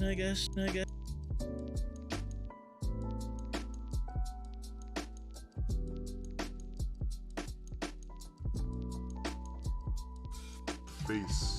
I guess. Face.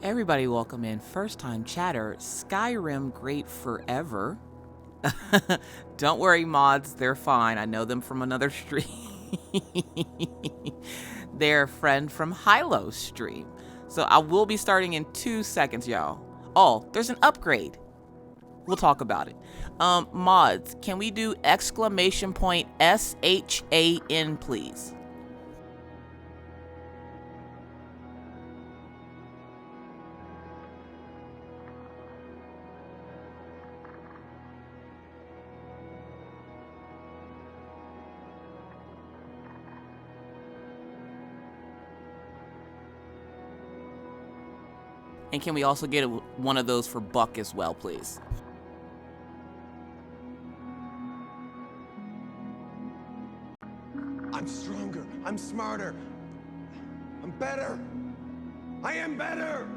Everybody welcome in first time chatter, Skyrim great forever. Don't worry mods, they're fine. I know them from another stream. They're a friend from Hylo's stream. So I will be starting in 2 seconds, y'all. Oh, there's an upgrade. We'll talk about it. Mods, can we do exclamation point SHAN, please? And can we also get one of those for Buck as well, please? I'm stronger. I'm smarter. I'm better. I am better.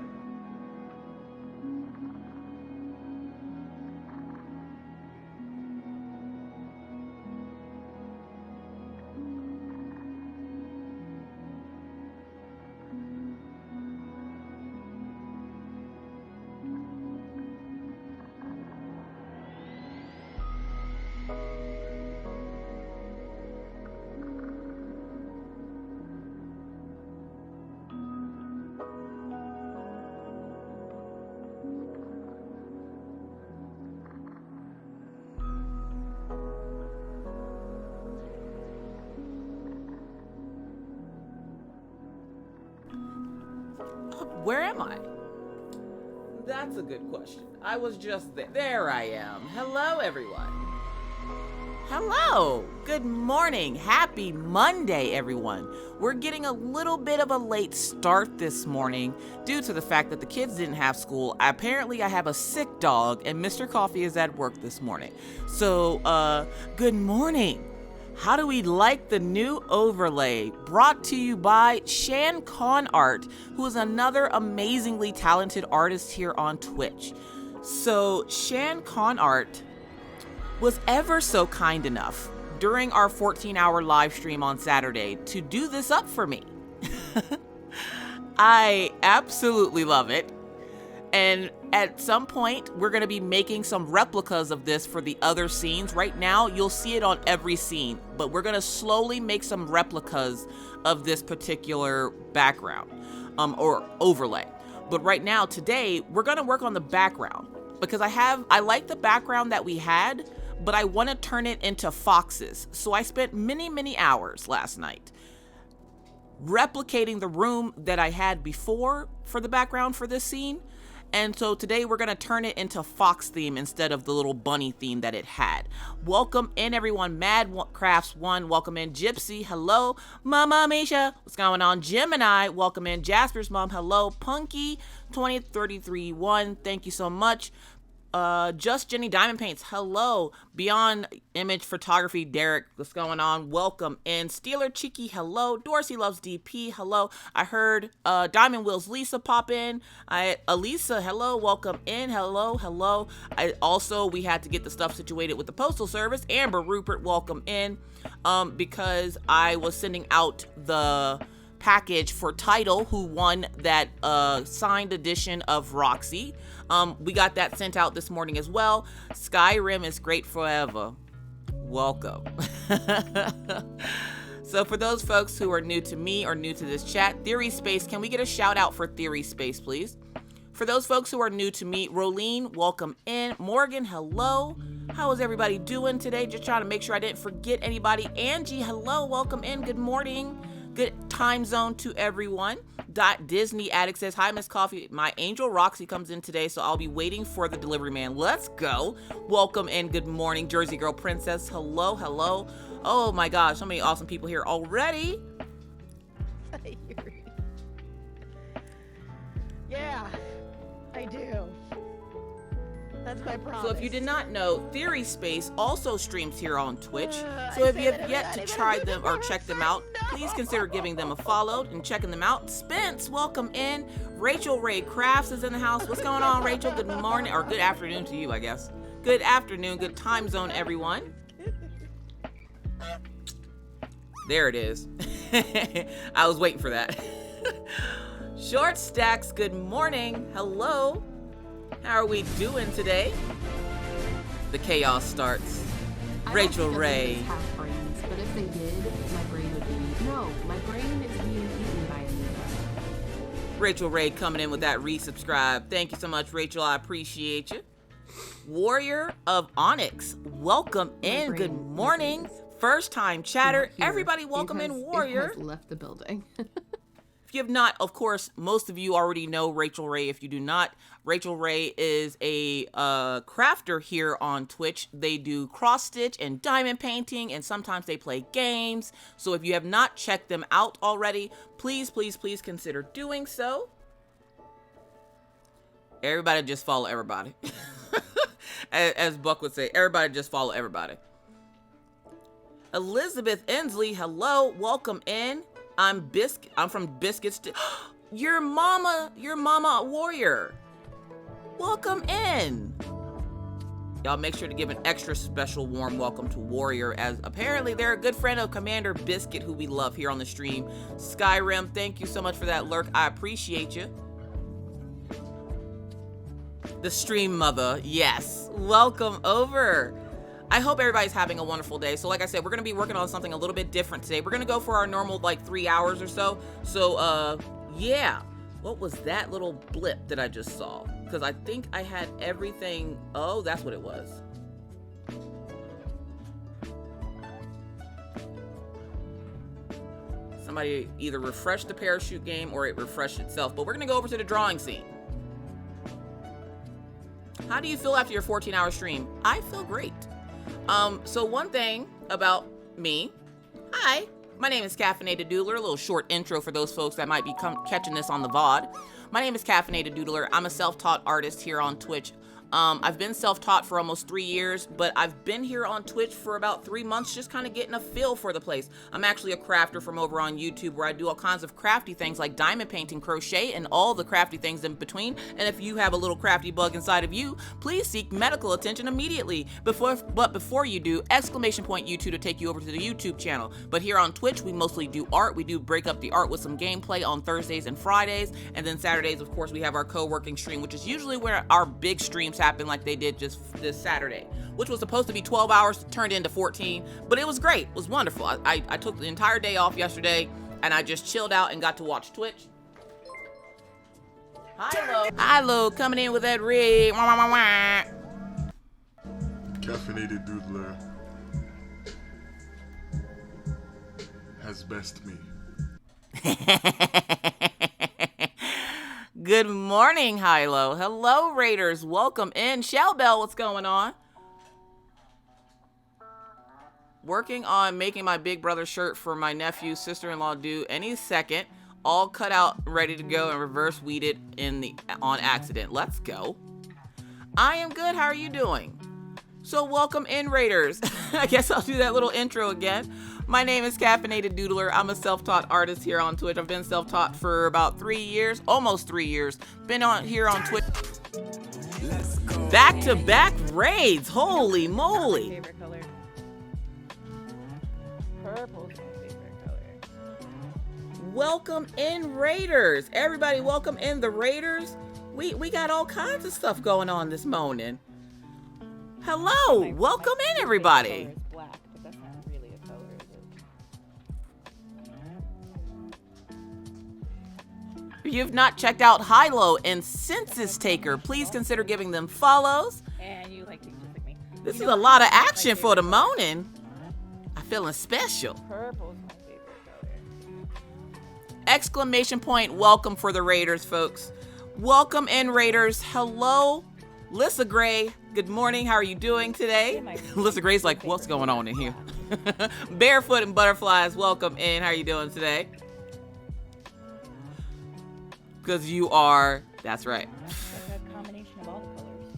Where am I? That's a good question. I was just there. There I am. Hello, everyone. Hello. Good morning. Happy Monday, everyone. We're getting a little bit of a late start this morning due to the fact that the kids didn't have school. Apparently, I have a sick dog, and Mr. Coffee is at work this morning. So, good morning. How do we like the new overlay brought to you by Shan Con Art, who is another amazingly talented artist here on Twitch. So Shan Con Art was ever so kind enough during our 14-hour live stream on Saturday to do this up for me. I absolutely love it. And at some point, we're going to be making some replicas of this for the other scenes. Right now, you'll see it on every scene, but we're going to slowly make some replicas of this particular background or overlay. But right now, today, we're going to work on the background because I like the background that we had, but I want to turn it into foxes. So I spent many hours last night replicating the room that I had before for the background for this scene. And so today we're going to turn it into fox theme instead of the little bunny theme that it had. Welcome in, everyone. Mad Crafts 1, welcome in. Gypsy, hello. Mama Misha, what's going on? Gemini, welcome in. Jasper's mom, hello. Punky 2033-1, thank you so much. Just Jenny Diamond Paints, hello. Beyond Image Photography, Derek, what's going on? Welcome in. Steeler Cheeky, hello. Dorsey Loves DP, hello. I heard Diamond Wheels Lisa pop in. Elisa, hello, welcome in. Hello. We had to get the stuff situated with the Postal Service. Amber Rupert, welcome in. Because I was sending out the package for Tidal, who won that signed edition of Roxy. We got that sent out this morning as well. Skyrim is great forever. Welcome. So for those folks who are new to me or new to this chat, Theory Space, can we get a shout out for Theory Space, please? For those folks who are new to me, Rolene, welcome in. Morgan, hello. How is everybody doing today? Just trying to make sure I didn't forget anybody. Angie, hello, welcome in. Good morning. Good time zone to everyone. Disney Addict says, hi, Miss Coffee. My angel Roxy comes in today, so I'll be waiting for the delivery man. Let's go. Welcome and good morning. Jersey Girl Princess, hello. Oh my gosh, so many awesome people here already. Yeah, I do. That's my promise. So if you did not know, Theory Space also streams here on Twitch. So if you have yet to try them or check them out, please consider giving them a follow and checking them out. Spence, welcome in. Rachel Ray Crafts is in the house. What's going on, Rachel? Good morning, or good afternoon to you, I guess. Good afternoon, good time zone, everyone. There it is. I was waiting for that. Short Stacks, good morning. Hello. How are we doing today? The chaos starts. Rachel Ray. Have brains, but if they did, my brain would be my brain is being eaten by amoeba. Rachel Ray coming in with that resubscribe. Thank you so much, Rachel. I appreciate you. Warrior of Onyx, welcome in. Good morning. First time chatter. Everybody welcome in, Warrior. It has left the building. If you have not, of course, most of you already know Rachel Ray. If you do not, Rachel Ray is a crafter here on Twitch. They do cross stitch and diamond painting, and sometimes they play games. So if you have not checked them out already, please, please, please consider doing so. Everybody just follow everybody. As Buck would say, everybody just follow everybody. Elizabeth Ensley, hello, welcome in. I'm from Biscuits. Your mama Warrior. Welcome in. Y'all make sure to give an extra special warm welcome to Warrior, as apparently they're a good friend of Commander Biscuit, who we love here on the stream. Skyrim, thank you so much for that lurk. I appreciate you. The stream mother, yes. Welcome over. I hope everybody's having a wonderful day. So like I said, we're going to be working on something a little bit different today. We're going to go for our normal 3 hours or so. So yeah, what was that little blip that I just saw? Because I think I had everything. Oh, that's what it was. Somebody either refreshed the parachute game or it refreshed itself. But we're going to go over to the drawing scene. How do you feel after your 14-hour stream? I feel great. So one thing about me, hi, my name is Caffeinated Doodler. A little short intro for those folks that might be catching this on the VOD. My name is Caffeinated Doodler. I'm a self-taught artist here on Twitch. I've been self-taught for almost 3 years, but I've been here on Twitch for about 3 months, just kind of getting a feel for the place. I'm actually a crafter from over on YouTube, where I do all kinds of crafty things like diamond painting, crochet, and all the crafty things in between. And if you have a little crafty bug inside of you, please seek medical attention immediately. But before you do, exclamation point YouTube to take you over to the YouTube channel. But here on Twitch, we mostly do art. We do break up the art with some gameplay on Thursdays and Fridays. And then Saturdays, of course, we have our co-working stream, which is usually where our big streams happen, like they did just this Saturday, which was supposed to be 12 hours, turned into 14, but it was great. It was wonderful. I took the entire day off yesterday, and I just chilled out and got to watch Twitch. Hi, Lo, coming in with that rig. Caffeinated Doodler has best me. Good morning, Hilo. Hello, Raiders. Welcome in. Shell Bell, what's going on? Working on making my big brother shirt for my nephew, sister-in-law due any second. All cut out, ready to go, and reverse weeded on accident. Let's go. I am good. How are you doing? So welcome in, Raiders. I guess I'll do that little intro again. My name is Caffeinated Doodler. I'm a self-taught artist here on Twitch. I've been self-taught for about 3 years, almost 3 years. Been here on Twitch. Back-to-back raids. Holy moly. Favorite color. Purple's my favorite color. Welcome in, Raiders. Everybody, welcome in the Raiders. We got all kinds of stuff going on this morning. Hello. Welcome in, everybody. Black, but that's not really a color, is it? If you've not checked out Hilo and Census Taker, please consider giving them follows. And you like things just like me. This is a lot of action for the morning. I'm feeling special. Purple's my favorite color. Exclamation point welcome for the Raiders, folks. Welcome in, Raiders. Hello, Lissa Gray. Good morning. How are you doing today? Lissa Gray's like, what's going on in here? Barefoot and Butterflies, welcome in. How are you doing today? Because you are, that's right. That's a combination of all the colors.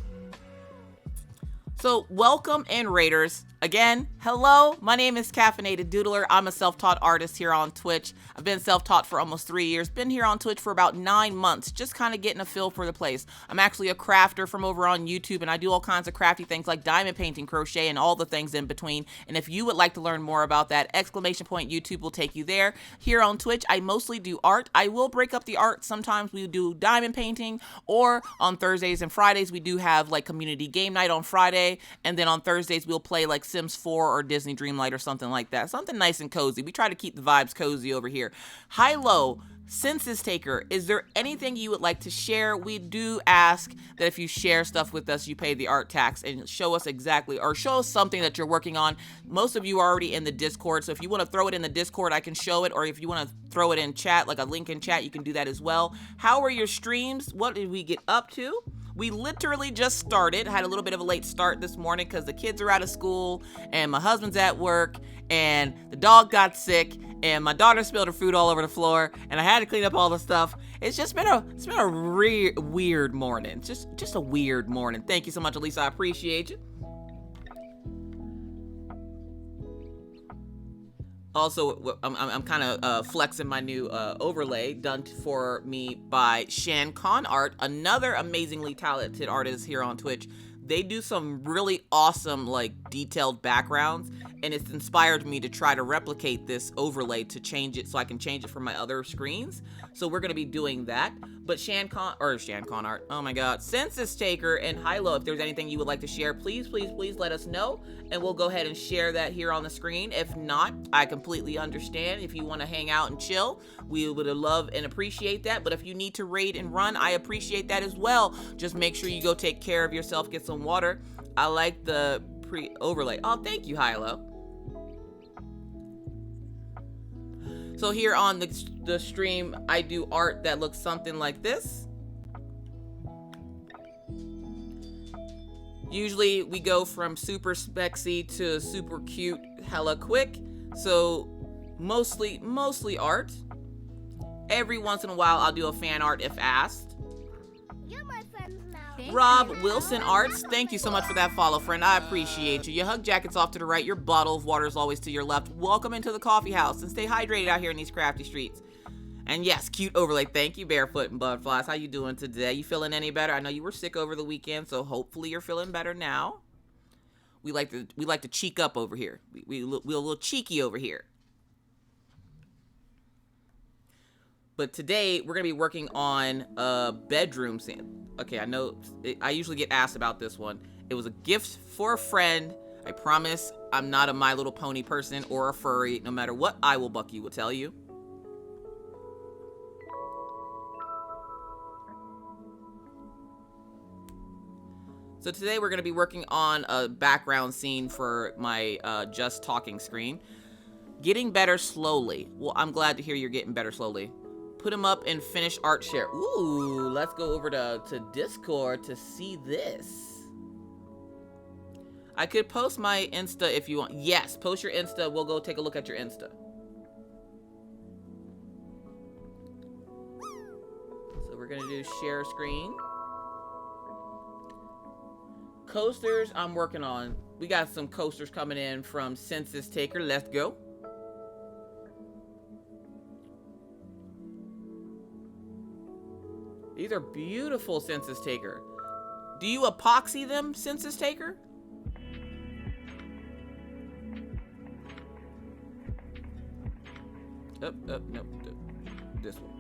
So welcome in, Raiders. Again, hello, my name is Caffeinated Doodler. I'm a self-taught artist here on Twitch. I've been self-taught for almost 3 years. Been here on Twitch for about 9 months, just kind of getting a feel for the place. I'm actually a crafter from over on YouTube, and I do all kinds of crafty things like diamond painting, crochet, and all the things in between. And if you would like to learn more about that, exclamation point YouTube will take you there. Here on Twitch, I mostly do art. I will break up the art. Sometimes we do diamond painting, or on Thursdays and Fridays, we do have like community game night on Friday, and then on Thursdays, we'll play like Sims 4 or Disney Dreamlight or something like that. Something nice and cozy. We try to keep the vibes cozy over here. High-low, census taker, is there anything you would like to share? We do ask that if you share stuff with us, you pay the art tax and show us exactly, or show us something that you're working on. Most of you are already in the Discord, so if you want to throw it in the Discord, I can show it, or if you want to throw it in chat, like a link in chat, you can do that as well. How are your streams? What did we get up to? We literally just started. Had a little bit of a late start this morning because the kids are out of school and my husband's at work and the dog got sick and my daughter spilled her food all over the floor and I had to clean up all the stuff. It's been a weird morning. Just a weird morning. Thank you so much, Elisa. I appreciate you. Also, I'm kind of flexing my new overlay done for me by Shan Con Art, another amazingly talented artist here on Twitch. They do some really awesome, like, detailed backgrounds, and it's inspired me to try to replicate this overlay to change it so I can change it for my other screens. So we're going to be doing that. But Shan Con Art, oh my god, Census Taker and Hilo, if there's anything you would like to share, please let us know, and we'll go ahead and share that here on the screen. If not, I completely understand. If you want to hang out and chill, we would love and appreciate that. But if you need to raid and run, I appreciate that as well. Just make sure you go take care of yourself, get some water. I like the pre-overlay. Oh, thank you, Hilo. So here on the stream, I do art that looks something like this. Usually we go from super spexy to super cute hella quick. So mostly art. Every once in a while I'll do a fan art if asked. You're my friends now. Rob Wilson Arts, thank you so much for that follow, friend. I appreciate you. Your hug jacket's off to the right. Your bottle of water is always to your left. Welcome into the coffee house and stay hydrated out here in these crafty streets. And yes, cute overlay. Thank you, Barefoot and Butterflies. How you doing today? You feeling any better? I know you were sick over the weekend, so hopefully you're feeling better now. We like to cheek up over here. We're a little cheeky over here. But today we're gonna be working on a bedroom scene. Okay, I know I usually get asked about this one. It was a gift for a friend. I promise I'm not a My Little Pony person or a furry. No matter what I Will Bucky will tell you. So today we're going to be working on a background scene for my just talking screen. Getting better slowly. Well, I'm glad to hear you're getting better slowly. Put them up and finish art share. Ooh, let's go over to Discord to see this. I could post my Insta if you want. Yes, post your Insta. We'll go take a look at your Insta. So we're going to do share screen. Coasters I'm working on. We got some coasters coming in from Census Taker. Let's go. These are beautiful, Census Taker. Do you epoxy them, Census Taker? Nope. This one.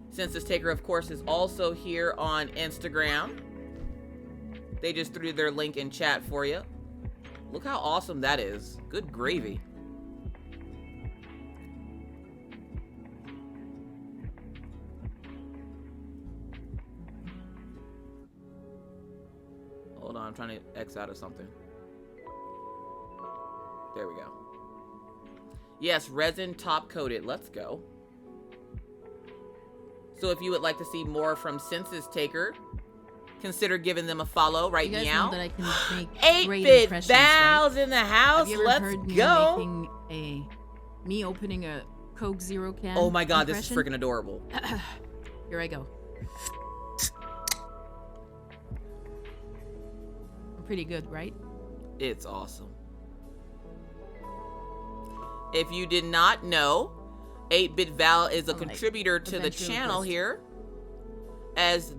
Census Taker, of course, is also here on Instagram. They just threw their link in chat for you. Look how awesome that is. Good gravy. Hold on, I'm trying to X out of something. There we go. Yes, resin top coated. Let's go. So if you would like to see more from Census Taker, consider giving them a follow right you guys now. Know that I can make 8-bit right? Val's in the house. Have you ever Let's heard go. Me opening a Coke Zero can? Oh my god, this is impression? freaking adorable. Here I go. pretty good, right? It's awesome. If you did not know, 8-Bit Val is a Like, contributor to the channel ventriloquist. here. As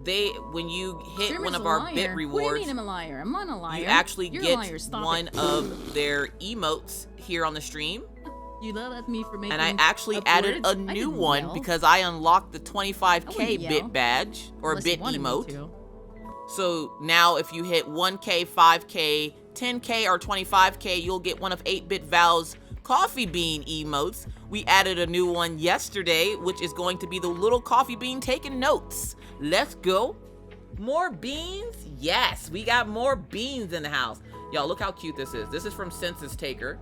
when you hit Streamer's one of a our liar. bit What do you rewards, mean I'm a liar? I'm not a liar. you actually You're get a liar. Stop one it. of their emotes here on the stream. You yelled at me for making And I actually up added words. a I new didn't one yell. because I unlocked the I 25k wouldn't yell. bit badge or Unless you bit wanted me emote. to. So now if you hit 1k, 5k, 10k, or 25k, you'll get one of 8-Bit Val's coffee bean emotes. We added a new one yesterday, which is going to be the little coffee bean taking notes. Let's go. More beans? Yes, we got more beans in the house. Y'all, look how cute this is. This is from Census Taker.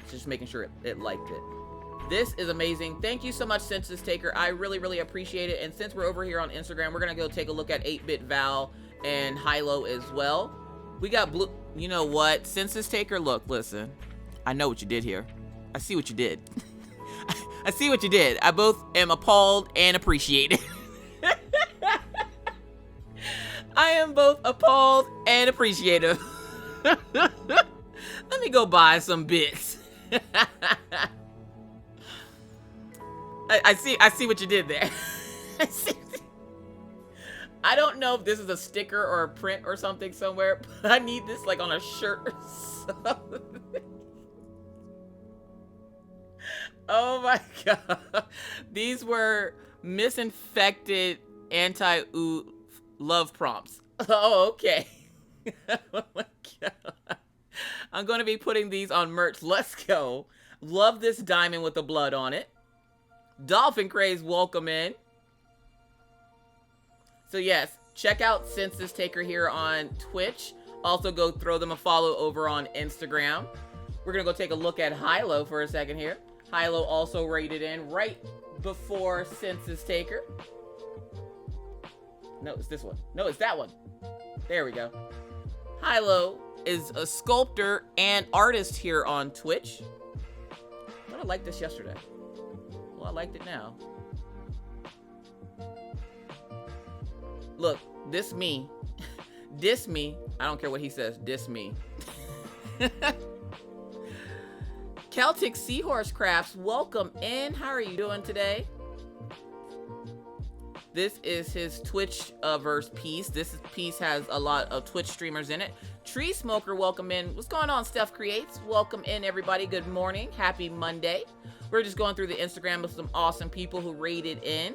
Just making sure it liked it. This is amazing. Thank you so much, Census Taker. I really, really appreciate it. And since we're over here on Instagram, we're going to go take a look at 8-Bit Val and Hilo as well. We got blue. You know what? Census Taker, look, listen. I know what you did here. I see what you did. I see what you did. I both am appalled and appreciated. I am both appalled and appreciative. Let me go buy some bits. I see what you did there. I don't know if this is a sticker or a print or something somewhere, but I need this like on a shirt or something. Oh my god. These were misinfected anti-ooh love prompts. Oh, okay. Oh my god. I'm going to be putting these on merch. Let's go. Love this diamond with the blood on it. Dolphin Craze, welcome in. So yes, check out Census Taker here on Twitch. Also go throw them a follow over on Instagram. We're going to go take a look at Hilo for a second here. Hilo also rated in right before Census Taker. No, it's this one. No, it's that one. There we go. Hilo is a sculptor and artist here on Twitch. But I liked this yesterday. Well, I liked it now. Look, this me. Diss me. I don't care what he says. Diss me. Celtic Seahorse Crafts, welcome in. How are you doing today? This is his Twitch verse piece. This piece has a lot of Twitch streamers in it. Tree Smoker, welcome in. What's going on, Steph Creates? Welcome in, everybody. Good morning. Happy Monday. We're just going through the Instagram of some awesome people who rated in.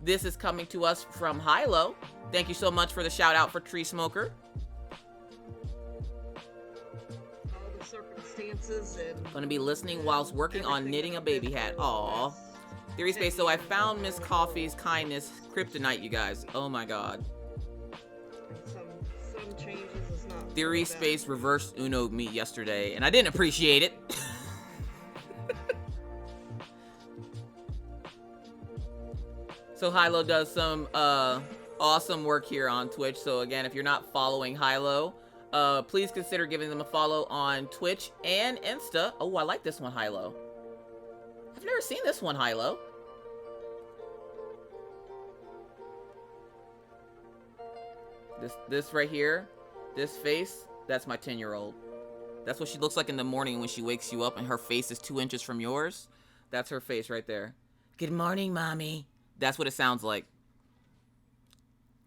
This is coming to us from Hilo. Thank you so much for the shout out for Tree Smoker. Circumstances and Gonna be listening whilst working on knitting a baby hat. Aww. Theory Space, so I found Miss Coffee's kindness kryptonite, you guys. Oh my god. some changes is not Theory Space reversed Uno me yesterday, and I didn't appreciate it. So Hilo does some awesome work here on Twitch. So again, if you're not following Hilo, please consider giving them a follow on Twitch and Insta. Oh, I like this one, Hilo. I've never seen this one, Hilo. This right here, this face, that's my 10-year-old. That's what she looks like in the morning when she wakes you up and her face is 2 inches from yours. That's her face right there. Good morning, mommy. That's what it sounds like.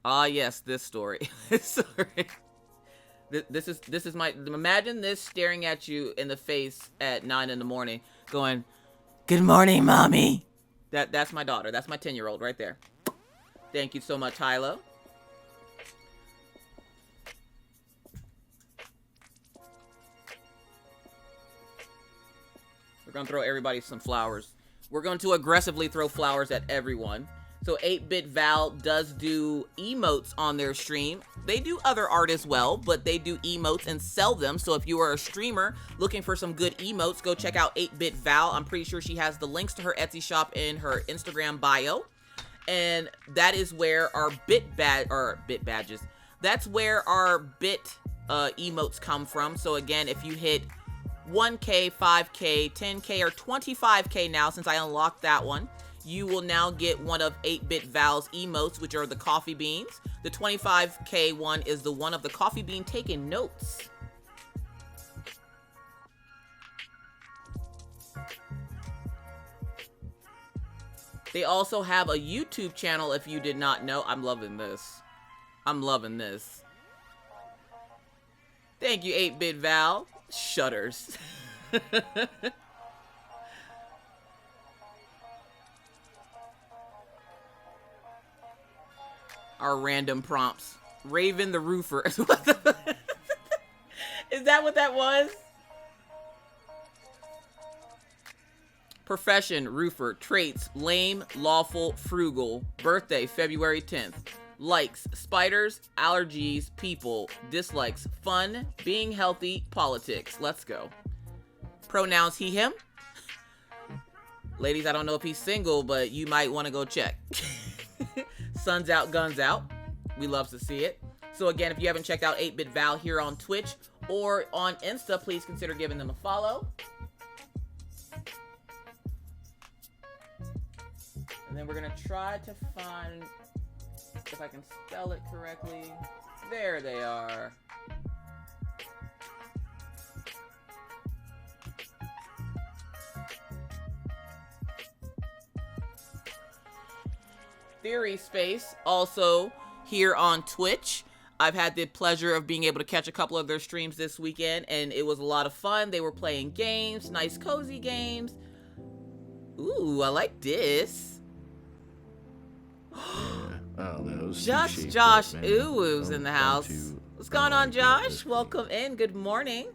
Ah, yes, this story. Sorry. This is my, imagine this staring at you in the face at 9 in the morning going, good morning, mommy. That's my daughter. That's my 10-year-old right there. Thank you so much, Hilo. We're going to throw everybody some flowers. We're going to aggressively throw flowers at everyone. So 8-Bit Val does do emotes on their stream. They do other art as well, but they do emotes and sell them. So if you are a streamer looking for some good emotes, go check out 8-Bit Val. I'm pretty sure she has the links to her Etsy shop in her Instagram bio. And that is where our bit badges. That's where our bit emotes come from. So again, if you hit 1K, 5K, 10K, or 25K now, since I unlocked that one, you will now get one of 8-Bit Val's emotes, which are the coffee beans. The 25K one is the one of the coffee bean taking notes. They also have a YouTube channel if you did not know. I'm loving this. I'm loving this. Thank you, 8-Bit Val. Shudders. Our random prompts. Raven the Roofer. Is that what that was? Profession, roofer. Traits, lame, lawful, frugal. Birthday, February 10th. Likes, spiders, allergies, people. Dislikes, fun, being healthy, politics. Let's go. Pronouns, he, him. Ladies, I don't know if he's single, but you might want to go check. Sun's out, guns out. We love to see it. So again, if you haven't checked out 8-Bit Val here on Twitch or on Insta, please consider giving them a follow. And then we're going to try to find, if I can spell it correctly. There they are. Theory Space, also here on Twitch. I've had the pleasure of being able to catch a couple of their streams this weekend, and it was a lot of fun. They were playing games, nice cozy games. Ooh, I like this. Just Josh Uwoo's in the house. What's going on, Josh? Welcome in. Good morning.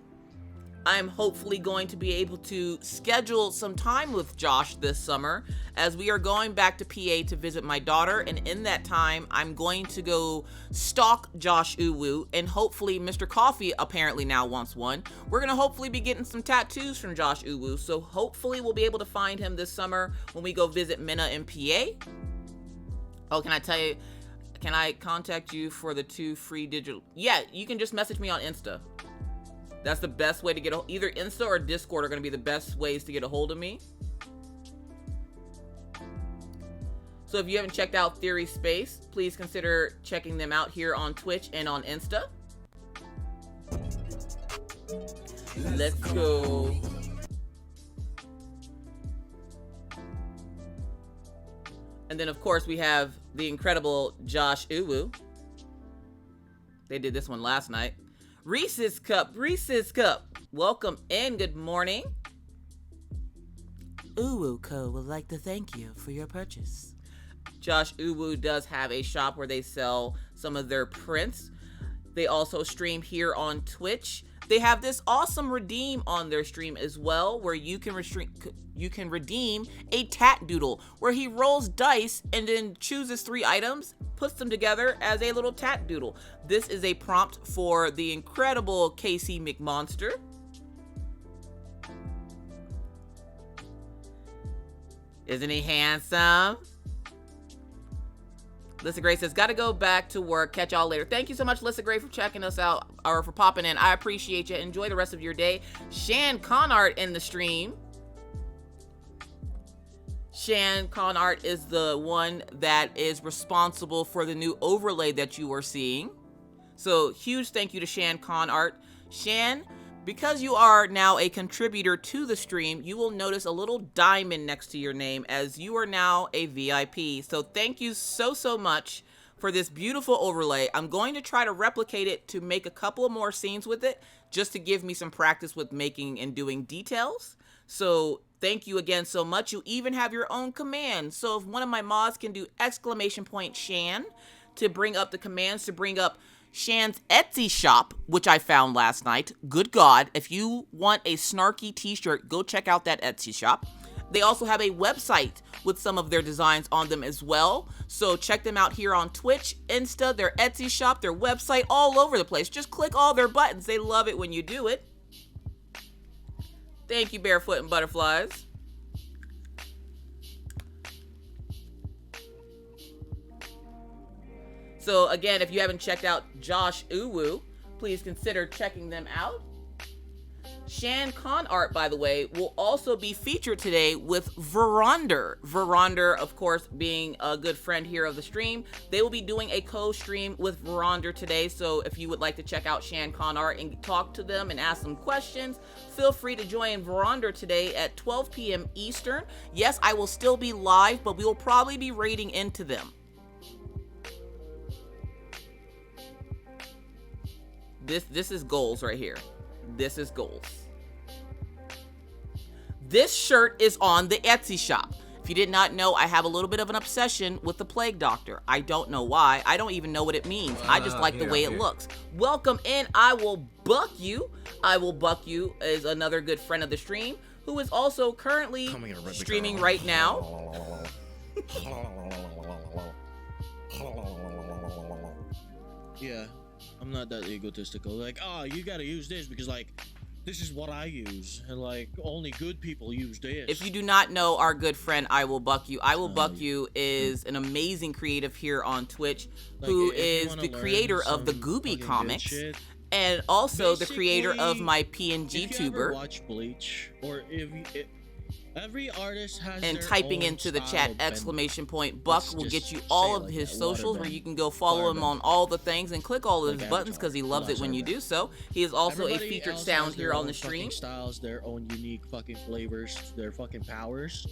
I'm hopefully going to be able to schedule some time with Josh this summer as we are going back to PA to visit my daughter, and in that time I'm going to go stalk Josh Uwoo, and hopefully Mr. Coffee apparently now wants one. We're gonna hopefully be getting some tattoos from Josh Uwoo, so hopefully we'll be able to find him this summer when we go visit Minna in PA. Oh, can I tell you, can I contact you for the 2 free digital? Yeah, you can just message me on Insta. That's the best way to get either Insta or Discord are going to be the best ways to get a hold of me. So if you haven't checked out Theory Space, please consider checking them out here on Twitch and on Insta. Let's go. And then, of course, we have the incredible Josh Uwoo. They did this one last night. Reese's Cup, Reese's Cup. Welcome in. Good morning. Uwoo Co. would like to thank you for your purchase. Josh Uwoo does have a shop where they sell some of their prints. They also stream here on Twitch. They have this awesome redeem on their stream as well, where you can redeem a tat doodle, where he rolls dice and then chooses 3 items, puts them together as a little tat doodle. This is a prompt for the incredible Casey McMonster. Isn't he handsome? Lissa Gray says, gotta go back to work. Catch y'all later. Thank you so much, Lissa Gray, for checking us out or for popping in. I appreciate you. Enjoy the rest of your day. Shan Conart in the stream. Shan Conart is the one that is responsible for the new overlay that you are seeing. So huge thank you to Shan Conart. Shan, because you are now a contributor to the stream, you will notice a little diamond next to your name as you are now a VIP. So thank you so much for this beautiful overlay. I'm going to try to replicate it to make a couple of more scenes with it, just to give me some practice with making and doing details. So thank you again so much. You even have your own command. So if one of my mods can do !Shan to bring up the commands to bring up Shan's Etsy shop, which I found last night. Good God, if you want a snarky t-shirt, go check out that Etsy shop. They also have a website with some of their designs on them as well. So check them out here on Twitch, Insta, their Etsy shop, their website, all over the place. Just click all their buttons. They love it when you do it. Thank you, Barefoot and Butterflies. So again, if you haven't checked out Josh Uwoo, please consider checking them out. Shan Khan art, by the way, will also be featured today with Veronder. Veronder, of course, being a good friend here of the stream. They will be doing a co-stream with Veronder today, so if you would like to check out Shan Khan art and talk to them and ask them questions, feel free to join Veronder today at 12 p.m. Eastern. Yes, I will still be live, but we will probably be raiding into them. This is goals right here. This is goals. This shirt is on the Etsy shop. If you did not know, I have a little bit of an obsession with the Plague Doctor. I don't know why. I don't even know what it means. I just like the way it looks. Welcome in. I Will Buck You. I Will Buck You is another good friend of the stream who is also currently streaming right now. Yeah, I'm not that egotistical. Like, oh, you gotta use this because, like, this is what I use, and like only good people use this. If you do not know our good friend I Will Buck You, I Will Buck You is an amazing creative here on Twitch, Like, who if you is wanna the learn creator of the some Gooby fucking comics, good shit, and also the creator of basically, my PNG if you ever tuber. watch Bleach, or every artist has And their typing own into the style chat of bending. exclamation point Buck Let's will just get you say all it of like his that, socials waterbend, where you can go follow him firebend. on all the things and click all of his Like buttons Avatar, because he loves the it when last you Airbender. do so. He is also a Everybody featured else sound has here their on own the fucking stream. styles, their own unique fucking flavors, their fucking powers,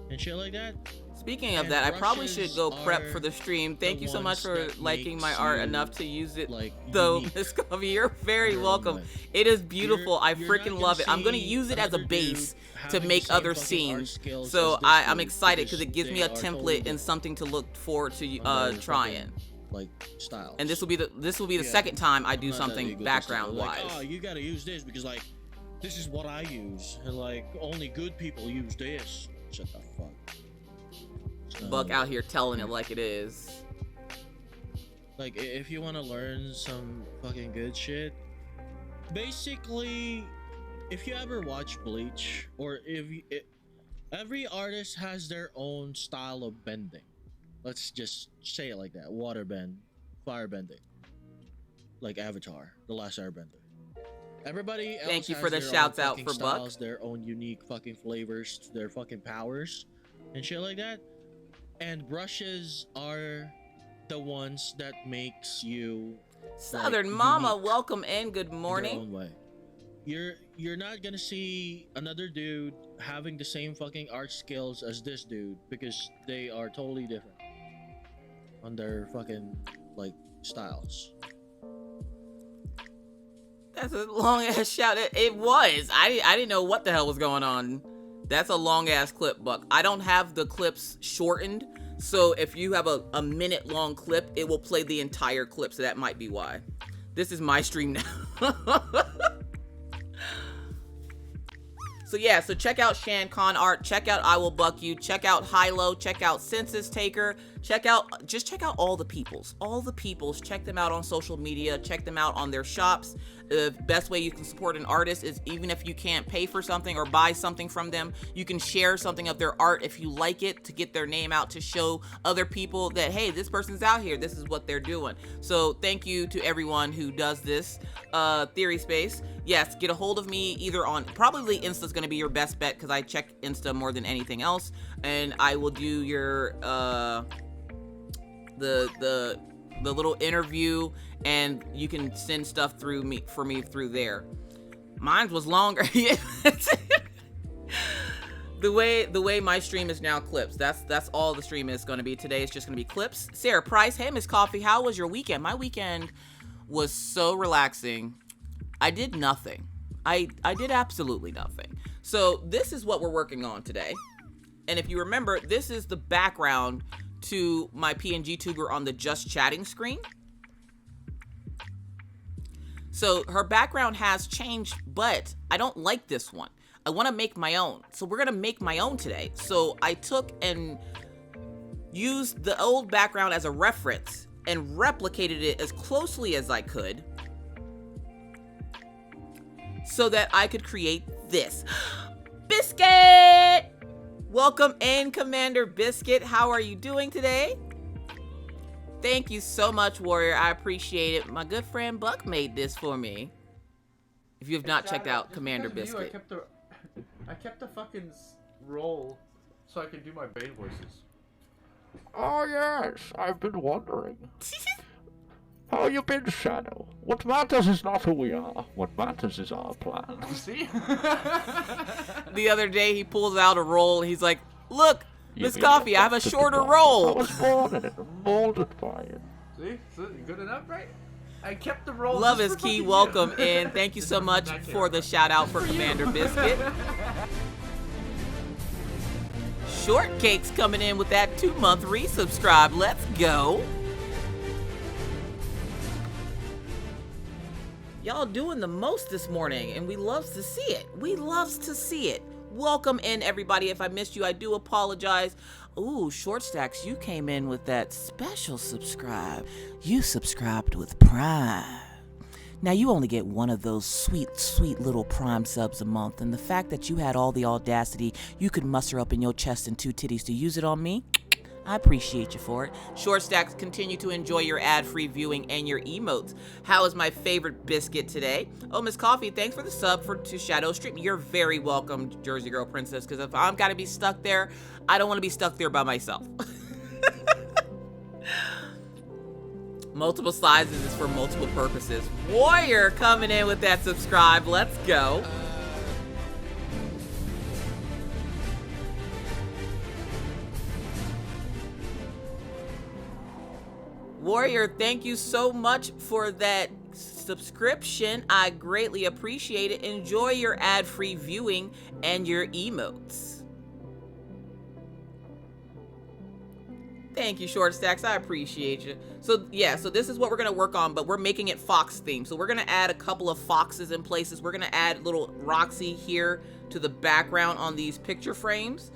and shit like that. Speaking of And that, I probably should brushes go prep are for the stream. Thank the you so much for ones that liking my makes art you, enough to use it. like, Though, unique Miss Covey, you're very in your own welcome. way. It is beautiful. I You're freaking not love it. gonna I'm going to see use it as a another base dude to having the make same other fucking art scenes. skills So as this I'm dude excited because it because gives me they a are totally template and different something to look forward to on their trying. fucking, like, styles. And this will be the Yeah, second time I I'm do not that something egotistical. background Like, wise. oh, you gotta use this because, like, this is what I use, and like only good people use this. Shut the fuck. Buck out here telling it like it is. Like, if you want to learn some fucking good shit, basically, if you ever watch Bleach, or every artist has their own style of bending. Let's just say it like that: waterbend, firebending, like Avatar, The Last Airbender. Everybody else Thank you has for the their own shouts out fucking for Buck. styles, their own unique fucking flavors, their fucking powers, and shit like that. And brushes are the ones that makes you Southern like, Mama, unique welcome in. Good in their morning. own way. You're not gonna see another dude having the same fucking art skills as this dude because they are totally different on their fucking like styles. That's a long ass shout. It was. I didn't know what the hell was going on. That's a long ass clip, Buck. I don't have the clips shortened, so if you have a minute long clip, it will play the entire clip. So that might be why. This is my stream now. So yeah, so check out Shan Khan art, check out I Will Buck You, check out Hilo, check out Census Taker, check out all the peoples. All the peoples, check them out on social media, check them out on their shops. The best way you can support an artist is even if you can't pay for something or buy something from them, you can share something of their art if you like it to get their name out to show other people that, hey, this person's out here, this is what they're doing. So thank you to everyone who does this. Theory Space, yes, get a hold of me either on, probably Insta's gonna be your best bet because I check Insta more than anything else, and I will do your the little interview, and you can send stuff through me through there. Mine was longer. The way my stream is now clips. That's all the stream is going to be today. It's just going to be clips. Sarah Price, hey Miss Coffee, how was your weekend? My weekend was so relaxing. I did nothing. I did absolutely nothing. So this is what we're working on today. And if you remember, this is the background to my PNG tuber on the Just Chatting screen. So her background has changed, but I don't like this one. I want to make my own. So we're going to make my own today. So I took and used the old background as a reference and replicated it as closely as I could so that I could create this. Biscuit! Welcome in, Commander Biscuit. How are you doing today? Thank you so much, Warrior. I appreciate it. My good friend Buck made this for me. if you have not checked out Just Commander because of you, Biscuit. I kept the fucking roll so I could do my Bane voices. Oh yes, I've been wondering. How you been, Shadow? What matters is not who we are. What matters is our plan. You see? The other day, he pulls out a roll. He's like, "Look, You Miss mean Coffee, I have a adopted shorter the gods. roll." I was born in it, molded by it. See? So, good enough, right? I kept the roll. Love just is for key. fucking Welcome you. in. Thank you so much Not for the kidding. shout out for For you. Commander Biscuit. Shortcake's coming in with that 2-month resubscribe. Let's go. Y'all doing the most this morning, and we loves to see it. We loves to see it. Welcome in, everybody. If I missed you, I do apologize. Ooh, Short Stacks, you came in with that special subscribe. You subscribed with Prime. Now, you only get one of those sweet, sweet little Prime subs a month, and the fact that you had all the audacity you could muster up in your chest and 2 titties to use it on me, I appreciate you for it. Short Stacks, continue to enjoy your ad-free viewing and your emotes. How is my favorite biscuit today? Oh, Miss Coffee, thanks for the sub to Shadow Stream. You're very welcome, Jersey Girl Princess, because if I'm gotta be stuck there, I don't want to be stuck there by myself. Multiple sizes is for multiple purposes. Warrior coming in with that subscribe. Let's go. Warrior, thank you so much for that subscription. I greatly appreciate it. Enjoy your ad-free viewing and your emotes. Thank you, Short Stacks. I appreciate you. So, yeah, so this is what we're going to work on, but we're making it Fox themed. So we're going to add a couple of foxes in places. We're going to add little Roxy here to the background on these picture frames.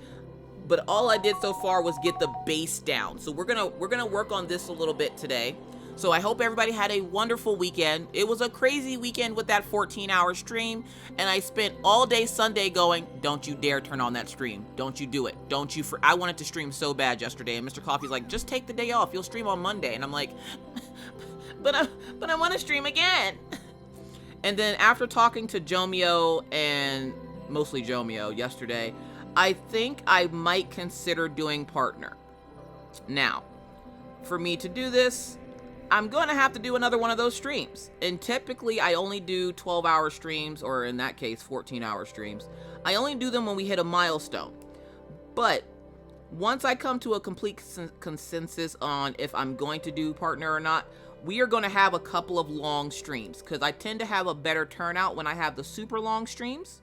But all I did so far was get the base down. So we're gonna work on this a little bit today. So I hope everybody had a wonderful weekend. It was a crazy weekend with that 14-hour stream, and I spent all day Sunday going, don't you dare turn on that stream. Don't you do it. Don't you I wanted to stream so bad yesterday, and Mr. Coffee's like, just take the day off. You'll stream on Monday. And I'm like, but I want to stream again. And then after talking to Jomio and mostly Jomio yesterday, I think I might consider doing partner. Now, for me to do this, I'm going to have to do another one of those streams. And typically, I only do 12-hour streams, or in that case, 14-hour streams. I only do them when we hit a milestone. But once I come to a complete consensus on if I'm going to do partner or not, we are going to have a couple of long streams, because I tend to have a better turnout when I have the super long streams.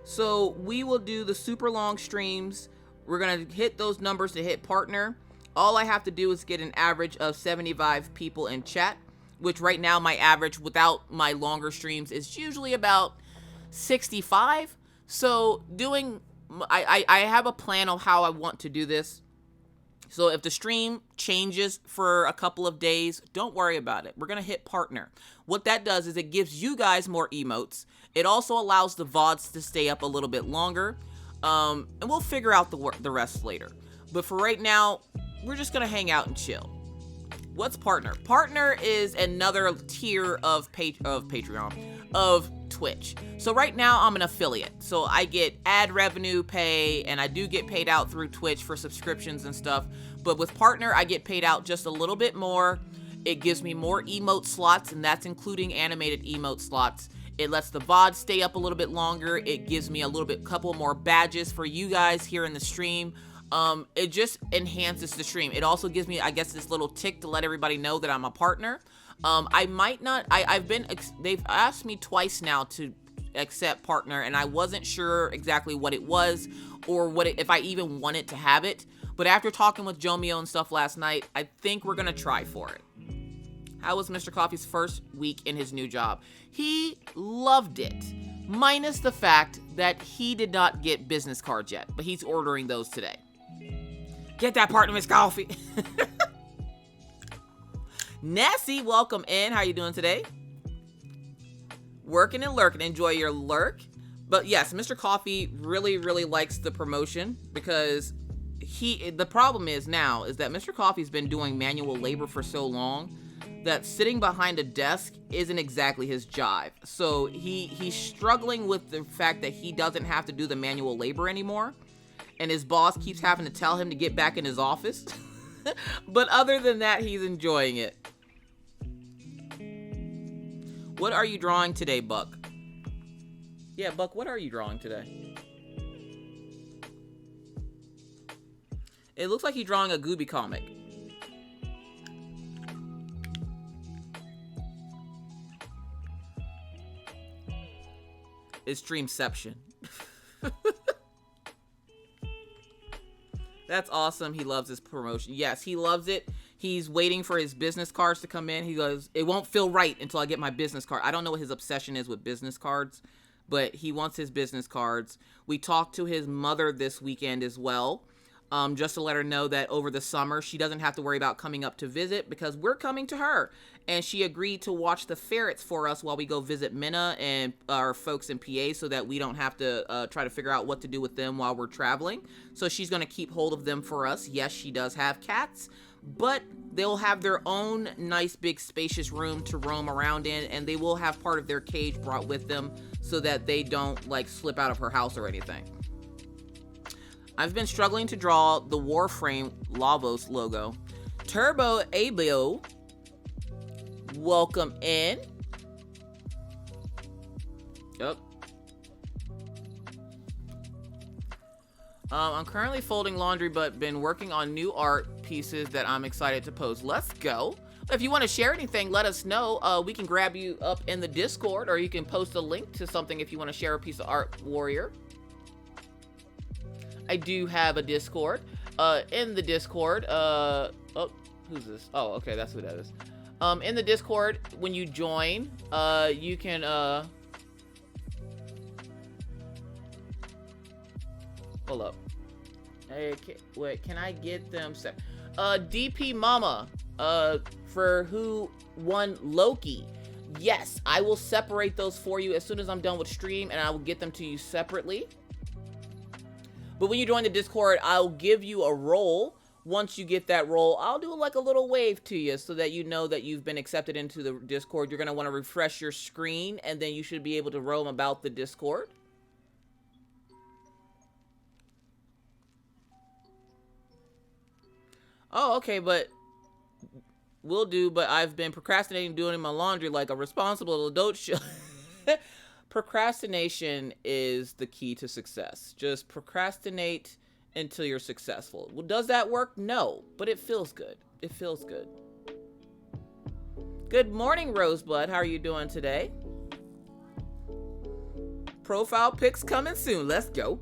So we will do the super long streams. We're going to hit those numbers to hit partner. All I have to do is get an average of 75 people in chat, which right now my average without my longer streams is usually about 65. So I have a plan on how I want to do this. So if the stream changes for a couple of days, don't worry about it. We're going to hit partner. What that does is it gives you guys more emotes. It also allows the VODs to stay up a little bit longer. And we'll figure out the rest later. But for right now, we're just going to hang out and chill. What's partner? Partner is another tier of Patreon, of Twitch. So right now I'm an affiliate. So I get ad revenue pay, and I do get paid out through Twitch for subscriptions and stuff. But with partner, I get paid out just a little bit more. It gives me more emote slots, and that's including animated emote slots. It lets the VOD stay up a little bit longer. It gives me couple more badges for you guys here in the stream. It just enhances the stream. It also gives me, I guess, this little tick to let everybody know that I'm a partner. I might not, they've asked me twice now to accept partner, and I wasn't sure exactly what it was or if I even wanted to have it. But after talking with Jomio and stuff last night, I think we're gonna try for it. How was Mr. Coffee's first week in his new job? He loved it, minus the fact that he did not get business cards yet, but he's ordering those today. Get that partner, Miss Coffee. Nessie, welcome in. How you doing today? Working and lurking. Enjoy your lurk. But yes, Mr. Coffee really, really likes the promotion, because the problem is now is that Mr. Coffee's been doing manual labor for so long that sitting behind a desk isn't exactly his jive. So he's struggling with the fact that he doesn't have to do the manual labor anymore, and his boss keeps having to tell him to get back in his office. But other than that, he's enjoying it. What are you drawing today, Buck? Yeah, Buck, what are you drawing today? It looks like he's drawing a Gooby comic. It's Dreamception. That's awesome. He loves his promotion. Yes, he loves it. He's waiting for his business cards to come in. He goes, it won't feel right until I get my business card. I don't know what his obsession is with business cards, but he wants his business cards. We talked to his mother this weekend as well, just to let her know that over the summer, she doesn't have to worry about coming up to visit because we're coming to her. And she agreed to watch the ferrets for us while we go visit Minna and our folks in PA so that we don't have to try to figure out what to do with them while we're traveling. So she's going to keep hold of them for us. Yes, she does have cats, but they'll have their own nice big spacious room to roam around in, and they will have part of their cage brought with them so that they don't like slip out of her house or anything. I've been struggling to draw the Warframe Lavos logo. Turbo Abio, welcome in. Yep. I'm currently folding laundry, but been working on new art pieces that I'm excited to post. Let's go. If you want to share anything, let us know. We can grab you up in the Discord, or you can post a link to something if you want to share a piece of art, Warrior. I do have a Discord. In the Discord, oh, who's this? Oh, okay, that's who that is. In the Discord, when you join, you can, hold up. Hey, wait, can I get them set? DP Mama, for who won Loki. Yes, I will separate those for you as soon as I'm done with stream, and I will get them to you separately. But when you join the Discord, I'll give you a role. Once you get that role, I'll do like a little wave to you so that you know that you've been accepted into the Discord. You're going to want to refresh your screen, and then you should be able to roam about the Discord. Oh, okay, but will do, but I've been procrastinating doing my laundry like a responsible adult should. Procrastination is the key to success. Just procrastinate until you're successful. Well, does that work? No, but it feels good. It feels good. Good morning, Rosebud. How are you doing today? Profile pics coming soon. Let's go.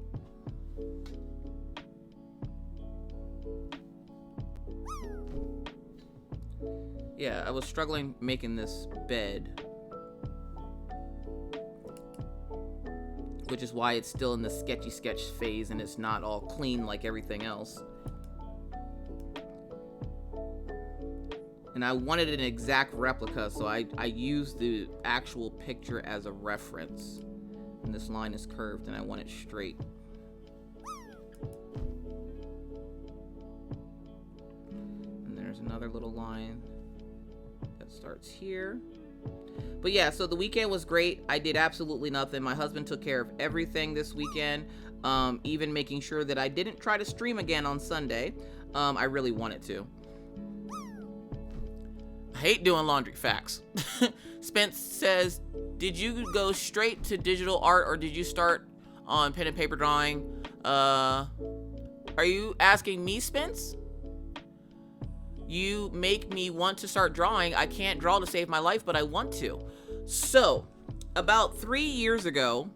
Yeah, I was struggling making this bed, which is why it's still in the sketchy sketch phase and it's not all clean like everything else. And I wanted an exact replica, so I used the actual picture as a reference. And this line is curved and I want it straight. And there's another little line that starts here. But yeah, so the weekend was great. I did absolutely nothing. My husband took care of everything this weekend, even making sure that I didn't try to stream again on Sunday. I really wanted to. I hate doing laundry. Facts. Spence says, did you go straight to digital art or did you start on pen and paper drawing? Are you asking me, Spence? You make me want to start drawing. I can't draw to save my life, but I want to. So, about 3 years ago,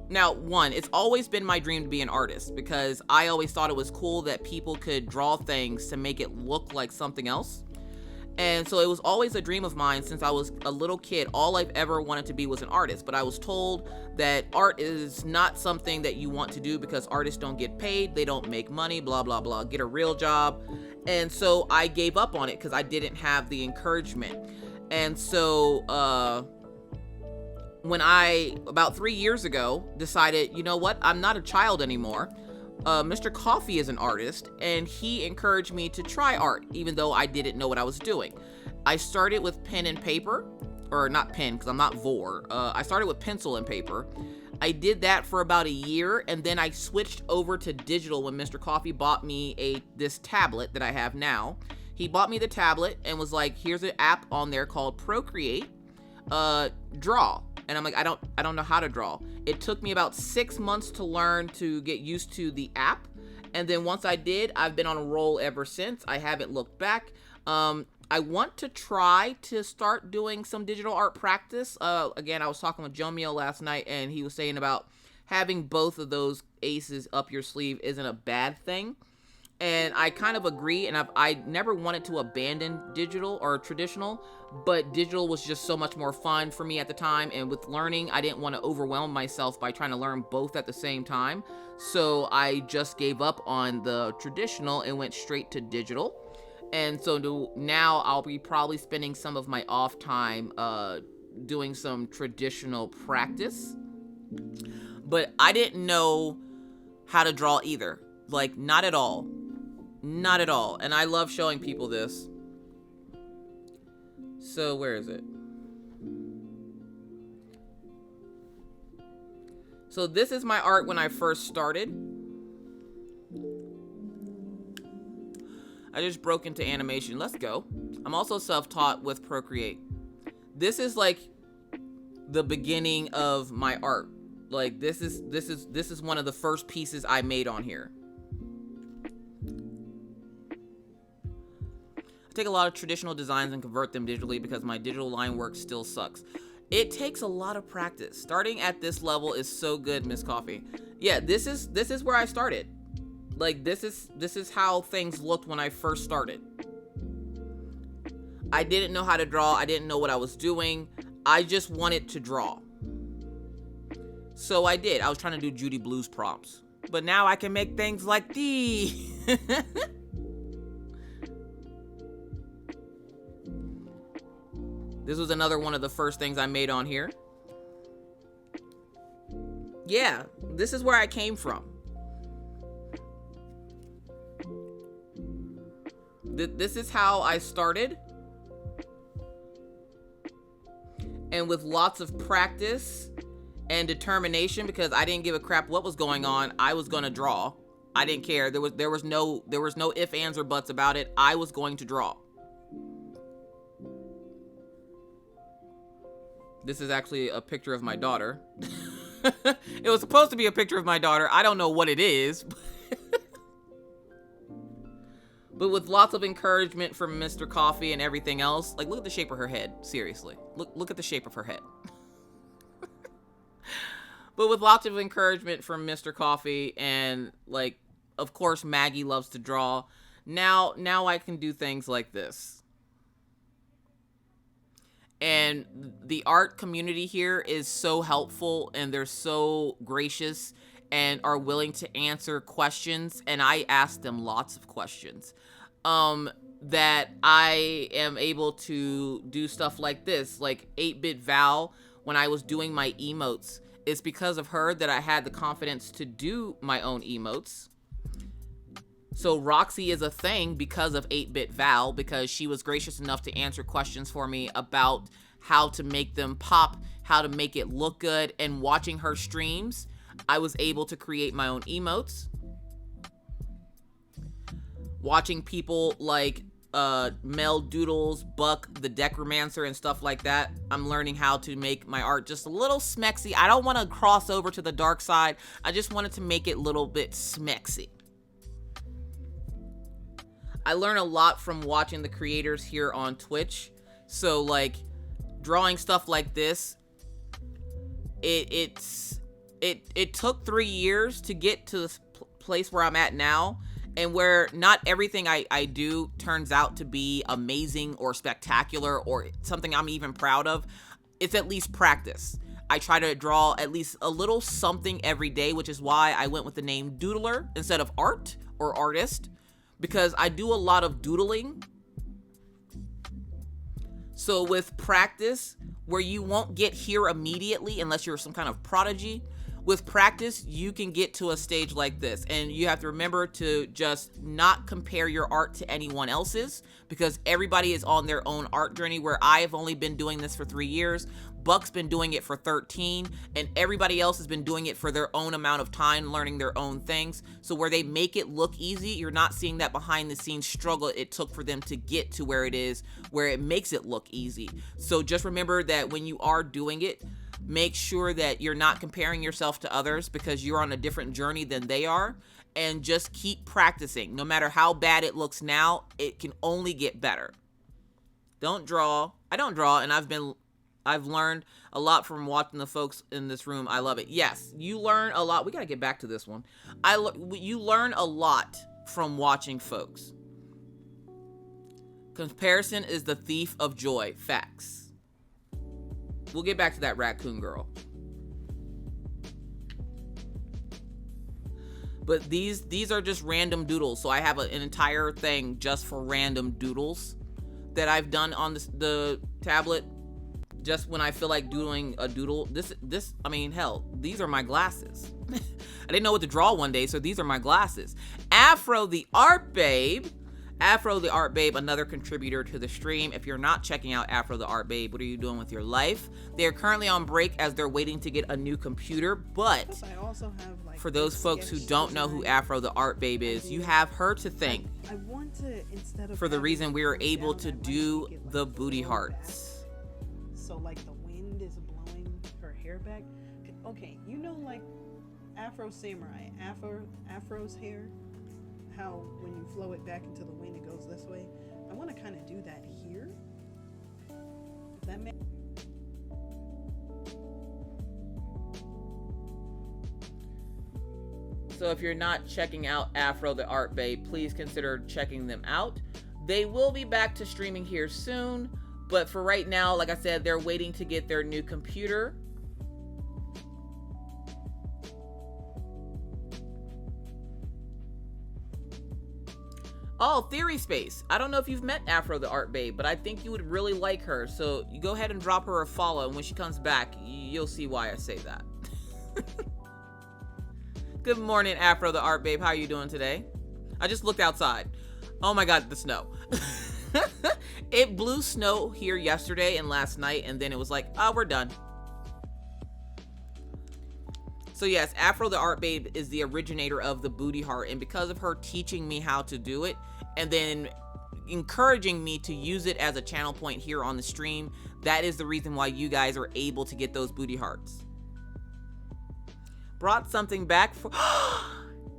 now, one, it's always been my dream to be an artist because I always thought it was cool that people could draw things to make it look like something else. And so it was always a dream of mine since I was a little kid. All I've ever wanted to be was an artist, but I was told that art is not something that you want to do because artists don't get paid, they don't make money, blah, blah, blah, get a real job. And so I gave up on it because I didn't have the encouragement. And so when I, about 3 years ago, decided, you know what, I'm not a child anymore. Mr. Coffee is an artist, and he encouraged me to try art, even though I didn't know what I was doing. I started with pen and paper, or not pen, because I'm not Vor. I started with pencil and paper. I did that for about a year, and then I switched over to digital when Mr. Coffee bought me this tablet that I have now. He bought me the tablet and was like, here's an app on there called Procreate, draw. And I'm like, I don't know how to draw. It took me about 6 months to learn to get used to the app. And then once I did, I've been on a roll ever since. I haven't looked back. I want to try to start doing some digital art practice. Again, I was talking with Jomio last night, and he was saying about having both of those aces up your sleeve isn't a bad thing. And I kind of agree, and I never wanted to abandon digital or traditional, but digital was just so much more fun for me at the time, and with learning, I didn't want to overwhelm myself by trying to learn both at the same time, so I just gave up on the traditional and went straight to digital. And so now I'll be probably spending some of my off time doing some traditional practice, but I didn't know how to draw either. Like, not at all. Not at all. And I love showing people this. So, where is it? So, this is my art when I first started. I just broke into animation. Let's go. I'm also self-taught with Procreate. This is like the beginning of my art. Like, this is one of the first pieces I made on here. Take a lot of traditional designs and convert them digitally because my digital line work still sucks. It takes a lot of practice. Starting at this level is so good, Miss Coffee. Yeah, this is where I started. Like, this is how things looked when I first started. I didn't know how to draw. I didn't know what I was doing. I just wanted to draw. So I did. I was trying to do Judy Blues prompts. But now I can make things like these. This was another one of the first things I made on here. Yeah, this is where I came from. This is how I started. And with lots of practice and determination, because I didn't give a crap what was going on, I was gonna draw. I didn't care. There was no ifs, ands, or buts about it. I was going to draw. This is actually a picture of my daughter. It was supposed to be a picture of my daughter. I don't know what it is. But with lots of encouragement from Mr. Coffee and everything else. Like, look at the shape of her head. Seriously. Look at the shape of her head. But with lots of encouragement from Mr. Coffee and, like, of course, Maggie loves to draw. Now I can do things like this. And the art community here is so helpful, and they're so gracious and are willing to answer questions. And I ask them lots of questions that I am able to do stuff like this, like 8-Bit Val. When I was doing my emotes, it's because of her that I had the confidence to do my own emotes. So Roxy is a thing because of 8-Bit Val, because she was gracious enough to answer questions for me about how to make them pop, how to make it look good, and watching her streams, I was able to create my own emotes. Watching people like Mel Doodles, Buck, the Decromancer, and stuff like that, I'm learning how to make my art just a little smexy. I don't want to cross over to the dark side. I just wanted to make it a little bit smexy. I learn a lot from watching the creators here on Twitch. So, like, drawing stuff like this, it took 3 years to get to this place where I'm at now, and where not everything I do turns out to be amazing or spectacular or something I'm even proud of. It's at least practice. I try to draw at least a little something every day, which is why I went with the name Doodler instead of art or artist, because I do a lot of doodling. So with practice, where you won't get here immediately unless you're some kind of prodigy, with practice, you can get to a stage like this. And you have to remember to just not compare your art to anyone else's, because everybody is on their own art journey. Where I have only been doing this for 3 years, Buck's been doing it for 13, and everybody else has been doing it for their own amount of time, learning their own things. So where they make it look easy, you're not seeing that behind the scenes struggle it took for them to get to where it is, where it makes it look easy. So just remember that when you are doing it, make sure that you're not comparing yourself to others, because you're on a different journey than they are, and just keep practicing. No matter how bad it looks now, it can only get better. Don't draw. I don't draw, and I've learned a lot from watching the folks in this room. I love it. Yes, you learn a lot. We got to get back to this one. You learn a lot from watching folks. Comparison is the thief of joy. Facts. We'll get back to that raccoon girl. But these are just random doodles. So I have an entire thing just for random doodles that I've done on the tablet. Just when I feel like doing a doodle. I mean, hell, these are my glasses. I didn't know what to draw one day, so these are my glasses. Afro the Art Babe. Afro the Art Babe, another contributor to the stream. If you're not checking out Afro the Art Babe, what are you doing with your life? They are currently on break as they're waiting to get a new computer. But I also have, like, for those folks who don't know who Afro the Art Babe is, you have her to thank I want to, instead of for the reason we were able to down, do make it, like, the booty blow hearts. back. So like the wind is blowing her hair back. Okay, you know, like Afro Samurai, Afro's hair, how when you flow it back into the wind it goes this way. I want to kind of do that here. If that makes So if you're not checking out Afro the Art Babe, please consider checking them out. They will be back to streaming here soon, but for right now, like I said, they're waiting to get their new computer. Oh, Theory Space. I don't know if you've met Afro the Art Babe, but I think you would really like her. So you go ahead and drop her a follow, and when she comes back, you'll see why I say that. Good morning, Afro the Art Babe. How are you doing today? I just looked outside. Oh my God, the snow. It blew snow here yesterday and last night, and then it was like, oh, we're done. So yes, Afro the Art Babe is the originator of the booty heart, and because of her teaching me how to do it and then encouraging me to use it as a channel point here on the stream, that is the reason why you guys are able to get those booty hearts. Brought something back for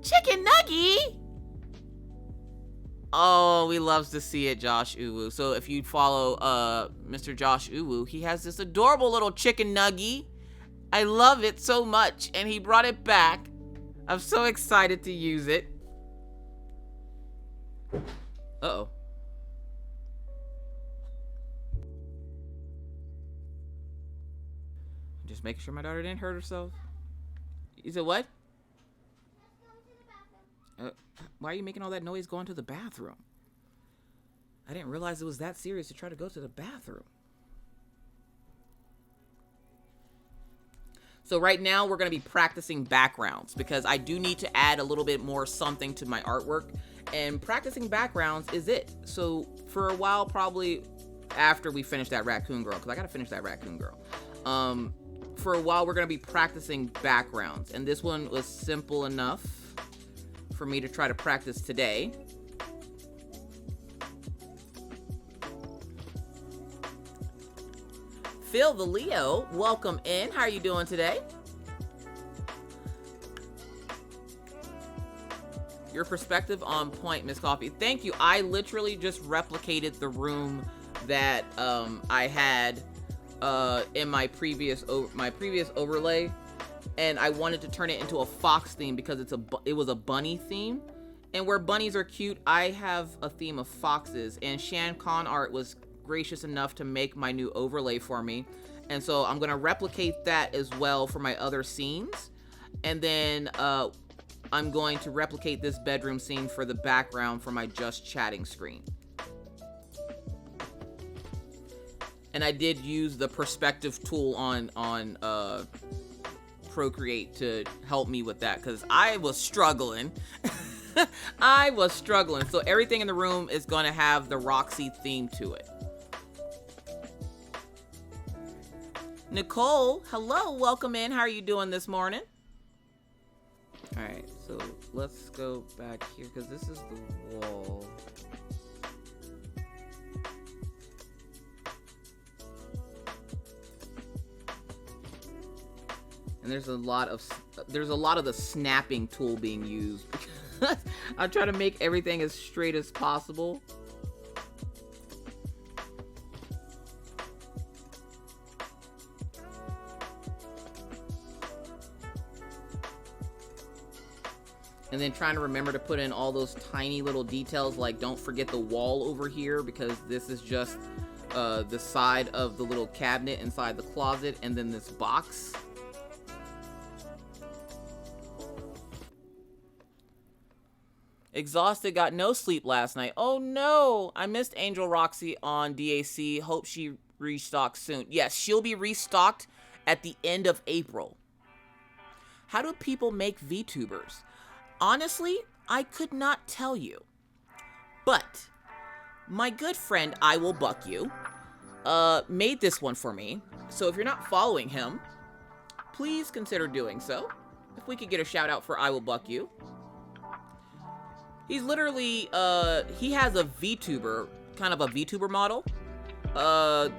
Chicken Nuggy. Oh, we loves to see it, Josh Uwu. So if you follow Mr. Josh Uwu, he has this adorable little chicken nuggy. I love it so much, and he brought it back. I'm so excited to use it. Uh-oh. Just making sure my daughter didn't hurt herself. You said what? Why are you making all that noise going to the bathroom? I didn't realize it was that serious to try to go to the bathroom. So right now we're going to be practicing backgrounds because I do need to add a little bit more something to my artwork, and practicing backgrounds is it. So for a while, probably after we finish that raccoon girl, because I got to finish that raccoon girl. For a while, we're going to be practicing backgrounds, and this one was simple enough for me to try to practice today. Phil the Leo, welcome in. How are you doing today? Your perspective on point, Miss Coffee. Thank you. I literally just replicated the room that I had in my previous overlay, and I wanted to turn it into a fox theme because it was a bunny theme, and where bunnies are cute, I have a theme of foxes, and Shan Khan Art was gracious enough to make my new overlay for me, and so I'm gonna replicate that as well for my other scenes, and then I'm going to replicate this bedroom scene for the background for my just chatting screen. And I did use the perspective tool on Procreate to help me with that because I was struggling. I was struggling. So everything in the room is going to have the Roxy theme to it. Nicole, hello, welcome in. How are you doing this morning? All right, so let's go back here because this is the wall. And there's a lot of the snapping tool being used. I try to make everything as straight as possible. And then trying to remember to put in all those tiny little details, like don't forget the wall over here because this is just the side of the little cabinet inside the closet, and then this box. Exhausted, got no sleep last night. Oh no, I missed Angel Roxy on DAC. Hope she restocks soon. Yes, she'll be restocked at the end of April. How do people make VTubers? Honestly, I could not tell you. But my good friend I Will Buck You made this one for me. So if you're not following him, please consider doing so. If we could get a shout out for I Will Buck You. He's literally, he has a VTuber, kind of a VTuber model. Well,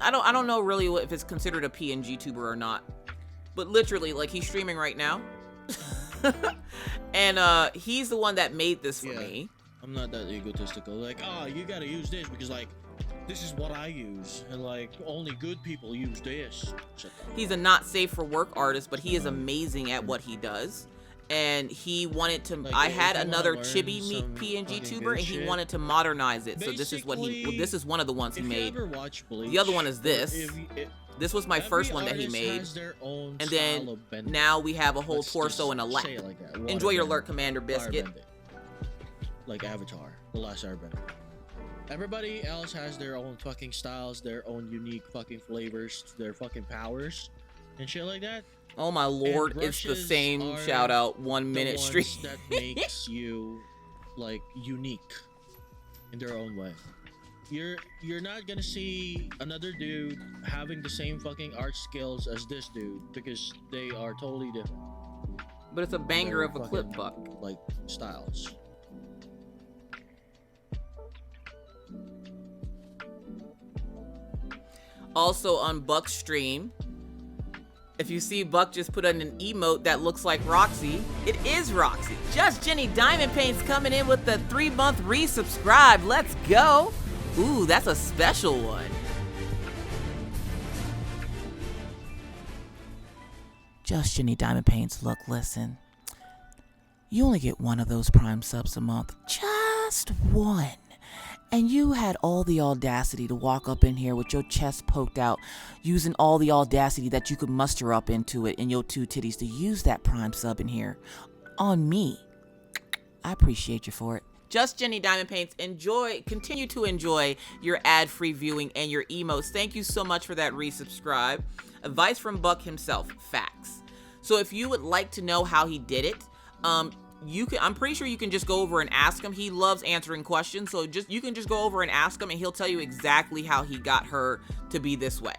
I don't know really if it's considered a PNG tuber or not. But literally, like, he's streaming right now. And he's the one that made this for me. I'm not that egotistical. Like, oh, you gotta use this because, like, this is what I use. And, like, only good people use this. He's a not safe for work artist, but he is amazing at what he does. And he wanted to, like, I had another Chibi Meet PNG tuber, and he wanted to modernize it. So this is what this is one of the ones he made. Bleach, the other one is this. This was my first one that he made. And then now we have a whole torso and a lap. Like enjoy your lurk, Commander Biscuit. Like Avatar, The Last Airbender. Everybody else has their own fucking styles, their own unique fucking flavors, their fucking powers, and shit like that. Oh my lord, it's the same shout out 1 minute stream. That makes you like unique in their own way. You're not gonna see another dude having the same fucking art skills as this dude because they are totally different. But it's a banger of a clip, Buck. Like styles. Also on Buck's stream, if you see Buck just put in an emote that looks like Roxy, it is Roxy. Just Jenny Diamond Paint's coming in with the 3-month resubscribe. Let's go. Ooh, that's a special one. Just Jenny Diamond Paints, look, listen. You only get one of those Prime subs a month. Just one. And you had all the audacity to walk up in here with your chest poked out, using all the audacity that you could muster up into it in your 2 titties to use that Prime sub in here on me. I appreciate you for it. Just Jenny Diamond Paints, continue to enjoy your ad-free viewing and your emotes. Thank you so much for that resubscribe. Advice from Buck himself, facts. So if you would like to know how he did it, I'm pretty sure you can just go over and ask him. He loves answering questions, so you can just go over and ask him and he'll tell you exactly how he got her to be this way.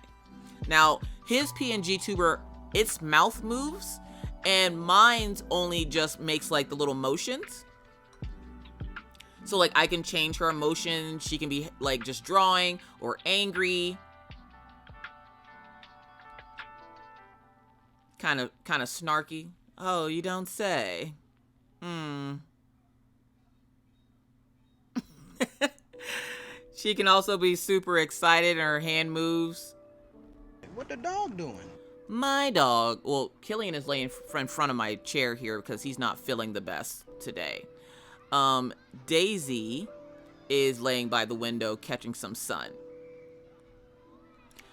Now, his PNG tuber, its mouth moves, and mine's only just makes like the little motions. So like I can change her emotion. She can be like just drawing or angry. Kind of snarky. Oh, you don't say. She can also be super excited and her hand moves. What the dog doing? My dog, well, Killian is laying in front of my chair here because he's not feeling the best today. Daisy is laying by the window catching some sun.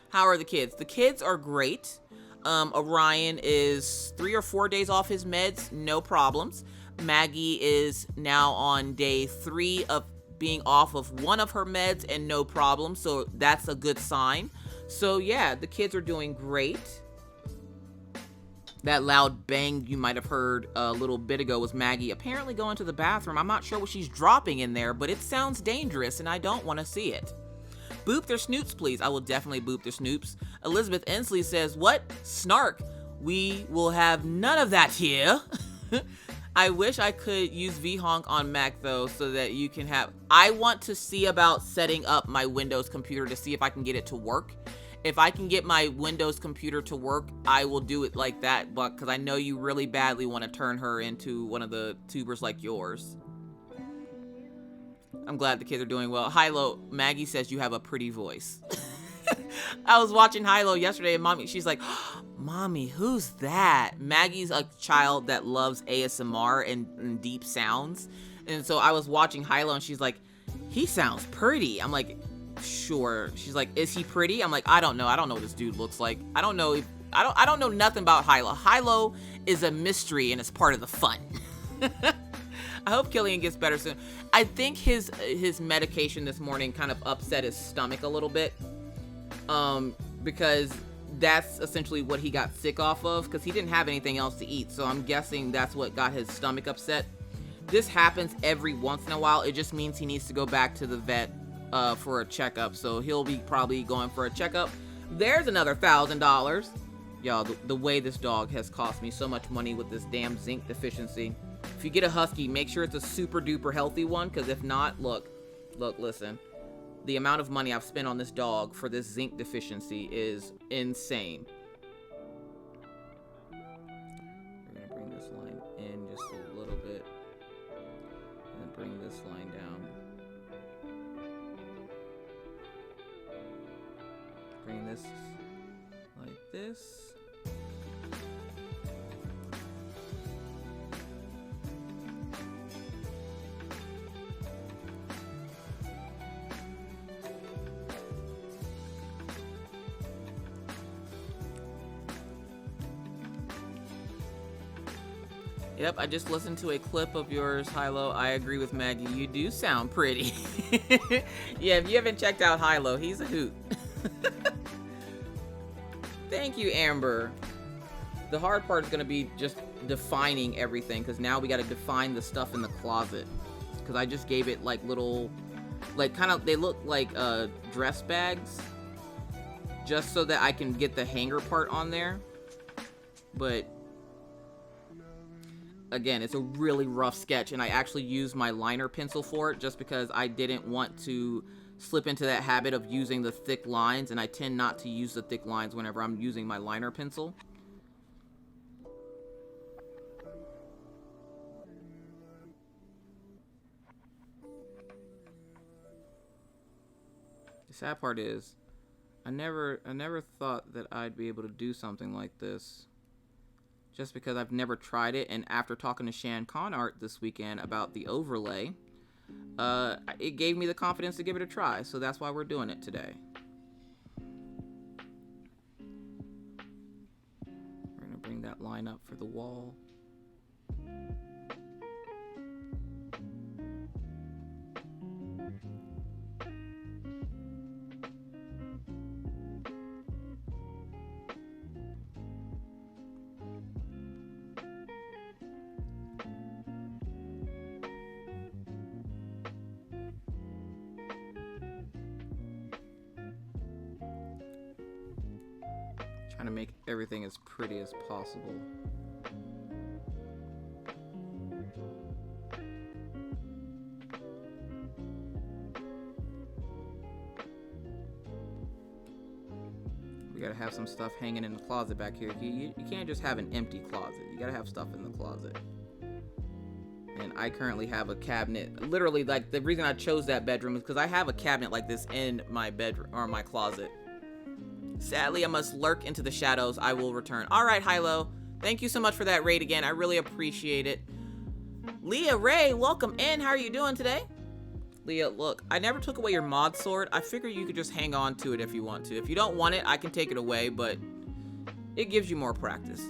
How are the kids? The kids are great. Orion is 3 or 4 days off his meds, no problems. Maggie is now on day 3 of being off of one of her meds and no problem, so that's a good sign. So yeah, the kids are doing great. That loud bang you might have heard a little bit ago was Maggie apparently going to the bathroom. I'm not sure what she's dropping in there, but it sounds dangerous and I don't want to see it. Boop their snoops, please. I will definitely boop their snoops. Elizabeth Ensley says, what? Snark. We will have none of that here. I wish I could use vhonk on Mac though, so that you can have... I want to see about setting up my Windows computer to see if I can get it to work. If I can get my Windows computer to work, I will do it like that, but because I know you really badly want to turn her into one of the tubers like yours. I'm glad the kids are doing well. Hilo, Maggie says you have a pretty voice. I was watching Hilo yesterday and she's like, Mommy, who's that? Maggie's a child that loves ASMR and deep sounds. And so I was watching Hilo and she's like, he sounds pretty. I'm like, sure. She's like, is he pretty? I'm like, I don't know. I don't know what this dude looks like. I don't know. I don't know nothing about Hilo. Hilo is a mystery and it's part of the fun. I hope Killian gets better soon. I think his medication this morning kind of upset his stomach a little bit. Because that's essentially what he got sick off of, because he didn't have anything else to eat. So I'm guessing that's what got his stomach upset. This happens every once in a while. It just means he needs to go back to the vet for a checkup. So he'll be probably going for a checkup. There's another $1,000. Y'all, the way this dog has cost me so much money with this damn zinc deficiency. If you get a husky, make sure it's a super duper healthy one, because if not, look, listen. The amount of money I've spent on this dog for this zinc deficiency is insane. We're gonna bring this line in just a little bit. And then bring this line down. Bring this like this. Yep, I just listened to a clip of yours, Hilo. I agree with Maggie. You do sound pretty. Yeah, if you haven't checked out Hilo, he's a hoot. Thank you, Amber. The hard part is going to be just defining everything, because now we got to define the stuff in the closet. Because I just gave it like little, like kind of, they look like dress bags. Just so that I can get the hanger part on there. But again, it's a really rough sketch, and I actually used my liner pencil for it just because I didn't want to slip into that habit of using the thick lines, and I tend not to use the thick lines whenever I'm using my liner pencil. The sad part is, I never thought that I'd be able to do something like this. Just because I've never tried it, and after talking to Shan Conart this weekend about the overlay, it gave me the confidence to give it a try, so that's why we're doing it today. We're gonna bring that line up for the wall. Trying to make everything as pretty as possible. We gotta have some stuff hanging in the closet back here. You can't just have an empty closet. You gotta have stuff in the closet. And I currently have a cabinet. Literally, like, the reason I chose that bedroom is because I have a cabinet like this in my bedroom, or my closet. Sadly, I must lurk into the shadows. I will return. All right, Hilo. Thank you so much for that raid again. I really appreciate it. Leah Ray, welcome in. How are you doing today? Leah, look, I never took away your mod sword. I figure you could just hang on to it if you want to. If you don't want it, I can take it away, but it gives you more practice.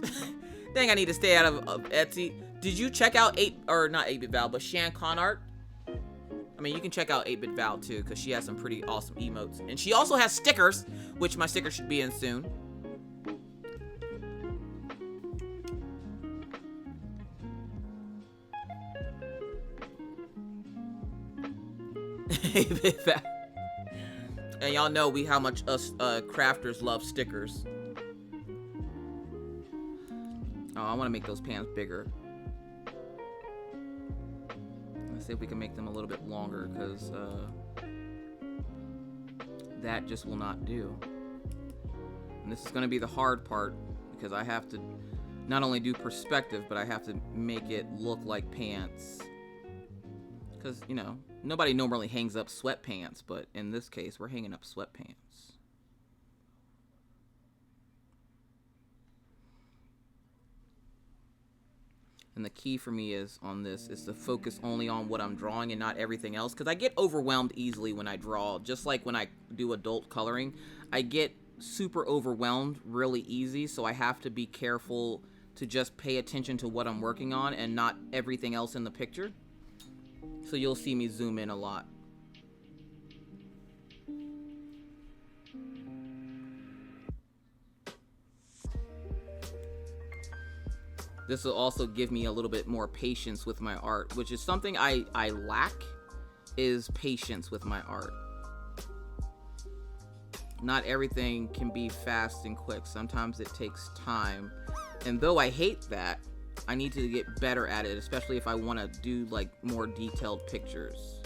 Dang, I need to stay out of Etsy. Did you check out not 8-Bit Val, but Shan Conart? I mean, you can check out 8-Bit Val too, because she has some pretty awesome emotes. And she also has stickers, which my sticker should be in soon. And y'all know how much us crafters love stickers. Oh, I want to make those pants bigger. Let's see if we can make them a little bit longer, because that just will not do. And this is going to be the hard part, because I have to not only do perspective, but I have to make it look like pants. Because, you know, nobody normally hangs up sweatpants, but in this case, we're hanging up sweatpants. And the key for me is on this is to focus only on what I'm drawing and not everything else, because I get overwhelmed easily when I draw. Just like when I do adult coloring, I get super overwhelmed really easy, so I have to be careful to just pay attention to what I'm working on and not everything else in the picture. So you'll see me zoom in a lot. This will also give me a little bit more patience with my art, which is something I lack, is patience with my art. Not everything can be fast and quick. Sometimes it takes time. And though I hate that, I need to get better at it, especially if I want to do like more detailed pictures.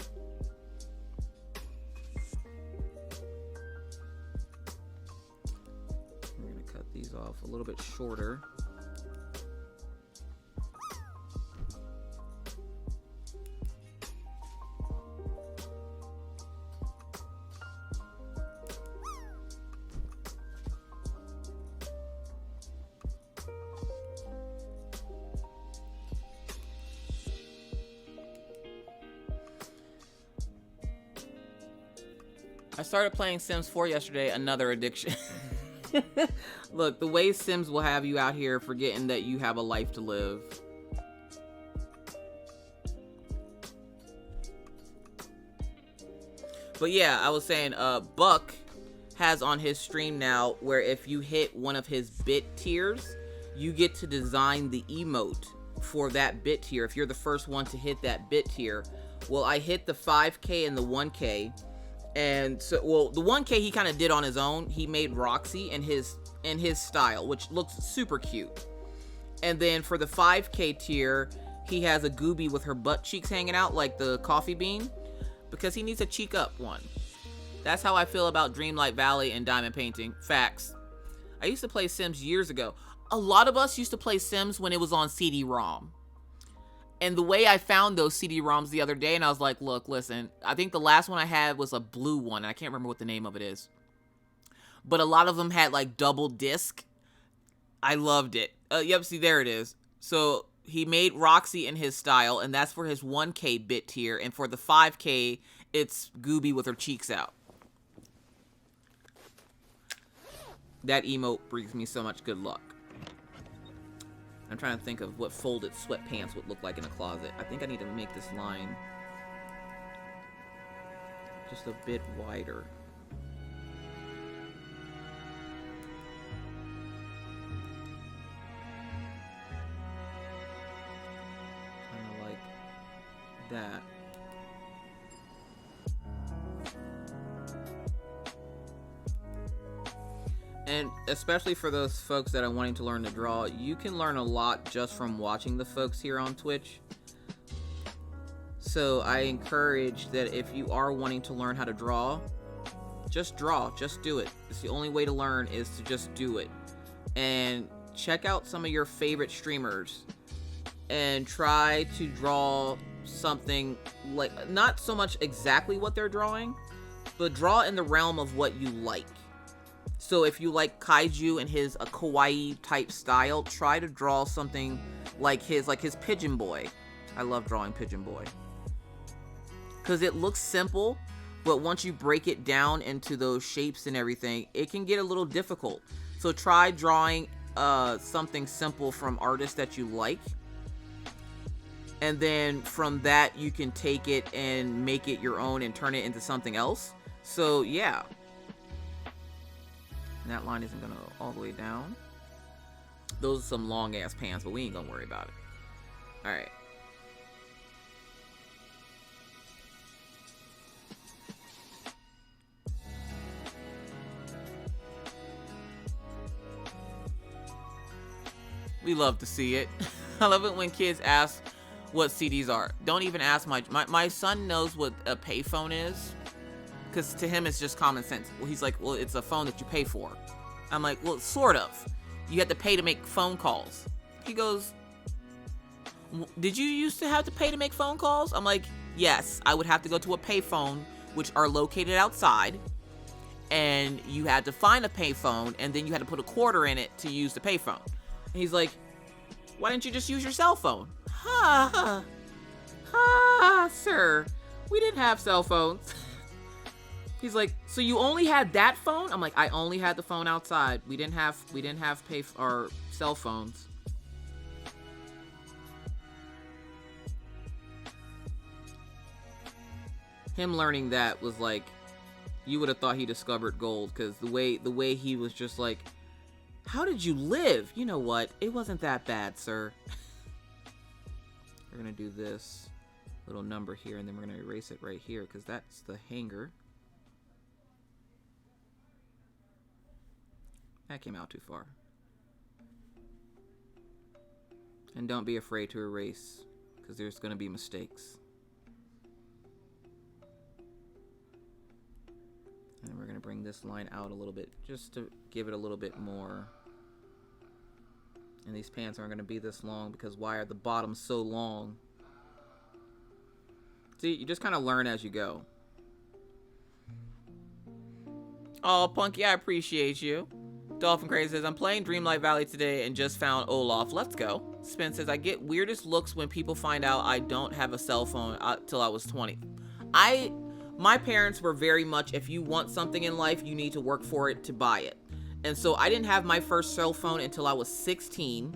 We're going to cut these off a little bit shorter. I started playing Sims 4 yesterday, another addiction. Look, the way Sims will have you out here forgetting that you have a life to live. But yeah, I was saying, Buck has on his stream now where if you hit one of his bit tiers, you get to design the emote for that bit tier if you're the first one to hit that bit tier. Well, I hit the 5K and the 1K. And so, well, the 1K he kind of did on his own. He made Roxy in his style, which looks super cute. And then for the 5K tier, he has a Gooby with her butt cheeks hanging out like the coffee bean, because he needs a cheek up one. That's how I feel about Dreamlight Valley and diamond painting. Facts. I used to play Sims years ago. A lot of us used to play Sims when it was on CD-ROM. And the way I found those CD-ROMs the other day, and I was like, look, listen, I think the last one I had was a blue one, and I can't remember what the name of it is. But a lot of them had like double disc. I loved it. Yep, see, there it is. So he made Roxy in his style, and that's for his 1K bit tier. And for the 5K, it's Gooby with her cheeks out. That emote brings me so much good luck. I'm trying to think of what folded sweatpants would look like in a closet. I think I need to make this line just a bit wider. Kind of like that. And especially for those folks that are wanting to learn to draw, you can learn a lot just from watching the folks here on Twitch. So I encourage that if you are wanting to learn how to draw, just do it. It's the only way to learn, is to just do it. And check out some of your favorite streamers and try to draw something like, not so much exactly what they're drawing, but draw in the realm of what you like. So if you like Kaiju and his kawaii type style, try to draw something like his Pigeon Boy. I love drawing Pigeon Boy, because it looks simple, but once you break it down into those shapes and everything, it can get a little difficult. So try drawing something simple from artists that you like, and then from that you can take it and make it your own and turn it into something else. So yeah. That line isn't gonna go all the way down. Those are some long ass pants, but we ain't gonna worry about it. Alright. We love to see it. I love it when kids ask what CDs are. Don't even ask my son knows what a payphone is. Because to him, it's just common sense. Well, he's like, well, it's a phone that you pay for. I'm like, well, sort of. You have to pay to make phone calls. He goes, did you used to have to pay to make phone calls? I'm like, yes. I would have to go to a payphone, which are located outside. And you had to find a payphone, and then you had to put a quarter in it to use the payphone. And he's like, why didn't you just use your cell phone? Ha, sir. We didn't have cell phones. He's like, so you only had that phone? I'm like, I only had the phone outside. We didn't have or cell phones. Him learning that was like, you would have thought he discovered gold, because the way he was just like, how did you live? You know what? It wasn't that bad, sir. We're gonna do this little number here, and then we're gonna erase it right here, because that's the hanger. That came out too far. And don't be afraid to erase, because there's going to be mistakes. And we're going to bring this line out a little bit, just to give it a little bit more. And these pants aren't going to be this long, because why are the bottoms so long? See, you just kind of learn as you go. Oh, Punky, I appreciate you. Dolphin Crazy says, I'm playing Dreamlight Valley today and just found Olaf. Let's go. Spence says, I get weirdest looks when people find out I don't have a cell phone till I was 20. My parents were very much, if you want something in life, you need to work for it to buy it. And so I didn't have my first cell phone until I was 16.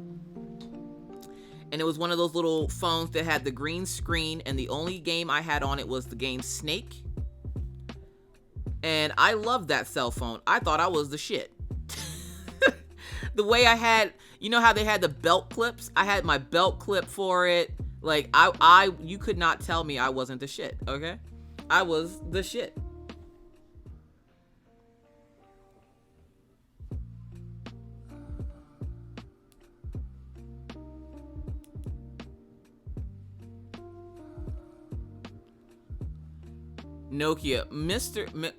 And it was one of those little phones that had the green screen, and the only game I had on it was the game Snake. And I loved that cell phone. I thought I was the shit. The way I had, you know how they had the belt clips? I had my belt clip for it. Like, you could not tell me I wasn't the shit, okay? I was the shit. Nokia,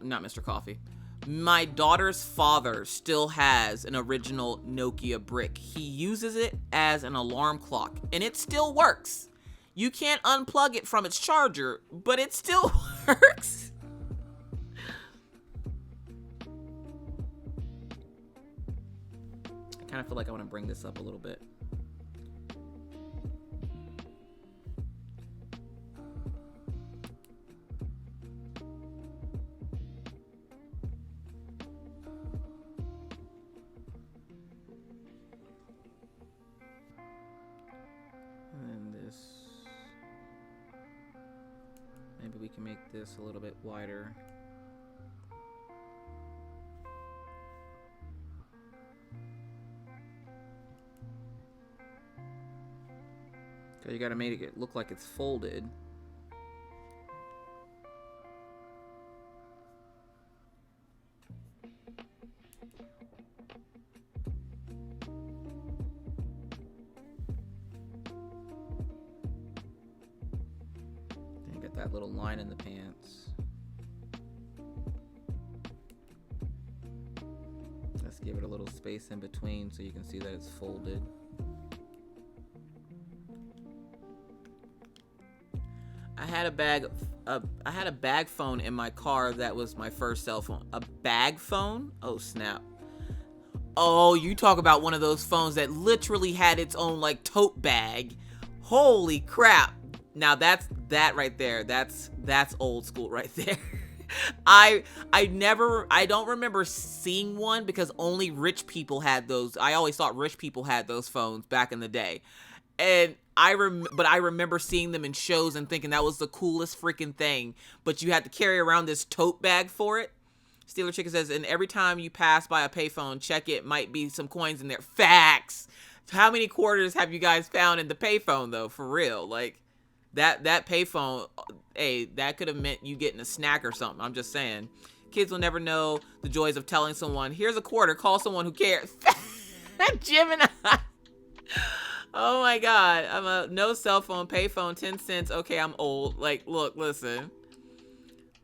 not Mr. Coffee. My daughter's father still has an original Nokia brick. He uses it as an alarm clock, and it still works. You can't unplug it from its charger, but it still works. I kind of feel like I want to bring this up a little bit. Maybe we can make this a little bit wider. Okay, you gotta make it look like it's folded. That little line in the pants. Let's give it a little space in between so you can see that it's folded. I had a bag phone in my car that was my first cell phone. A bag phone? Oh snap. Oh, you talk about one of those phones that literally had its own like tote bag. Holy crap. Now that right there, that's old school right there. I don't remember seeing one because only rich people had those. I always thought rich people had those phones back in the day. And but I remember seeing them in shows and thinking that was the coolest freaking thing. But you had to carry around this tote bag for it. Steeler Chicken says, and every time you pass by a payphone, check it, might be some coins in there. Facts. How many quarters have you guys found in the payphone though? For real, like. That payphone, hey, that could have meant you getting a snack or something. I'm just saying. Kids will never know the joys of telling someone, here's a quarter, call someone who cares. Gemini. Oh my god. I'm a no cell phone, pay phone, 10 cents. Okay, I'm old. Like, look, listen.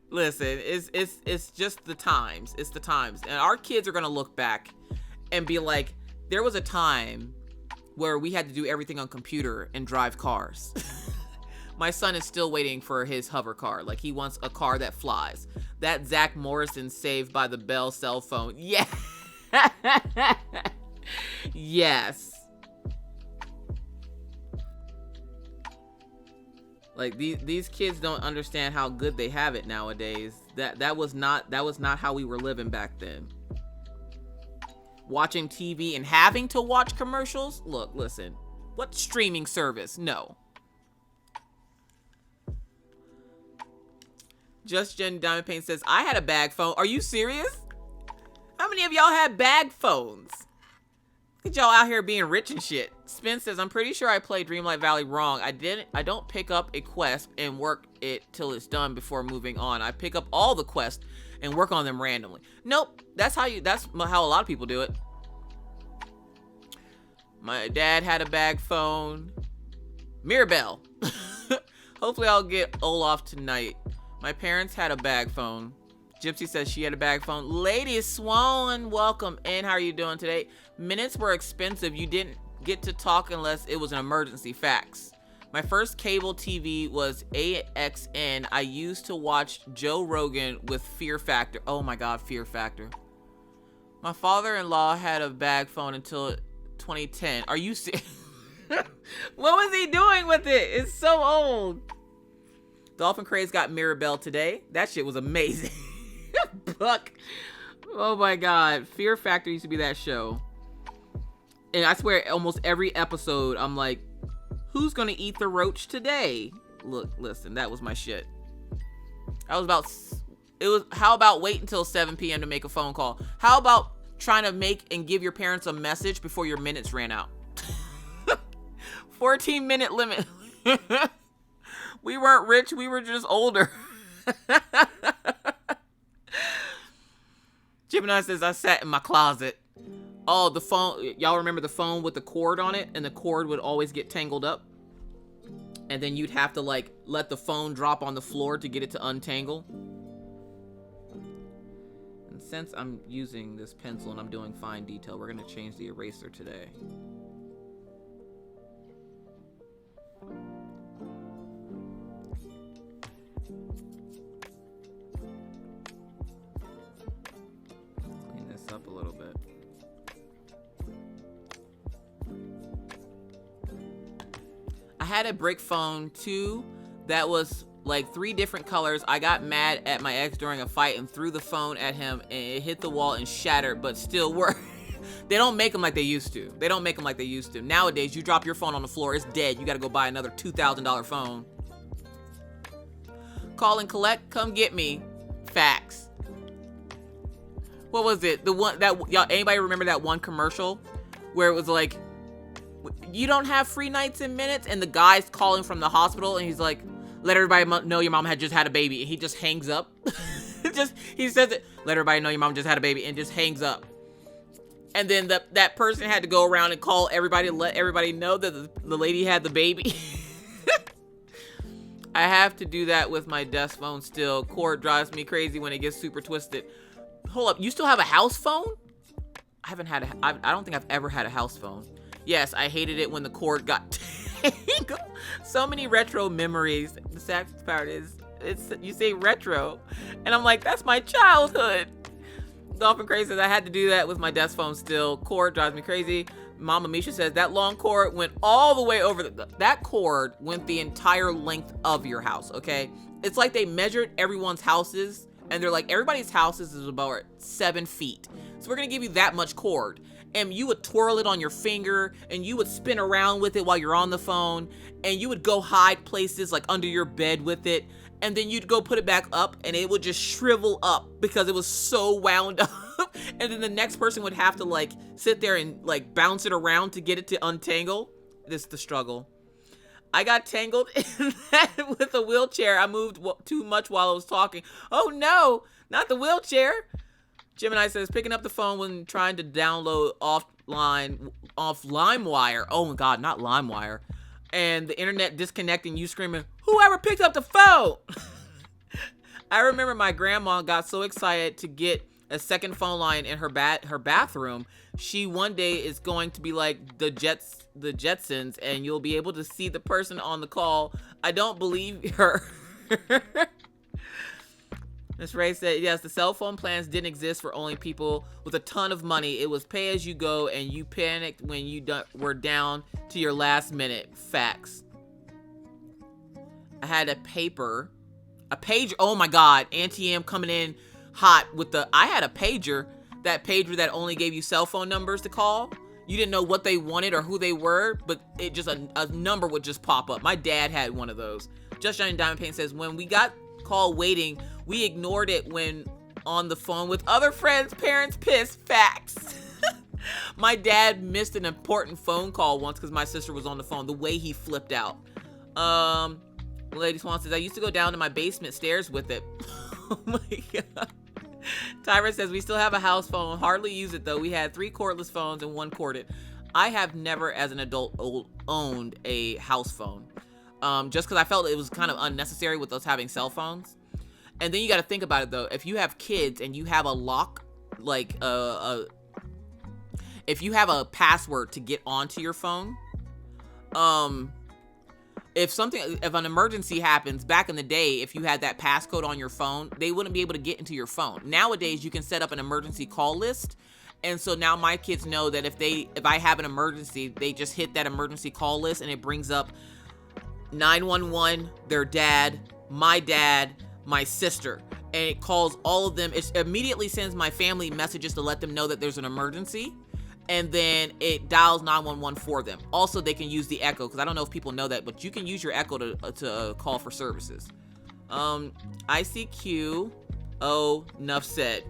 Listen, it's just the times. It's the times. And our kids are gonna look back and be like, there was a time where we had to do everything on computer and drive cars. My son is still waiting for his hover car. Like, he wants a car that flies. That Zach Morrison Saved by the Bell cell phone. Yeah. Yes. Like, these kids don't understand how good they have it nowadays. That was not how we were living back then. Watching TV and having to watch commercials? Look, listen. What streaming service? No. Just Jen Diamond Paint says, I had a bag phone. Are you serious? How many of y'all had bag phones? Look at y'all out here being rich and shit. Spin says, I'm pretty sure I played Dreamlight Valley wrong. I don't pick up a quest and work it till it's done before moving on. I pick up all the quests and work on them randomly. Nope. That's how a lot of people do it. My dad had a bag phone. Mirabelle. Hopefully I'll get Olaf tonight. My parents had a bag phone. Gypsy says she had a bag phone. Lady Swan, welcome in. How are you doing today? Minutes were expensive. You didn't get to talk unless it was an emergency. Facts. My first cable TV was AXN. I used to watch Joe Rogan with Fear Factor. Oh my God, Fear Factor. My father-in-law had a bag phone until 2010. Are you serious? What was he doing with it? It's so old. Dolphin Craze got Mirabelle today. That shit was amazing. Buck. Oh my God. Fear Factor used to be that show. And I swear almost every episode I'm like, who's gonna eat the roach today? Look, listen, that was my shit. How about wait until 7 p.m. to make a phone call? How about trying to make and give your parents a message before your minutes ran out? 14-minute limit. We weren't rich, we were just older. Gemini says, I sat in my closet. Oh, the phone. Y'all remember the phone with the cord on it? And the cord would always get tangled up. And then you'd have to, like, let the phone drop on the floor to get it to untangle. And since I'm using this pencil and I'm doing fine detail, we're going to change the eraser today. Clean this up a little bit. I had a brick phone too that was like 3 different colors. I got mad at my ex during a fight and threw the phone at him and it hit the wall and shattered, but still worked. They don't make them like they used to. They don't make them like they used to. Nowadays, you drop your phone on the floor, it's dead. You gotta go buy another $2,000 phone. Call and collect, come get me. Facts. What was it? The one that y'all, anybody remember that one commercial where it was like, you don't have free nights and minutes, and the guy's calling from the hospital and he's like, let everybody know your mom had just had a baby, and he just hangs up. He says it, let everybody know your mom just had a baby, and just hangs up. And then that person had to go around and call everybody and let everybody know that the lady had the baby. I have to do that with my desk phone still. Cord drives me crazy when it gets super twisted. Hold up, you still have a house phone? I don't think I've ever had a house phone. Yes, I hated it when the cord got tangled. So many retro memories. The sad part is, you say retro, and I'm like, that's my childhood. Dolphin Crazy says, I had to do that with my desk phone still. Cord drives me crazy. Mama Misha says, that long cord went all the way over. That cord went the entire length of your house, okay? It's like they measured everyone's houses, and they're like, everybody's houses is about 7 feet. So we're going to give you that much cord. And you would twirl it on your finger, and you would spin around with it while you're on the phone, and you would go hide places like under your bed with it, and then you'd go put it back up, and it would just shrivel up because it was so wound up. And then the next person would have to like sit there and like bounce it around to get it to untangle. This is the struggle. I got tangled in that with a wheelchair. I moved too much while I was talking. Oh no, not the wheelchair. Gemini says, picking up the phone when trying to download line off LimeWire. Oh my God, not LimeWire. And the internet disconnecting, you screaming, "Whoever picked up the phone?" I remember my grandma got so excited to get a second phone line in her bathroom. She one day is going to be like the Jetsons, and you'll be able to see the person on the call. I don't believe her. Miss Ray said, yes, the cell phone plans didn't exist for only people with a ton of money. It was pay as you go, and you panicked when you were down to your last minute. Facts. I had a pager. Oh my God, Auntie M coming in hot with I had a pager that only gave you cell phone numbers to call. You didn't know what they wanted or who they were, but it just, a number would just pop up. My dad had one of those. Just Shining Diamond Paint says, when we got call waiting, we ignored it when on the phone with other friends, parents pissed. Facts. My dad missed an important phone call once because my sister was on the phone. The way he flipped out. Lady Swan says, I used to go down to my basement stairs with it. Oh my God. Tyra says, we still have a house phone. Hardly use it though. We had 3 cordless phones and 1 corded. I have never as an adult owned a house phone. Just because I felt it was kind of unnecessary with us having cell phones. And then you got to think about it though. If you have kids and you have a lock, like if you have a password to get onto your phone, if an emergency happens, back in the day, if you had that passcode on your phone, they wouldn't be able to get into your phone. Nowadays, you can set up an emergency call list. And so now my kids know that if I have an emergency, they just hit that emergency call list and it brings up 911, their dad, my sister, and it calls all of them. It immediately sends my family messages to let them know that there's an emergency, and then it dials 911 for them. Also, they can use the Echo, because I don't know if people know that, but you can use your Echo to call for services. ICQ. Oh, enough said.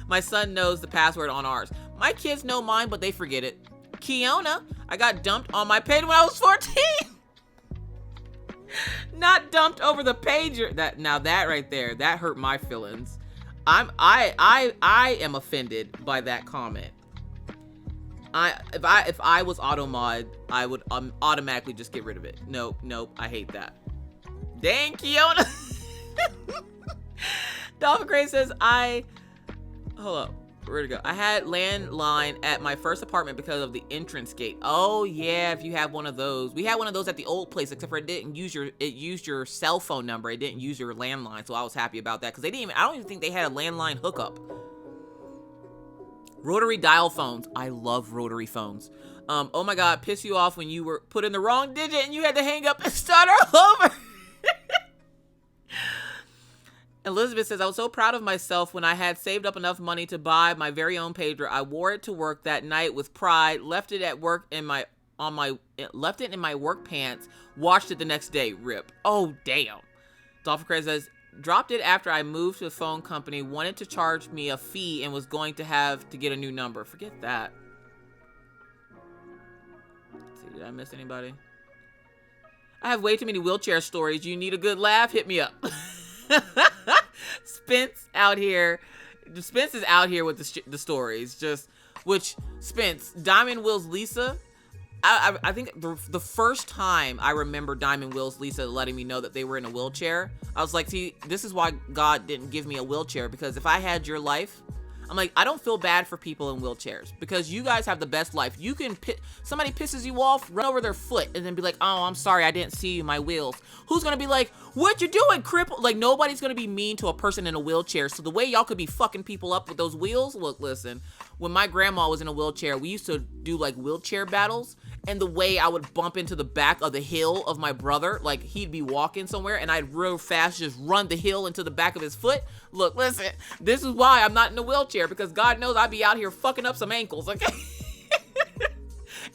My son knows the password on ours. My kids know mine, but they forget it. Kiona, I got dumped on my page when I was 14. Not dumped over the pager. That right there, that hurt my feelings. I am offended by that comment. If I was automod, I would automatically just get rid of it. Nope, I hate that. Dang, Kiona. Dolphin Gray says, hold up, where'd it go? I had landline at my first apartment because of the entrance gate. Oh yeah, if you have one of those. We had one of those at the old place, except for it used your cell phone number. It didn't use your landline, so I was happy about that, because I don't even think they had a landline hookup. Rotary dial phones. I love rotary phones. Oh my God, piss you off when you were put in the wrong digit and you had to hang up and start all over. Elizabeth says, I was so proud of myself when I had saved up enough money to buy my very own pager. I wore it to work that night with pride, left it at work left it in my work pants, washed it the next day. Rip. Oh, damn. Dolphin Craig says, dropped it after I moved to a phone company, wanted to charge me a fee and was going to have to get a new number. Forget that. Let's see, did I miss anybody? I have way too many wheelchair stories. You need a good laugh? Hit me up. Spence out here. Spence is out here with the stories. Spence, Diamond Will's Lisa. I think the first time I remember Diamond Will's Lisa letting me know that they were in a wheelchair, I was like, see, this is why God didn't give me a wheelchair, because if I had your life, I'm like, I don't feel bad for people in wheelchairs, because you guys have the best life. You can somebody pisses you off, run over their foot, and then be like, oh, I'm sorry, I didn't see you, my wheels. Who's gonna be like, what you doing, cripple? Like, nobody's gonna be mean to a person in a wheelchair. So the way y'all could be fucking people up with those wheels, look, listen, when my grandma was in a wheelchair, we used to do like wheelchair battles, and the way I would bump into the back of the hill of my brother, like he'd be walking somewhere and I'd real fast just run the hill into the back of his foot. Look, listen, this is why I'm not in a wheelchair, because God knows I'd be out here fucking up some ankles, okay?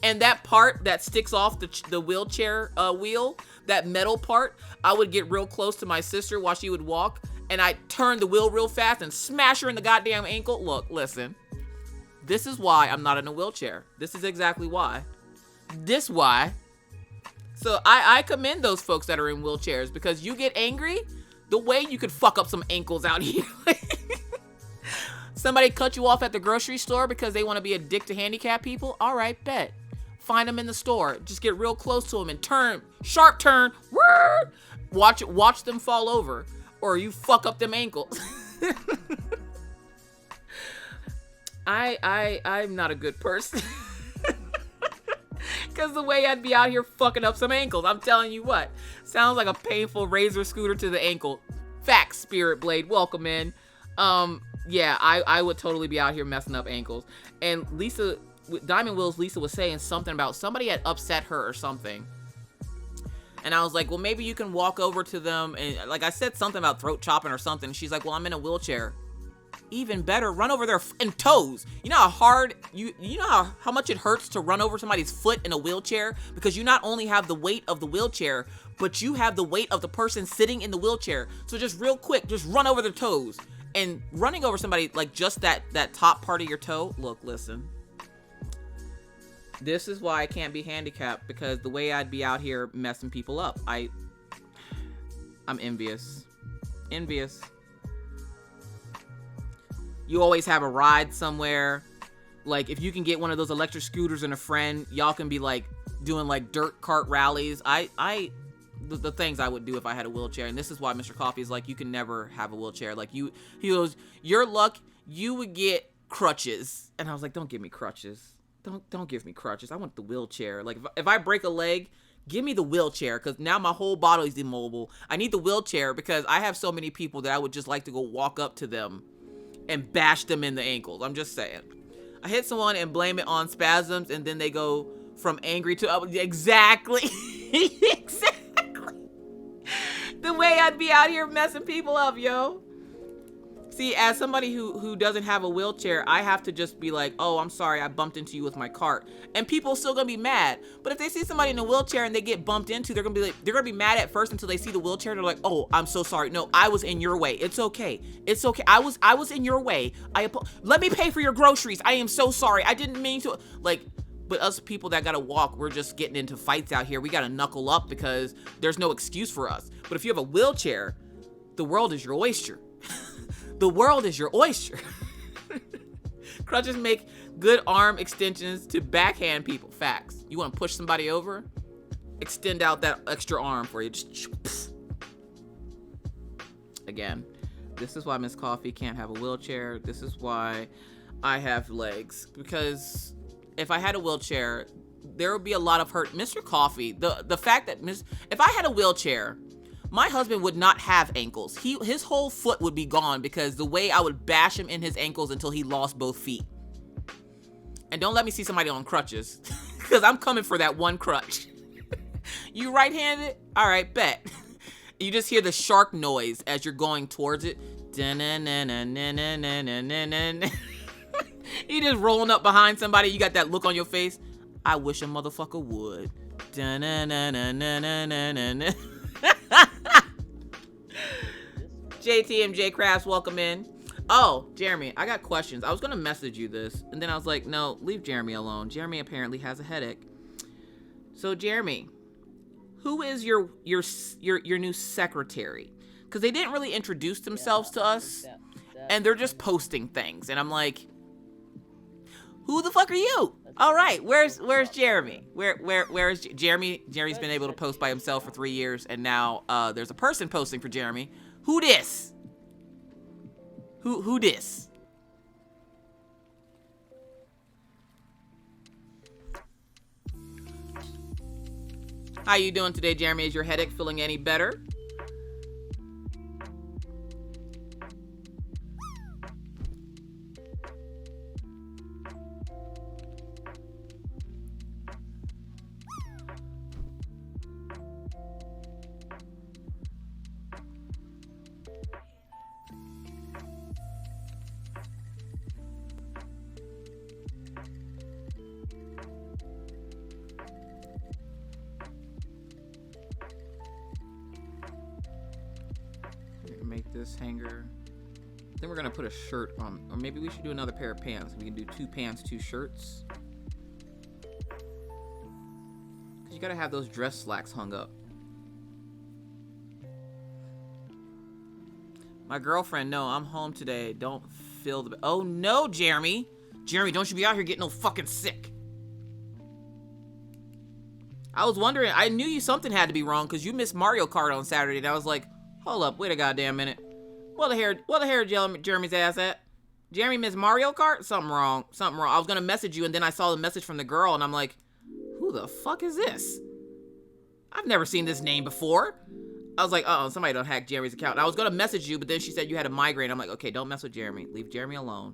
And that part that sticks off the wheelchair wheel, that metal part, I would get real close to my sister while she would walk, and I'd turn the wheel real fast and smash her in the goddamn ankle. Look, listen, this is why I'm not in a wheelchair. This is exactly why. This why. So I commend those folks that are in wheelchairs, because you get angry, the way you could fuck up some ankles out here. Somebody cut you off at the grocery store because they want to be a dick to handicapped people? All right, bet. Find them in the store. Just get real close to them and turn, sharp turn. Watch them fall over, or you fuck up them ankles. I'm not a good person. Because the way I'd be out here fucking up some ankles, I'm telling you what. Sounds like a painful razor scooter to the ankle. Facts, Spirit Blade. Welcome in. Yeah, I would totally be out here messing up ankles. And Lisa, Diamond Will's Lisa was saying something about somebody had upset her or something. And I was like, well, maybe you can walk over to them. And like I said something about throat chopping or something. She's like, well, I'm in a wheelchair. Even better, run over their toes. You know how hard, you know how much it hurts to run over somebody's foot in a wheelchair? Because you not only have the weight of the wheelchair, but you have the weight of the person sitting in the wheelchair. So just real quick, just run over their toes. And running over somebody, like just that top part of your toe. Look, listen. This is why I can't be handicapped, because the way I'd be out here messing people up. I'm envious. Envious. You always have a ride somewhere. Like, if you can get one of those electric scooters and a friend, y'all can be like doing like dirt cart rallies. The things I would do if I had a wheelchair. And this is why Mr. Coffee is like, you can never have a wheelchair. Like, he goes, your luck, you would get crutches. And I was like, don't give me crutches. Don't give me crutches. I want the wheelchair. Like, if I break a leg, give me the wheelchair, because now my whole body is immobile. I need the wheelchair because I have so many people that I would just like to go walk up to them and bash them in the ankles. I'm just saying. I hit someone and blame it on spasms, and then they go from angry to exactly. Exactly. The way I'd be out here messing people up, yo. See, as somebody who doesn't have a wheelchair, I have to just be like, oh, I'm sorry, I bumped into you with my cart. And people are still gonna be mad. But if they see somebody in a wheelchair and they get bumped into, they're gonna be mad at first until they see the wheelchair. They're like, oh, I'm so sorry. No, I was in your way. It's okay. It's okay. I was in your way. Let me pay for your groceries. I am so sorry. I didn't mean to. Like, but us people that gotta walk, we're just getting into fights out here. We gotta knuckle up because there's no excuse for us. But if you have a wheelchair, the world is your oyster. The world is your oyster. Crutches make good arm extensions to backhand people. Facts. You want to push somebody over? Extend out that extra arm for you. Just again, this is why Miss Coffee can't have a wheelchair. This is why I have legs. Because if I had a wheelchair, there would be a lot of hurt. Mr. Coffee, the fact that if I had a wheelchair, my husband would not have ankles. His whole foot would be gone because the way I would bash him in his ankles until he lost both feet. And don't let me see somebody on crutches, because I'm coming for that one crutch. You right-handed? All right, bet. You just hear the shark noise as you're going towards it. You just rolling up behind somebody. You got that look on your face. I wish a motherfucker would. JTMJ Crafts, welcome in. Oh, Jeremy, I got questions. I was gonna message you this, and then I was like, no, leave Jeremy alone. Jeremy apparently has a headache. So, Jeremy, who is your new secretary? Because they didn't really introduce themselves to us, and they're just posting things, and I'm like, who the fuck are you? All right, where's Jeremy? Where's Jeremy? Jeremy's been able to post by himself for 3 years, and now there's a person posting for Jeremy. Who this? Who this? How you doing today, Jeremy? Is your headache feeling any better? Make this hanger. Then we're gonna put a shirt on, or maybe we should do another pair of pants. We can do 2 pants, 2 shirts. Cause you gotta have those dress slacks hung up. My girlfriend, no, I'm home today. Don't feel the... Oh no, Jeremy. Jeremy, don't you be out here getting no fucking sick. I was wondering, I knew something had to be wrong because you missed Mario Kart on Saturday. And I was like, hold up, wait a goddamn minute. What the hair Jeremy's ass at? Jeremy missed Mario Kart? Something wrong. I was gonna message you and then I saw the message from the girl and I'm like, who the fuck is this? I've never seen this name before. I was like, uh-oh, somebody done hacked Jeremy's account. And I was gonna message you, but then she said you had a migraine. I'm like, okay, don't mess with Jeremy. Leave Jeremy alone.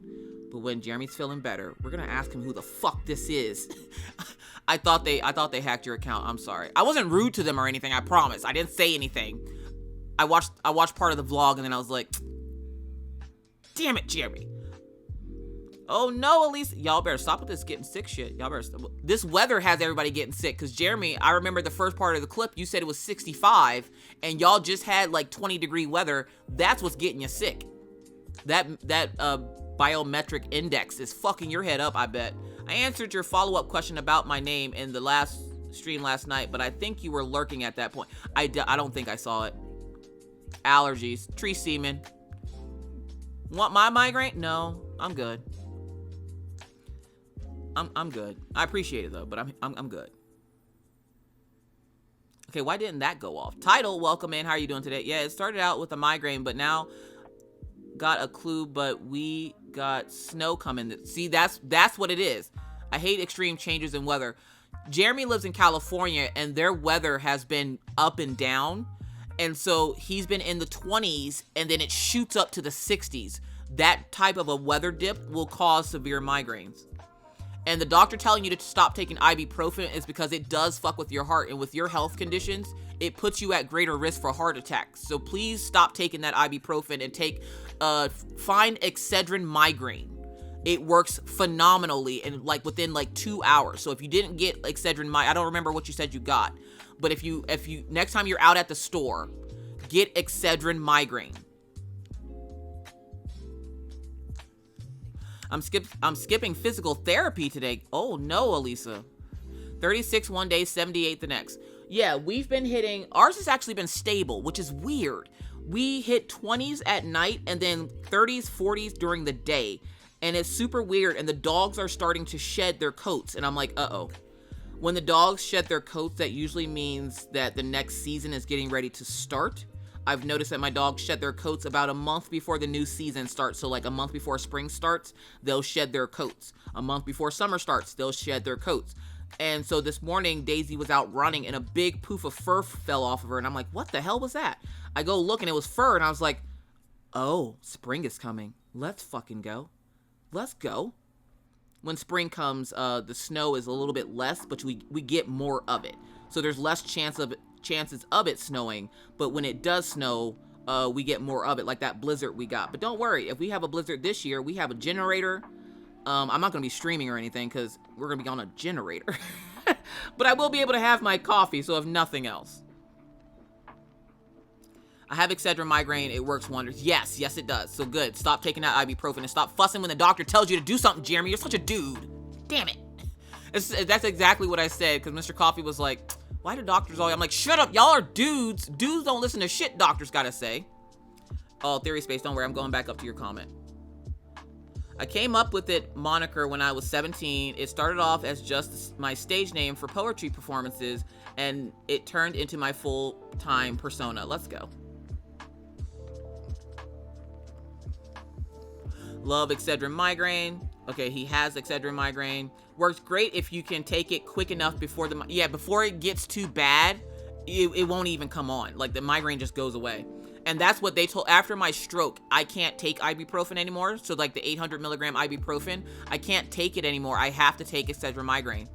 But when Jeremy's feeling better, we're gonna ask him who the fuck this is. I thought they hacked your account. I'm sorry. I wasn't rude to them or anything, I promise. I didn't say anything. I watched part of the vlog and then I was like, damn it, Jeremy. Oh no, Elise. Y'all better stop with this getting sick shit. Y'all better stop. This weather has everybody getting sick. Cause Jeremy, I remember the first part of the clip, you said it was 65 and y'all just had like 20-degree weather. That's what's getting you sick. That biometric index is fucking your head up, I bet. I answered your follow-up question about my name in the last stream last night, but I think you were lurking at that point. I don't think I saw it. Allergies, tree semen. Want my migraine? No, I'm good. I'm good. I appreciate it though, but I'm good. Okay, why didn't that go off? Title, welcome in. How are you doing today? Yeah, it started out with a migraine, but now got a clue, but we got snow coming. See, that's what it is. I hate extreme changes in weather. Jeremy lives in California and their weather has been up and down. And so he's been in the 20s and then it shoots up to the 60s. That type of a weather dip will cause severe migraines. And the doctor telling you to stop taking ibuprofen is because it does fuck with your heart. And with your health conditions, it puts you at greater risk for heart attacks. So please stop taking that ibuprofen and find Excedrin migraine. It works phenomenally and like within like 2 hours. So if you didn't get Excedrin I don't remember what you said you got. But if you next time you're out at the store, get Excedrin migraine. I'm skipping physical therapy today. Oh no, Elisa. 36 one day, 78 the next. Yeah, we've been hitting, ours has actually been stable, which is weird. We hit 20s at night and then 30s, 40s during the day. And it's super weird. And the dogs are starting to shed their coats. And I'm like, uh-oh. When the dogs shed their coats, that usually means that the next season is getting ready to start. I've noticed that my dogs shed their coats about a month before the new season starts. So like a month before spring starts, they'll shed their coats. A month before summer starts, they'll shed their coats. And so this morning, Daisy was out running and a big poof of fur fell off of her. And I'm like, what the hell was that? I go look and it was fur. And I was like, oh, spring is coming. Let's fucking go. Let's go. When spring comes, the snow is a little bit less, but we get more of it. So there's less chances of it snowing, but when it does snow, we get more of it, like that blizzard we got. But don't worry, if we have a blizzard this year, we have a generator. I'm not going to be streaming or anything because we're going to be on a generator. But I will be able to have my coffee, so if nothing else. I have Excedrin migraine. It works wonders. Yes, it does. So good. Stop taking that ibuprofen and stop fussing when the doctor tells you to do something, Jeremy. You're such a dude. Damn it. That's exactly what I said because Mr. Coffee was like, why do doctors always... I'm like, shut up. Y'all are dudes. Dudes don't listen to shit doctors gotta say. Oh, Theory Space, don't worry. I'm going back up to your comment. I came up with it moniker when I was 17. It started off as just my stage name for poetry performances, and it turned into my full-time persona. Let's go. Love Excedrin migraine. Okay, he has Excedrin migraine. Works great if you can take it quick enough before before it gets too bad, it won't even come on. Like the migraine just goes away. And that's what they told, after my stroke, I can't take ibuprofen anymore. So like the 800 milligram ibuprofen, I can't take it anymore. I have to take Excedrin migraine.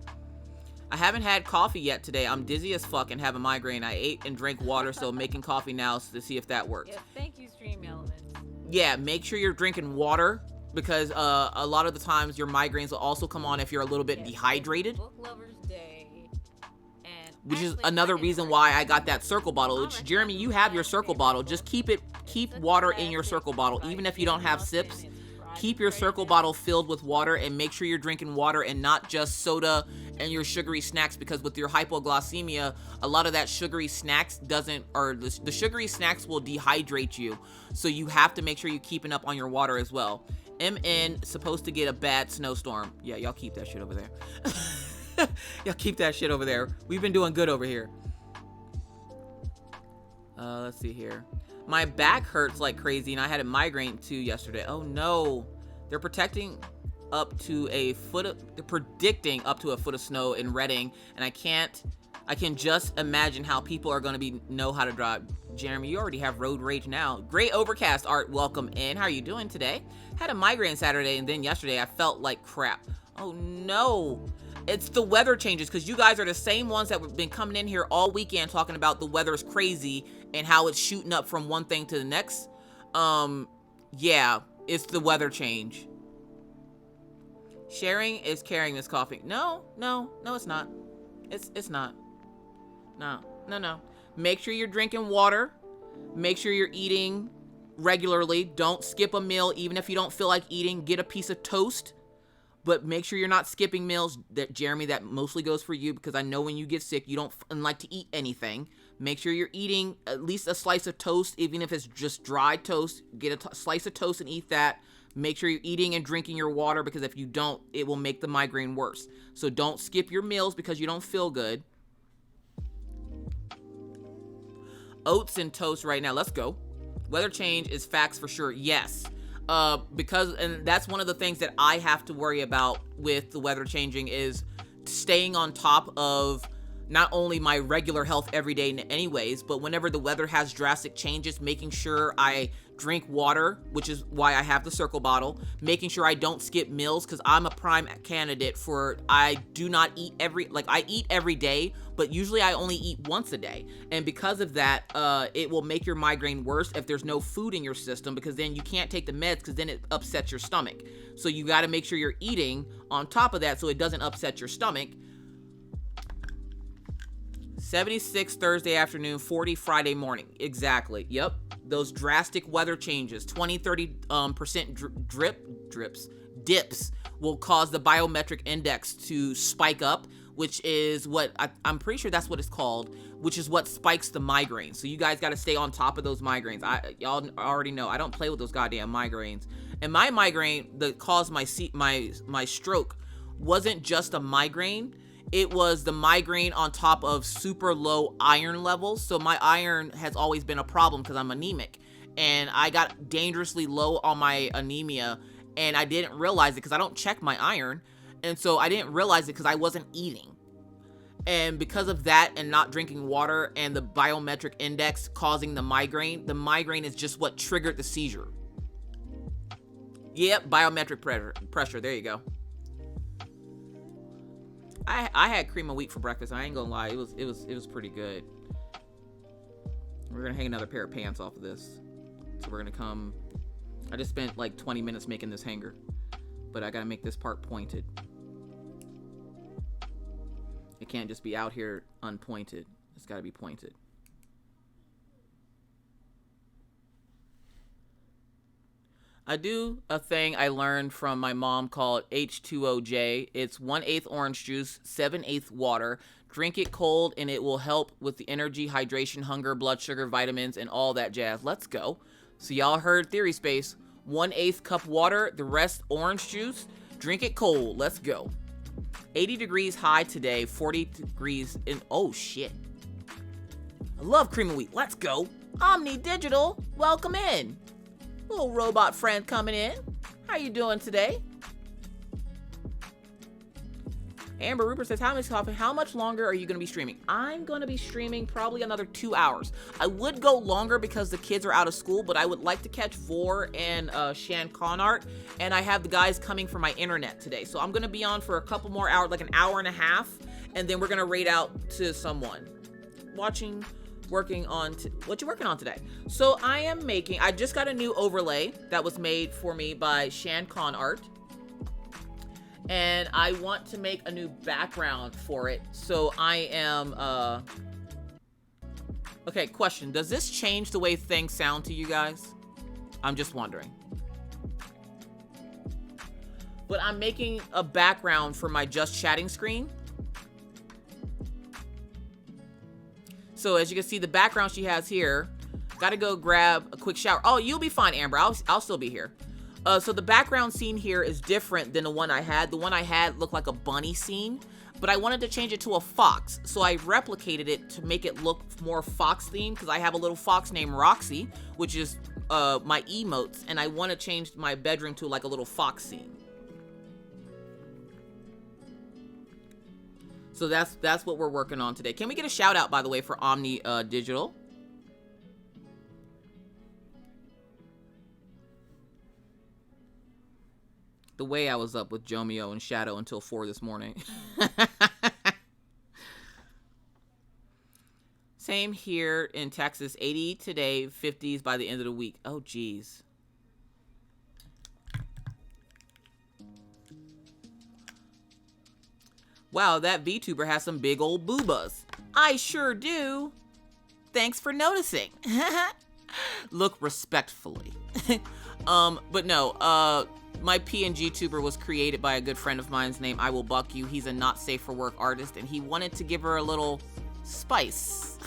I haven't had coffee yet today. I'm dizzy as fuck and have a migraine. I ate and drank water, so I'm making coffee now to see if that works. Yes, thank you, Stream Elements. Yeah, make sure you're drinking water because a lot of the times your migraines will also come on if you're a little bit dehydrated. Book Lovers Day. And which is another reason why I got that circle bottle. Which, Jeremy, you have your circle bottle. Just keep water in your circle bottle. Even if you don't have sips, keep your circle bottle filled with water and make sure you're drinking water and not just soda and your sugary snacks, because with your hypoglycemia, a lot of that sugary snacks the sugary snacks will dehydrate you. So you have to make sure you're keeping up on your water as well. MN supposed to get a bad snowstorm. Yeah, y'all keep that shit over there. Y'all keep that shit over there. We've been doing good over here. Let's see here. My back hurts like crazy, and I had a migraine too yesterday. Oh no. They're predicting up to a foot of snow in Reading, and I can just imagine how people are going to know how to drive. Jeremy, you already have road rage now. Great overcast, Art. Welcome in. How are you doing today? Had a migraine Saturday, and then yesterday I felt like crap. Oh no. It's the weather changes, because you guys are the same ones that have been coming in here all weekend talking about the weather's crazy and how it's shooting up from one thing to the next. Yeah, it's the weather change. Sharing is caring, Miss Coffee. No, it's not. It's not. No. Make sure you're drinking water. Make sure you're eating regularly. Don't skip a meal, even if you don't feel like eating. Get a piece of toast. But make sure you're not skipping meals. Jeremy, that mostly goes for you, because I know when you get sick, you don't like to eat anything. Make sure you're eating at least a slice of toast, even if it's just dry toast. Get a slice of toast and eat that. Make sure you're eating and drinking your water, because if you don't, it will make the migraine worse. So don't skip your meals because you don't feel good. Oats and toast right now. Let's go. Weather change is facts for sure. Yes. And that's one of the things that I have to worry about with the weather changing, is staying on top of not only my regular health every day anyways, but whenever the weather has drastic changes, making sure I drink water, which is why I have the circle bottle, making sure I don't skip meals, because I'm a prime candidate for, I do not eat I eat every day, but usually I only eat once a day. And because of that, it will make your migraine worse if there's no food in your system, because then you can't take the meds, because then it upsets your stomach. So you got to make sure you're eating on top of that so it doesn't upset your stomach. 76 Thursday afternoon, 40 Friday morning. Exactly. Yep. Those drastic weather changes, 20-30% dips will cause the biometric index to spike up, which is what I'm pretty sure that's what it's called, which is what spikes the migraine. So you guys got to stay on top of those migraines. Y'all already know I don't play with those goddamn migraines. And my migraine that caused my stroke wasn't just a migraine. It was the migraine on top of super low iron levels. So my iron has always been a problem because I'm anemic. And I got dangerously low on my anemia. And I didn't realize it because I don't check my iron. And so I didn't realize it because I wasn't eating. And because of that and not drinking water and the biometric index causing the migraine is just what triggered the seizure. Yep, biometric pressure. There you go. I had cream of wheat for breakfast. I ain't gonna lie, it was pretty good. We're gonna hang another pair of pants off of this. So we're gonna come. I just spent like 20 minutes making this hanger, but I gotta make this part pointed. It can't just be out here unpointed. It's gotta be pointed. I do a thing I learned from my mom called H2OJ. It's 1/8 orange juice, 7/8 water. Drink it cold and it will help with the energy, hydration, hunger, blood sugar, vitamins, and all that jazz. Let's go. So y'all heard Theory Space. 1/8 cup water, the rest orange juice. Drink it cold. Let's go. 80 degrees high today, 40 degrees in... Oh, shit. I love cream of wheat. Let's go. Omni Digital, welcome in. Little robot friend coming in. How you doing today? Amber Rupert says, hi, Miss Coffin. How much longer are you going to be streaming? I'm going to be streaming probably another 2 hours. I would go longer because the kids are out of school, but I would like to catch Vor and Shan Conart, and I have the guys coming for my internet today. So I'm going to be on for a couple more hours, like an hour and a half, and then we're going to raid out to someone. Working on what you working on today? So I just got a new overlay that was made for me by Shan Conart. And I want to make a new background for it. So I am, okay, question. Does this change the way things sound to you guys? I'm just wondering. But I'm making a background for my just chatting screen. So as you can see, the background she has here, gotta go grab a quick shower. Oh, you'll be fine, Amber. I'll still be here. So the background scene here is different than the one I had. The one I had looked like a bunny scene, but I wanted to change it to a fox. So I replicated it to make it look more fox themed because I have a little fox named Roxy, which is my emotes, and I want to change my bedroom to like a little fox scene. So that's what we're working on today. Can we get a shout out, by the way, for Omni Digital? The way I was up with Jomio and Shadow until 4 this morning. Same here in Texas. 80 today, 50s by the end of the week. Oh, geez. Wow, that VTuber has some big old boobas. I sure do. Thanks for noticing. Look respectfully. But no, my PNG tuber was created by a good friend of mine's named I Will Buck You. He's a not safe for work artist, and he wanted to give her a little spice.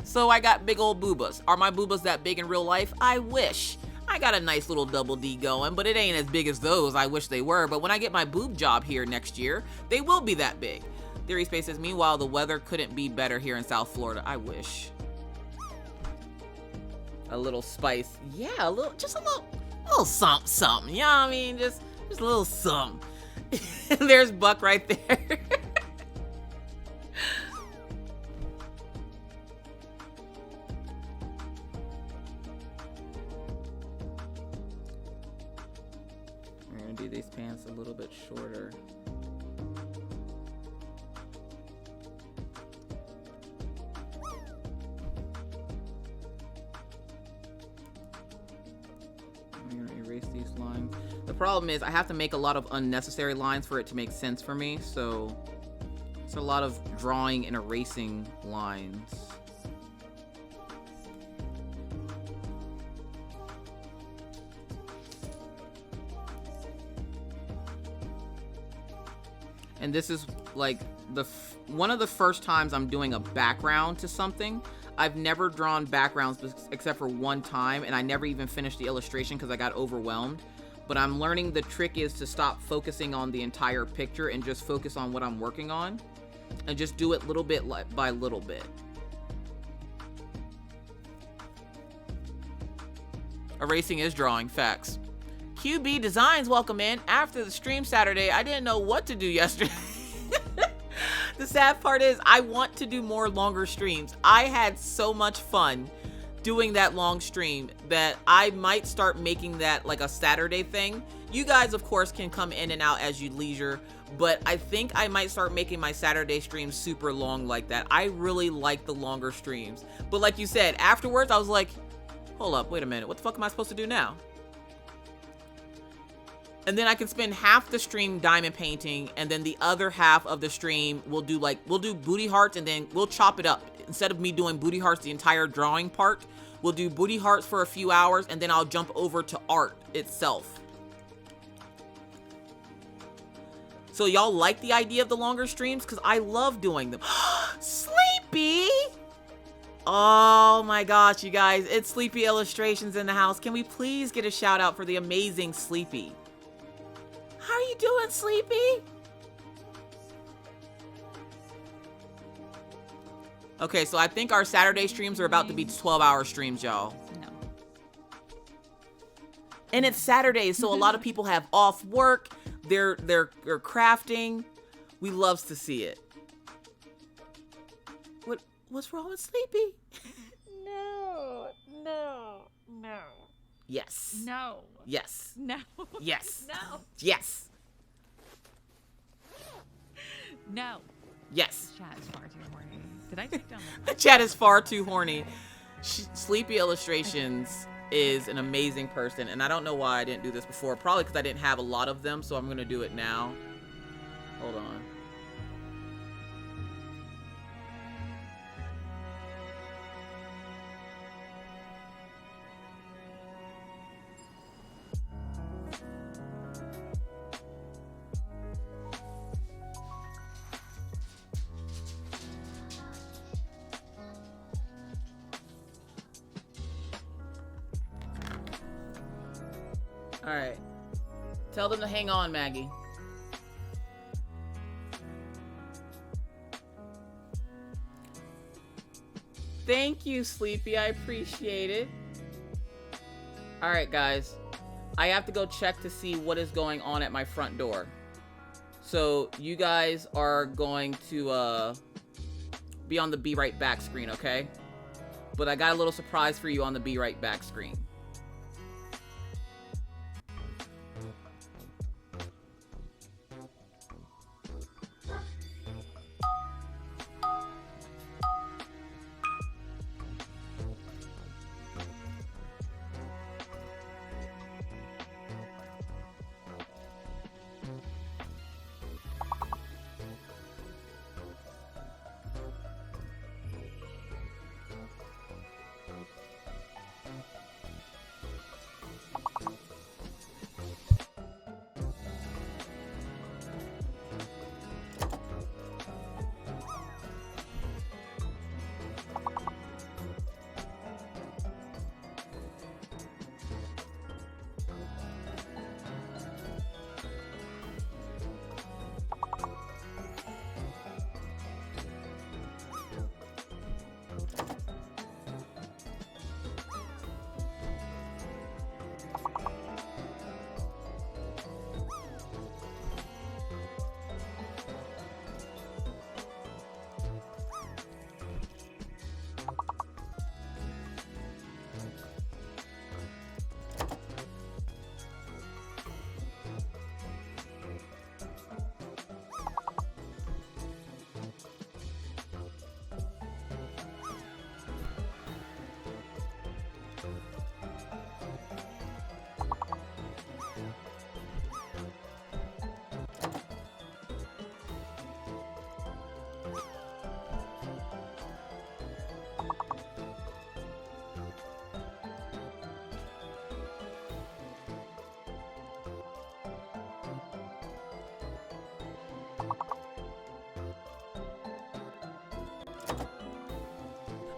So I got big old boobas. Are my boobas that big in real life? I wish. I got a nice little double D going, but it ain't as big as those. I wish they were, but when I get my boob job here next year, they will be that big. Theory Space says, meanwhile, the weather couldn't be better here in South Florida. I wish. A little spice. Yeah, just a little something. You know what I mean? Just a little something. There's Buck right there. We're gonna do these pants a little bit shorter. I'm gonna erase these lines. The problem is I have to make a lot of unnecessary lines for it to make sense for me, so it's a lot of drawing and erasing lines. And this is like one of the first times I'm doing a background to something. I've never drawn backgrounds except for one time, and I never even finished the illustration because I got overwhelmed. But I'm learning the trick is to stop focusing on the entire picture and just focus on what I'm working on, and just do it little bit by little bit. Erasing is drawing, facts. QB Designs, welcome in. After the stream Saturday, I didn't know what to do yesterday. The sad part is I want to do more longer streams. I had so much fun doing that long stream that I might start making that like a Saturday thing. You guys, of course, can come in and out as you leisure, but I think I might start making my Saturday streams super long like that. I really like the longer streams. But like you said, afterwards, I was like, hold up, wait a minute. What the fuck am I supposed to do now? And then I can spend half the stream diamond painting, and then the other half of the stream we'll do booty hearts, and then we'll chop it up. Instead of me doing booty hearts the entire drawing part, we'll do booty hearts for a few hours, and then I'll jump over to art itself. So y'all like the idea of the longer streams? Because I love doing them. Sleepy! Oh my gosh, you guys, it's Sleepy Illustrations in the house. Can we please get a shout out for the amazing Sleepy? How are you doing, Sleepy? Okay, so I think our Saturday streams are about to be 12-hour streams, y'all. No. And it's Saturday, so a lot of people have off work. They're crafting. We loves to see it. What's wrong with Sleepy? No. Yes. No. Yes. No. Yes. No. Yes. No. Yes. Chat is far too horny. Did I take down The chat is far too horny. Sleepy Illustrations is an amazing person, and I don't know why I didn't do this before. Probably because I didn't have a lot of them, so I'm going to do it now. Hold on. All right. Tell them to hang on, Maggie. Thank you, Sleepy. I appreciate it. All right, guys. I have to go check to see what is going on at my front door. So you guys are going to be on the Be Right Back screen, okay? But I got a little surprise for you on the Be Right Back screen.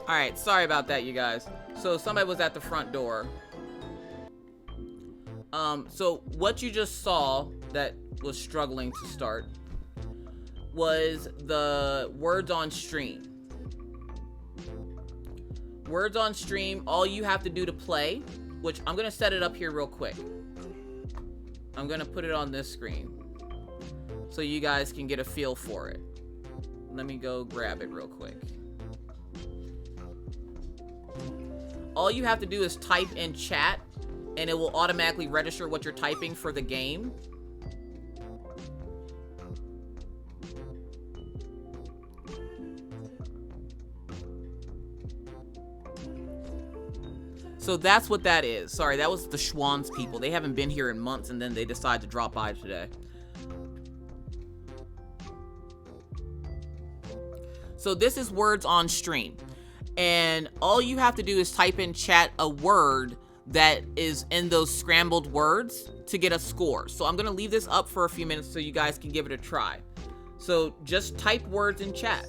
Alright, sorry about that, you guys. So somebody was at the front door. So what you just saw that was struggling to start was the words on stream. Words on stream, all you have to do to play, which I'm gonna set it up here real quick. I'm gonna put it on this screen so you guys can get a feel for it. Let me go grab it real quick. All you have to do is type in chat and it will automatically register what you're typing for the game. So that's what that is. Sorry, that was the Schwann's people. They haven't been here in months and then they decided to drop by today. So this is words on stream. And all you have to do is type in chat a word that is in those scrambled words to get a score. So I'm going to leave this up for a few minutes so you guys can give it a try. So just type words in chat.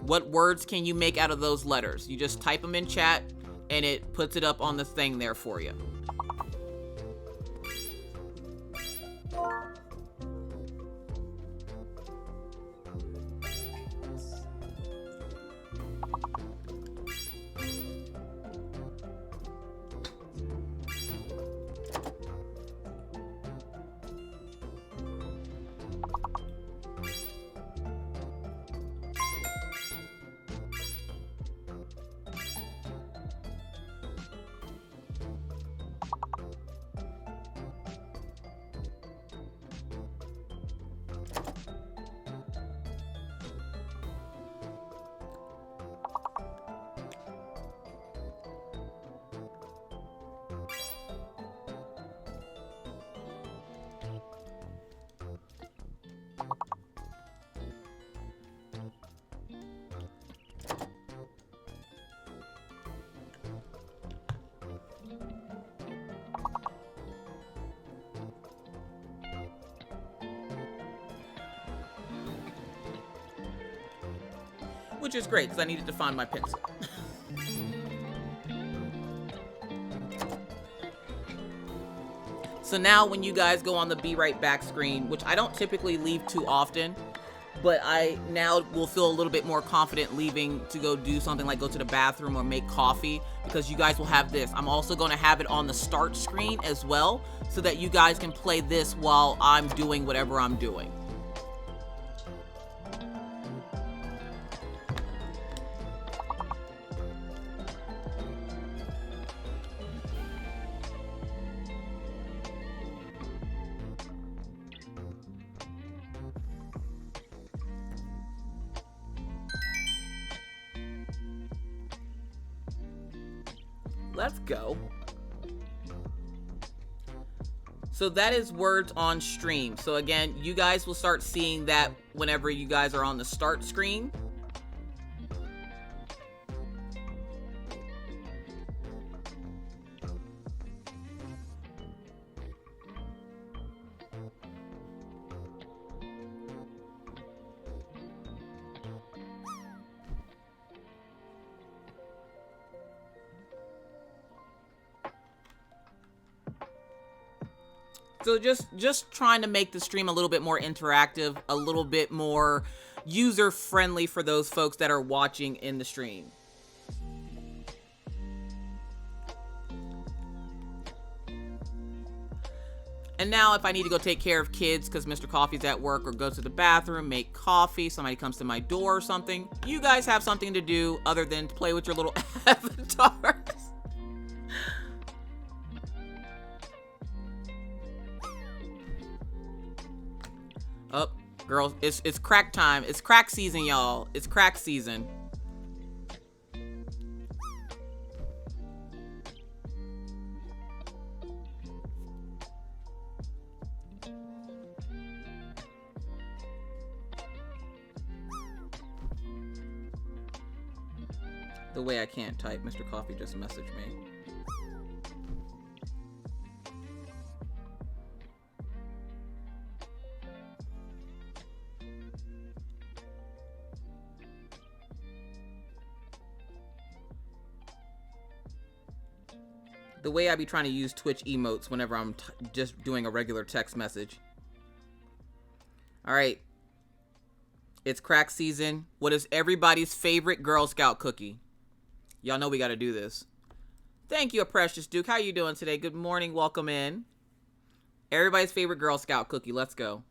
What words can you make out of those letters? You just type them in chat and it puts it up on the thing there for you. which is great because I needed to find my pencil. So now when you guys go on the Be Right Back screen, which I don't typically leave too often, but I now will feel a little bit more confident leaving to go do something like go to the bathroom or make coffee, because you guys will have this. I'm also going to have it on the start screen as well, so that you guys can play this while I'm doing whatever I'm doing. Let's go. So that is words on stream. So again, you guys will start seeing that whenever you guys are on the start screen. So just trying to make the stream a little bit more interactive, a little bit more user-friendly for those folks that are watching in the stream. And now if I need to go take care of kids because Mr. Coffee's at work, or go to the bathroom, make coffee, somebody comes to my door or something, you guys have something to do other than to play with your little avatars. Oh, girls, it's crack time. It's crack season, y'all. It's crack season. The way I can't type, Mr. Coffee just messaged me. The way I be trying to use Twitch emotes whenever I'm just doing a regular text message. All right. It's crack season. What is everybody's favorite Girl Scout cookie? Y'all know we got to do this. Thank you, Precious Duke. How you doing today? Good morning. Welcome in. Everybody's favorite Girl Scout cookie. Let's go.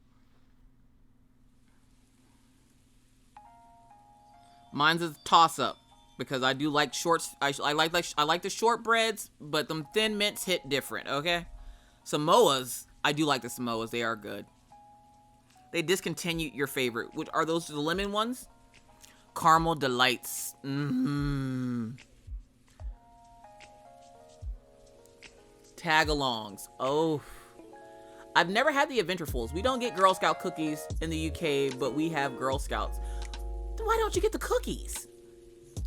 Mine's a toss-up, because I do like shorts. I like the shortbreads, but them Thin Mints hit different. Okay, Samoas. I do like the Samoas. They are good. They discontinued your favorite. Which are those, the lemon ones? Caramel Delights. Tagalongs. Oh, I've never had the Adventurefuls. We don't get Girl Scout cookies in the UK, but we have Girl Scouts. Then why don't you get the cookies?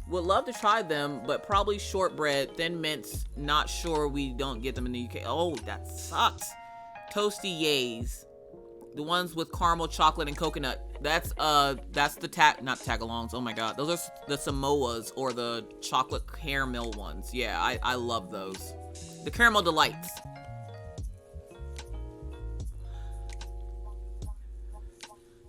Would love to try them, but probably shortbread, Thin Mints. Not sure we don't get them in the UK. Oh, that sucks. Toasty Yays. The ones with caramel, chocolate, and coconut. That's the not tagalongs. Oh my god. Those are the Samoas, or the chocolate caramel ones. Yeah, I love those. The Caramel Delights.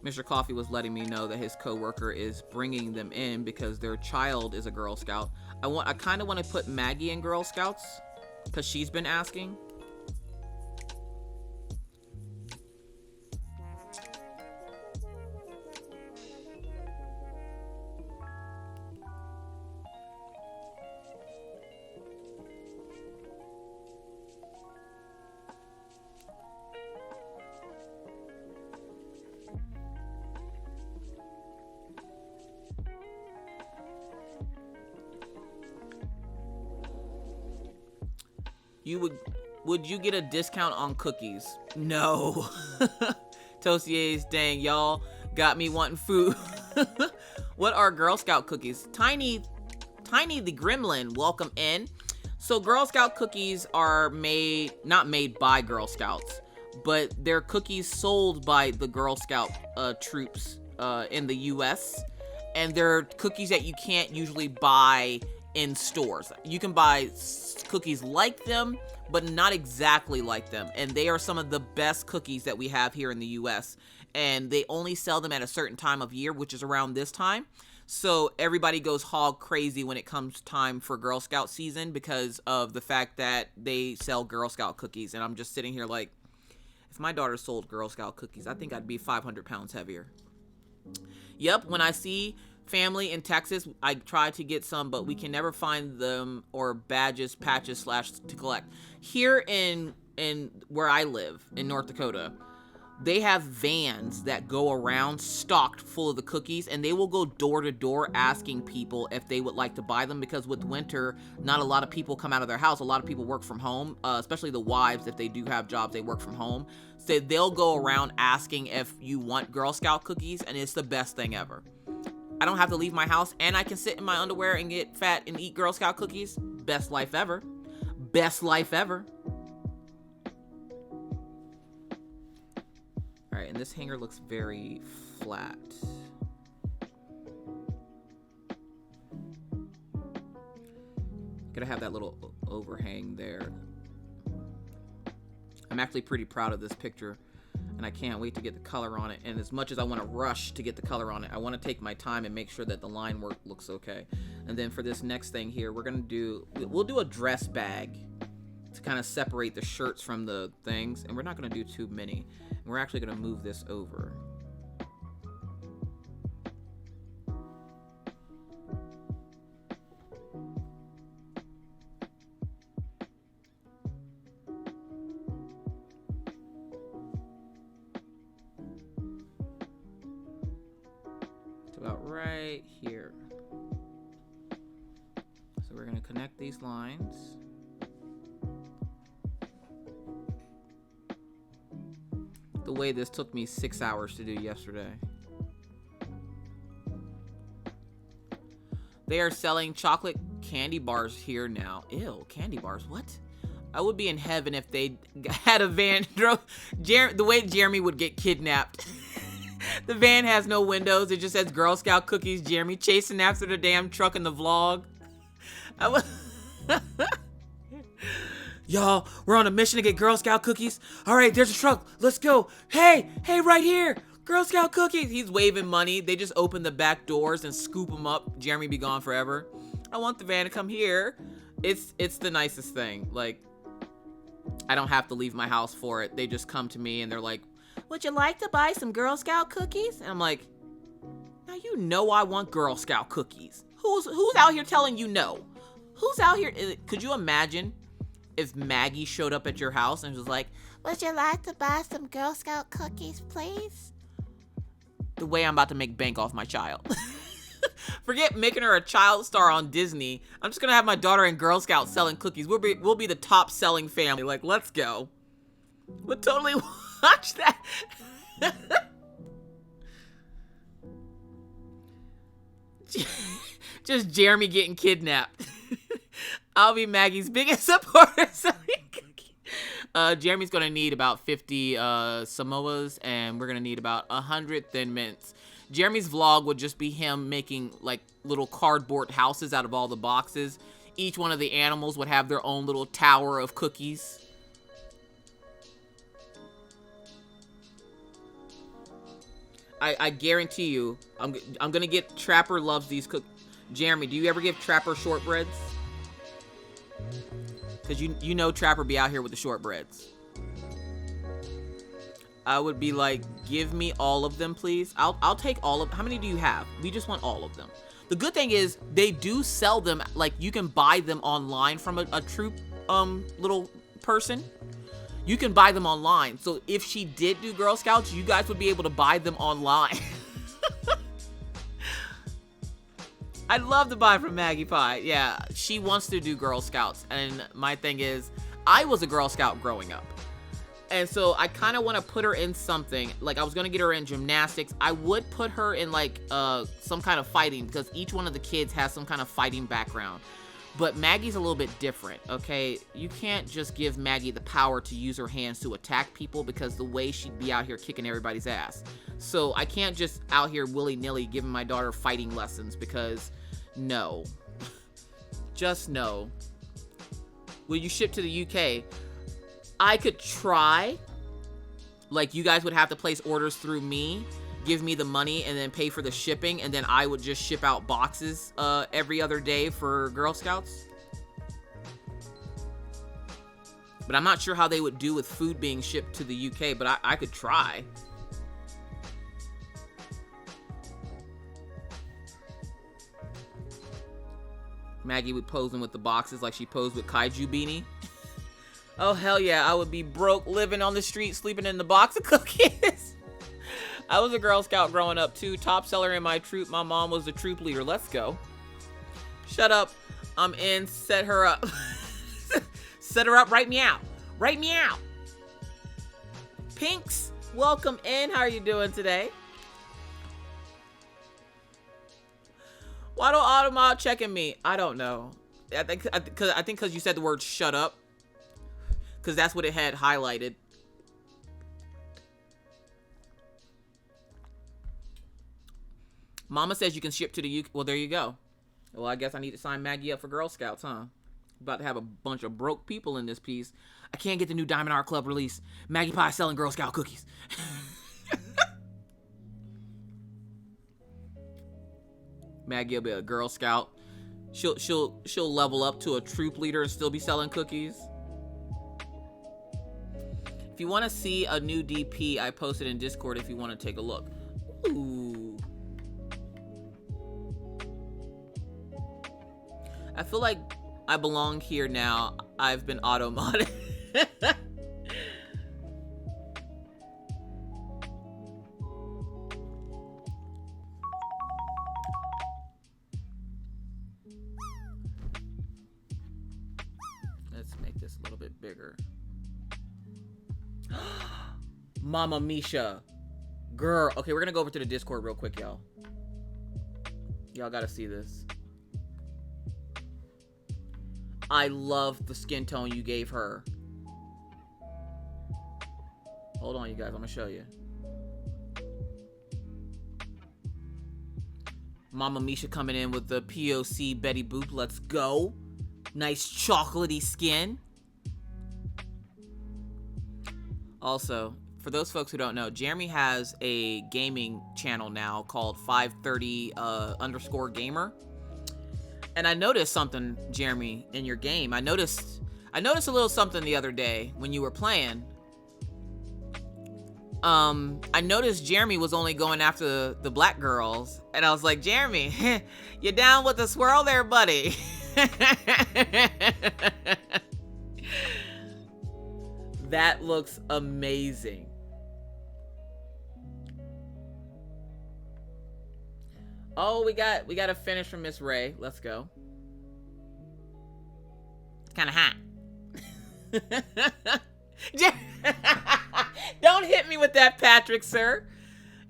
Mr. Coffee was letting me know that his coworker is bringing them in because their child is a Girl Scout. I kind of want to put Maggie in Girl Scouts because she's been asking. Would you get a discount on cookies? No. Toastiers, dang, y'all got me wanting food. What are Girl Scout cookies? Tiny the Gremlin, welcome in. So Girl Scout cookies are not made by Girl Scouts, but they're cookies sold by the Girl Scout troops in the US. and they're cookies that you can't usually buy in stores. You can buy cookies like them, but not exactly like them. And they are some of the best cookies that we have here in the US. And they only sell them at a certain time of year, which is around this time. So everybody goes hog crazy when it comes time for Girl Scout season because of the fact that they sell Girl Scout cookies. And I'm just sitting here like, if my daughter sold Girl Scout cookies, I think I'd be 500 pounds heavier. Yep, when I see family in Texas, I try to get some, but we can never find them or badges, patches, / to collect. Here in where I live, in North Dakota, they have vans that go around stocked full of the cookies, and they will go door to door asking people if they would like to buy them, because with winter, not a lot of people come out of their house. A lot of people work from home, especially the wives. If they do have jobs, they work from home. So they'll go around asking if you want Girl Scout cookies, and it's the best thing ever. I don't have to leave my house, and I can sit in my underwear and get fat and eat Girl Scout cookies. Best life ever. Best life ever. All right, and this hanger looks very flat. Gotta have that little overhang there. I'm actually pretty proud of this picture, and I can't wait to get the color on it. And as much as I want to rush to get the color on it, I want to take my time and make sure that the line work looks okay. And then for this next thing here, we'll do a dress bag to kind of separate the shirts from the things, and we're not going to do too many. And we're actually going to move this over. It's about right here. So we're going to connect these lines. The way this took me 6 hours to do yesterday. They are selling chocolate candy bars here now. Ew, candy bars, what? I would be in heaven if they had a van. The way Jeremy would get kidnapped. The van has no windows. It just says Girl Scout cookies. Jeremy chasing after the damn truck in the vlog. I was... Y'all, we're on a mission to get Girl Scout cookies. All right, there's a truck. Let's go. Hey, right here. Girl Scout cookies. He's waving money. They just open the back doors and scoop them up. Jeremy be gone forever. I want the van to come here. It's the nicest thing. Like, I don't have to leave my house for it. They just come to me and they're like, would you like to buy some Girl Scout cookies? And I'm like, now you know I want Girl Scout cookies. Who's out here telling you no? Who's out here? Could you imagine if Maggie showed up at your house and was like, would you like to buy some Girl Scout cookies, please? The way I'm about to make bank off my child. Forget making her a child star on Disney. I'm just gonna have my daughter in Girl Scouts selling cookies. We'll be the top selling family. Like, let's go. We'll totally watch that. Just Jeremy getting kidnapped. I'll be Maggie's biggest supporter. Jeremy's gonna need about 50 Samoas, and we're gonna need about 100 Thin Mints. Jeremy's vlog would just be him making like little cardboard houses out of all the boxes. Each one of the animals would have their own little tower of cookies. I guarantee you, I'm gonna get Trapper loves these cookies. Jeremy, do you ever give Trapper shortbreads? Because you know Trapper be out here with the shortbreads. I would be like, give me all of them, please. I'll take all of... How many do you have? We just want all of them. The good thing is, they do sell them. Like, you can buy them online from a troop little person. You can buy them online. So if she did do Girl Scouts, you guys would be able to buy them online. I'd love to buy from Maggie Pie. Yeah, she wants to do Girl Scouts. And my thing is, I was a Girl Scout growing up. And so I kind of want to put her in something. Like, I was going to get her in gymnastics. I would put her in, like, some kind of fighting. Because each one of the kids has some kind of fighting background. But Maggie's a little bit different, okay? You can't just give Maggie the power to use her hands to attack people, because the way she'd be out here kicking everybody's ass. So I can't just out here willy-nilly giving my daughter fighting lessons, because no. Just no. Will you ship to the UK? I could try. Like, you guys would have to place orders through me, give me the money, and then pay for the shipping, and then I would just ship out boxes every other day for Girl Scouts. But I'm not sure how they would do with food being shipped to the UK, but I could try. Maggie would posing with the boxes like she posed with Kaiju Beanie. Oh, hell yeah, I would be broke, living on the street, sleeping in the box of cookies. I was a Girl Scout growing up, too. Top seller in my troop. My mom was the troop leader. Let's go. Shut up. I'm in. Set her up. Set her up. Write me out. Write me out. Pinks, welcome in. How are you doing today? Why don't Automod checking me? I don't know. I think because you said the word shut up. Because that's what it had highlighted. Mama says you can ship to the UK. Well, there you go. Well, I guess I need to sign Maggie up for Girl Scouts, huh? About to have a bunch of broke people in this piece. I can't get the new Diamond Art Club release. Maggie Pie selling Girl Scout cookies. Maggie will be a Girl Scout. She'll level up to a troop leader and still be selling cookies. If you want to see a new DP, I posted in Discord if you want to take a look. Ooh. I feel like I belong here now. I've been auto-modded. Let's make this a little bit bigger. Mama Misha. Girl. Okay, we're gonna go over to the Discord real quick, y'all. Y'all gotta see this. I love the skin tone you gave her. Hold on, you guys. I'm gonna show you. Mama Misha coming in with the POC Betty Boop. Let's go. Nice chocolatey skin. Also, for those folks who don't know, Jeremy has a gaming channel now called 530_gamer. And I noticed something, Jeremy, in your game. I noticed a little something the other day when you were playing. I noticed Jeremy was only going after the black girls. And I was like, Jeremy, you down with the swirl there, buddy? That looks amazing. Oh, we got a finish from Miss Ray. Let's go. It's kind of hot. Don't hit me with that, Patrick, sir.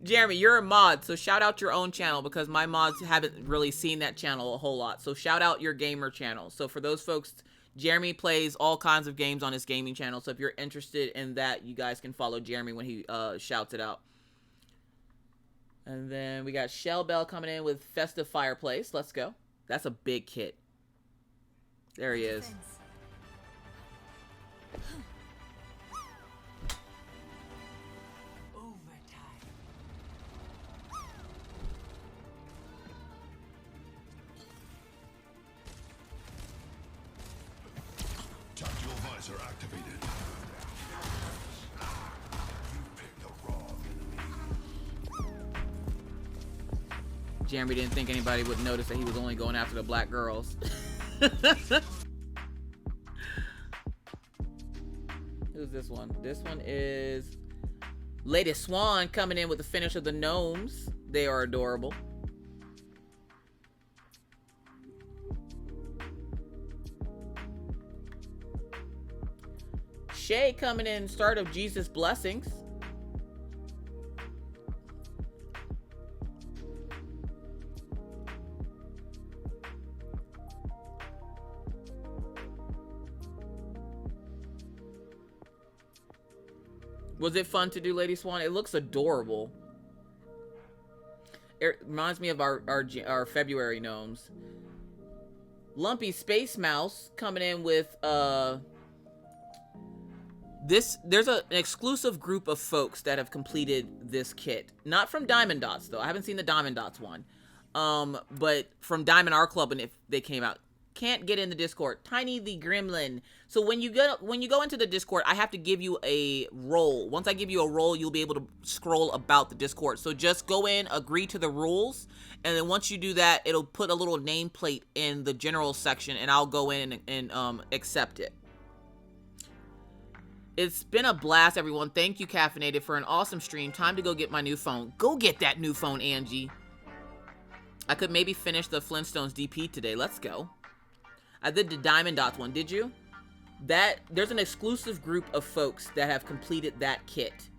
Jeremy, you're a mod, so shout out your own channel, because my mods haven't really seen that channel a whole lot. So shout out your gamer channel. So for those folks, Jeremy plays all kinds of games on his gaming channel. So if you're interested in that, you guys can follow Jeremy when he shouts it out. And then we got Shell Bell coming in with Festive Fireplace. Let's go. That's a big kit. There he is. Tactical visor activated. Jeremy didn't think anybody would notice that he was only going after the black girls. Who's this one? This one is Lady Swan coming in with the finish of the gnomes. They are adorable. Shay coming in, start of Jesus Blessings. Was it fun to do, Lady Swan? It looks adorable. It reminds me of our February gnomes. Lumpy Space Mouse coming in with there's an exclusive group of folks that have completed this kit. Not from Diamond Dots though. I haven't seen the Diamond Dots one. But from Diamond Art Club, and if they came out. Can't get in the Discord. Tiny the Gremlin. So when you go into the Discord, I have to give you a role. Once I give you a role, you'll be able to scroll about the Discord. So just go in, agree to the rules, and then once you do that, it'll put a little nameplate in the general section, and I'll go in and accept it. It's been a blast, everyone. Thank you, Caffeinated, for an awesome stream. Time to go get my new phone. Go get that new phone, Angie. I could maybe finish the Flintstones DP today. Let's go. I did the Diamond Dots one, did you? There's an exclusive group of folks that have completed that kit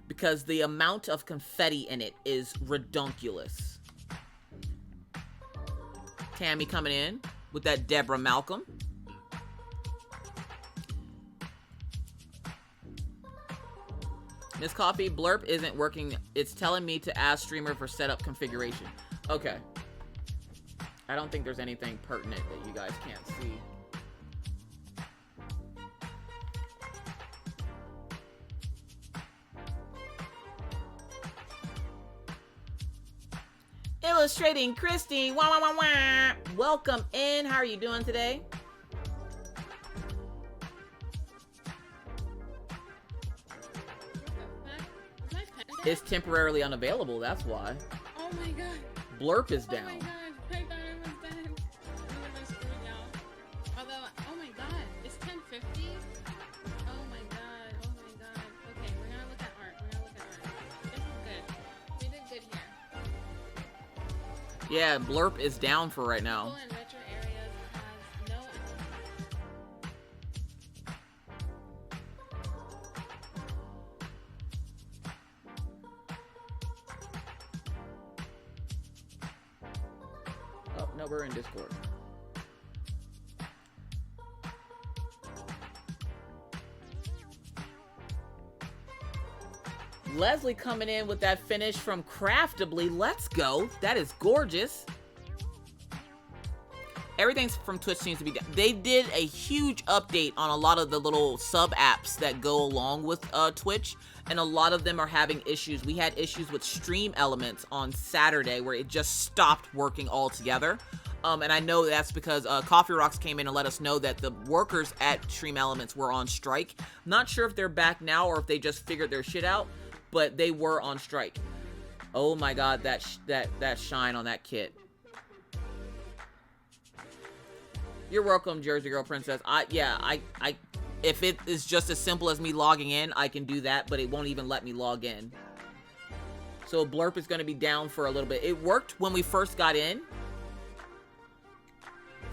because the amount of confetti in it is redonkulous. Tammy coming in with that Deborah Malcolm. Miss Coffee, Blurp isn't working. It's telling me to ask streamer for setup configuration. Okay. I don't think there's anything pertinent that you guys can't see. Illustrating Christy. Wah, wah, wah, wah. Welcome in. How are you doing today? It's temporarily unavailable, that's why. Oh my god. Blurp is down. Oh my god. I thought it was dead. I'm gonna screw it now. Although, oh my god, it's 10:50. Oh my god. Oh my god. Okay, we're gonna look at art. This is good. We did good here. Yeah, Blurp is down for right now. School and metro areas has no. Oh, no, we're in Discord. Leslie coming in with that finish from Craftably. Let's go. That is gorgeous. Everything's from Twitch seems to be down. They did a huge update on a lot of the little sub apps that go along with Twitch, and a lot of them are having issues. We had issues with Stream Elements on Saturday where it just stopped working altogether. And I know that's because Coffee Rocks came in and let us know that the workers at Stream Elements were on strike. Not sure if they're back now or if they just figured their shit out, but they were on strike. Oh my god, that shine on that kit. You're welcome, Jersey Girl Princess. If it is just as simple as me logging in, I can do that, but it won't even let me log in. So Blurp is going to be down for a little bit. It worked when we first got in.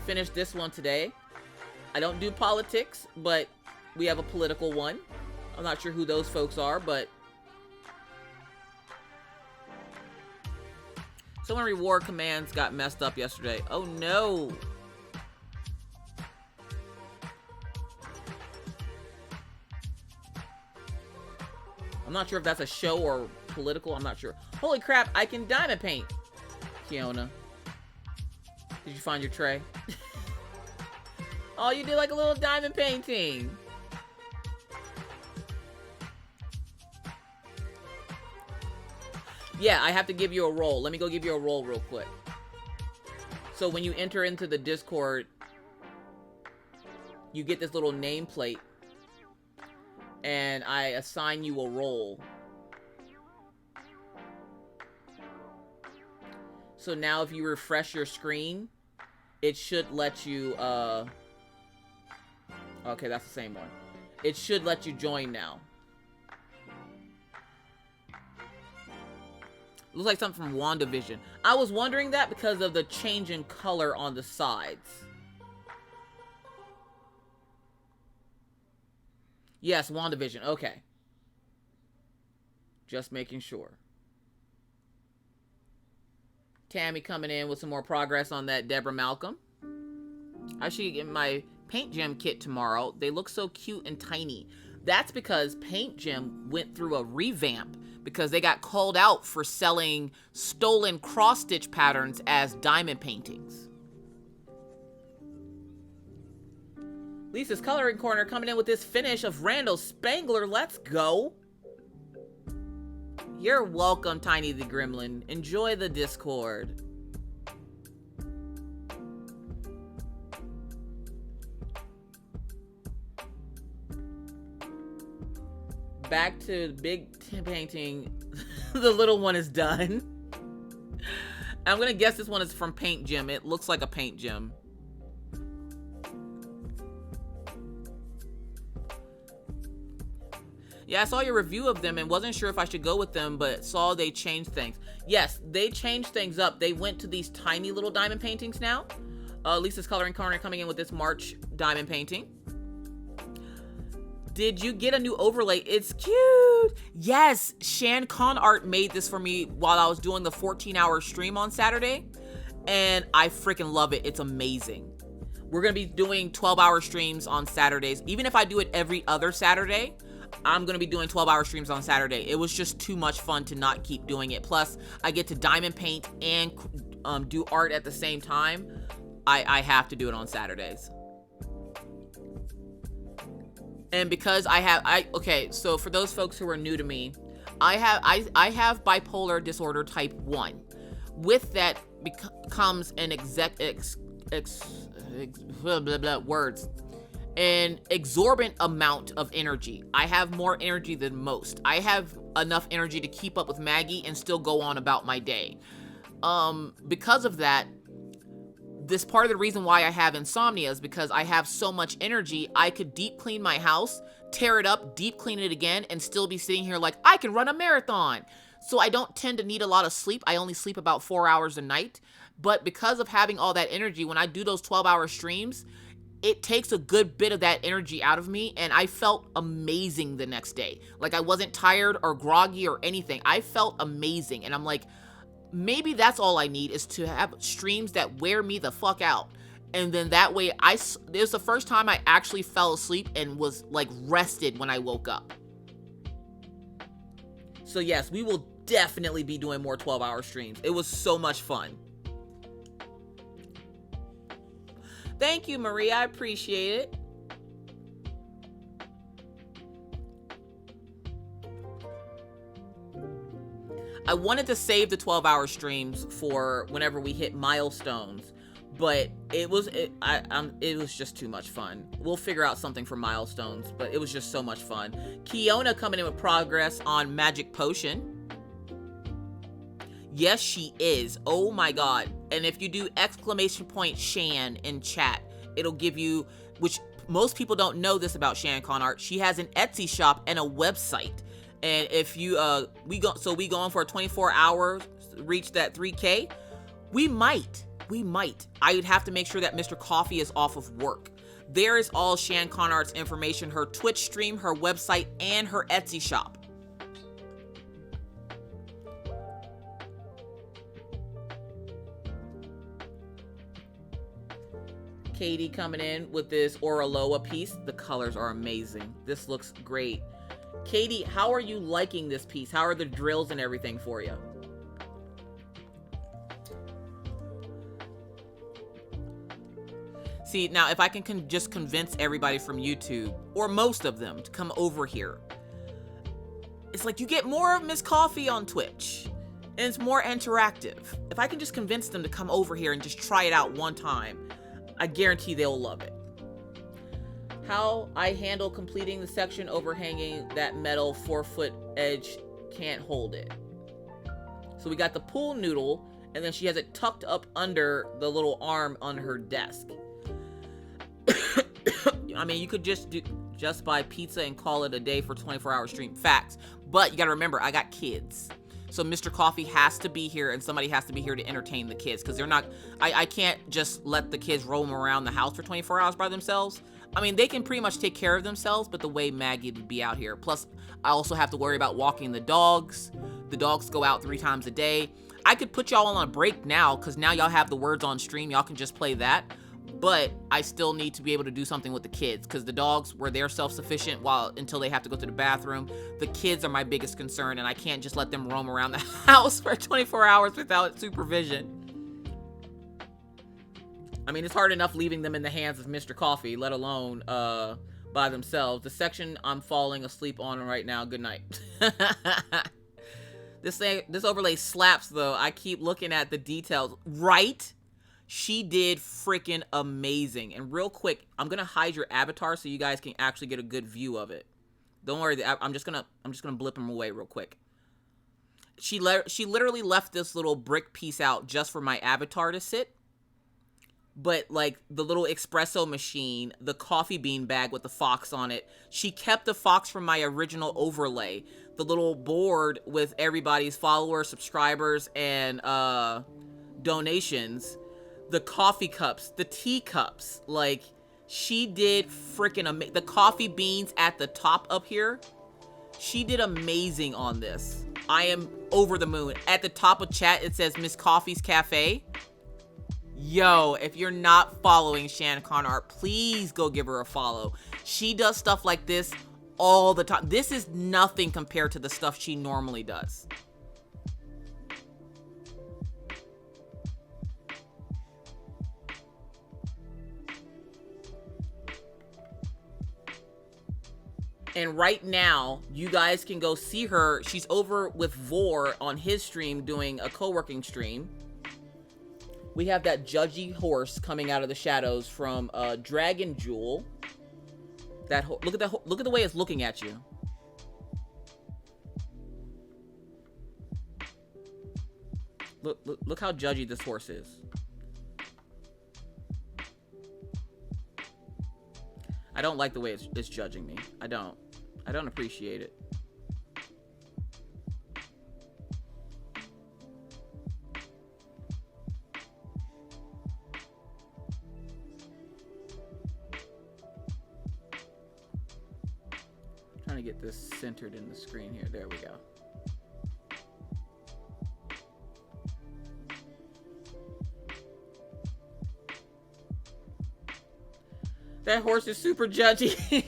Finished this one today. I don't do politics, but we have a political one. I'm not sure who those folks are, but someone reward commands got messed up yesterday. Oh no. I'm not sure if that's a show or political. I'm not sure. Holy crap, I can diamond paint. Kiona. Did you find your tray? Oh, you did like a little diamond painting. Yeah, I have to give you a role. Let me go give you a role real quick. So when you enter into the Discord, you get this little nameplate. And I assign you a role. So now if you refresh your screen, it should let you, okay, that's the same one. It should let you join now. Looks like something from WandaVision. I was wondering that because of the change in color on the sides. Yes, WandaVision. Okay. Just making sure. Tammy coming in with some more progress on that Deborah Malcolm. I should get my paint gem kit tomorrow. They look so cute and tiny. That's because Paint Gym went through a revamp because they got called out for selling stolen cross-stitch patterns as diamond paintings. Lisa's Coloring Corner coming in with this finish of Randall Spangler. Let's go. You're welcome, Tiny the Gremlin. Enjoy the Discord. Back to big painting. The little one is done. I'm gonna guess this one is from Paint Gym. It looks like a Paint Gym. Yeah, I saw your review of them and wasn't sure if I should go with them, but saw they changed things. Yes, they changed things up. They went to these tiny little diamond paintings now. Lisa's Coloring Corner coming in with this March diamond painting. Did you get a new overlay? It's cute. Yes, Shan Con Art made this for me while I was doing the 14-hour stream on Saturday, and I freaking love it. It's amazing. We're gonna be doing 12-hour streams on Saturdays. Even if I do it every other Saturday, I'm gonna be doing 12-hour streams on Saturday. It was just too much fun to not keep doing it. Plus, I get to diamond paint and do art at the same time. I have to do it on Saturdays. And because okay, so for those folks who are new to me, I have bipolar disorder type 1. With that comes an an exorbitant amount of energy. I have more energy than most. I have enough energy to keep up with Maggie and still go on about my day. Because of that, this part of the reason why I have insomnia is because I have so much energy. I could deep clean my house, tear it up, deep clean it again, and still be sitting here like I can run a marathon. So I don't tend to need a lot of sleep. I only sleep about 4 hours a night. But because of having all that energy, when I do those 12-hour streams, it takes a good bit of that energy out of me, and I felt amazing the next day. Like I wasn't tired or groggy or anything. I felt amazing, and I'm like, maybe that's all I need is to have streams that wear me the fuck out. And then that way, it was the first time I actually fell asleep and was like rested when I woke up. So yes, we will definitely be doing more 12-hour streams. It was so much fun. Thank you, Maria. I appreciate it. I wanted to save the 12-hour streams for whenever we hit milestones, but it was just too much fun. We'll figure out something for milestones, but it was just so much fun. Kiona coming in with progress on Magic Potion. Yes, she is. Oh my god. And if you do !Shan in chat, it'll give you, which most people don't know this about Shan Con Art, she has an Etsy shop and a website. And if you we go on for a 24 hours, reach that 3K, we might. I would have to make sure that Mr. Coffee is off of work. There is all Shan Con Art's information, her Twitch stream, her website, and her Etsy shop. Katie coming in with this Oraloa piece. The colors are amazing. This looks great. Katie, how are you liking this piece? How are the drills and everything for you? See, now if I can just convince everybody from YouTube, or most of them, to come over here. It's like you get more of Miss Coffee on Twitch, and it's more interactive. If I can just convince them to come over here and just try it out one time, I guarantee they'll love it. How I handle completing the section overhanging that metal 4-foot edge, can't hold it. So we got the pool noodle, and then she has it tucked up under the little arm on her desk. I mean, you could just buy pizza and call it a day for 24-hour stream. Facts. But you gotta remember, I got kids. So Mr. Coffee has to be here, and somebody has to be here to entertain the kids, because they're not, I can't just let the kids roam around the house for 24 hours by themselves. I mean, they can pretty much take care of themselves, but the way Maggie would be out here. Plus, I also have to worry about walking the dogs. The dogs go out 3 times a day. I could put y'all on a break now, because now y'all have the words on stream. Y'all can just play that. but I still need to be able to do something with the kids because the dogs were they're self-sufficient until they have to go to the bathroom. The kids are my biggest concern, and I can't just let them roam around the house for 24 hours without supervision. I mean, it's hard enough leaving them in the hands of Mr. Coffee, let alone by themselves. The section I'm falling asleep on right now. Good night. This overlay slaps though. I keep looking at the details. Right? She did freaking amazing. And real quick, I'm gonna hide your avatar so you guys can actually get a good view of it. Don't worry, I'm just gonna blip him away real quick. She literally left this little brick piece out just for my avatar to sit. But like the little espresso machine, the coffee bean bag with the fox on it, she kept the fox from my original overlay. The little board with everybody's followers, subscribers, and donations. The coffee cups, the tea cups, like she did freaking amazing. The coffee beans at the top up here, she did amazing on this. I am over the moon. At the top of chat, it says Miss Coffee's Cafe. Yo, if you're not following Shan Conart, please go give her a follow. She does stuff like this all the time. This is nothing compared to the stuff she normally does. And right now, you guys can go see her. She's over with Vor on his stream doing a co-working stream. We have that judgy horse coming out of the shadows from Dragon Jewel. Look at the way it's looking at you. Look how judgy this horse is. I don't like the way it's judging me. I don't appreciate it. Trying to get this centered in the screen here. There we go. That horse is super judgy.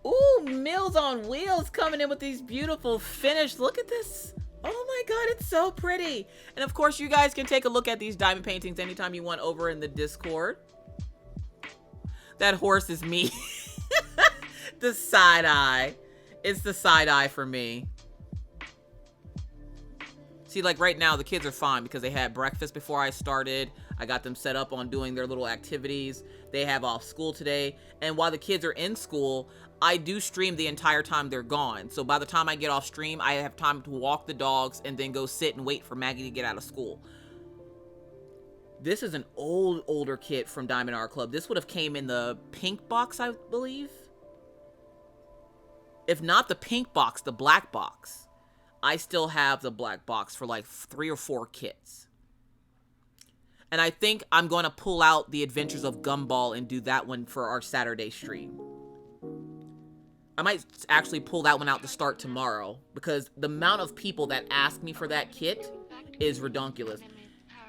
Ooh, Mills on Wheels coming in with these beautiful finish. Look at this. Oh my god, it's so pretty. And of course, you guys can take a look at these diamond paintings anytime you want over in the Discord. That horse is me. The side eye. It's the side eye for me. See, like right now, the kids are fine because they had breakfast before I started. I got them set up on doing their little activities. They have off school today. And while the kids are in school, I do stream the entire time they're gone. So by the time I get off stream, I have time to walk the dogs and then go sit and wait for Maggie to get out of school. This is an older kit from Diamond Art Club. This would have came in the pink box, I believe. If not the pink box, the black box. I still have the black box for like 3 or 4 kits. And I think I'm going to pull out the Adventures of Gumball and do that one for our Saturday stream. I might actually pull that one out to start tomorrow because the amount of people that ask me for that kit is redonkulous.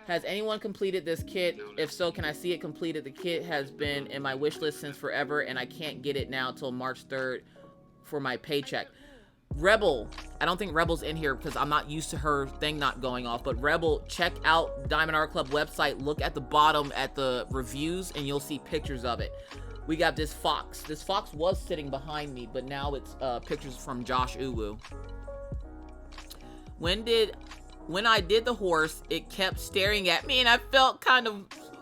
Has anyone completed this kit? If so, can I see it completed? The kit has been in my wish list since forever and I can't get it now till March 3rd for my paycheck. Rebel, I don't think Rebel's in here because I'm not used to her thing not going off, but Rebel, check out Diamond Art Club website, look at the bottom at the reviews and you'll see pictures of it. We got this fox. This fox was sitting behind me, but now it's pictures from Josh Uwu. When I did the horse, it kept staring at me and I felt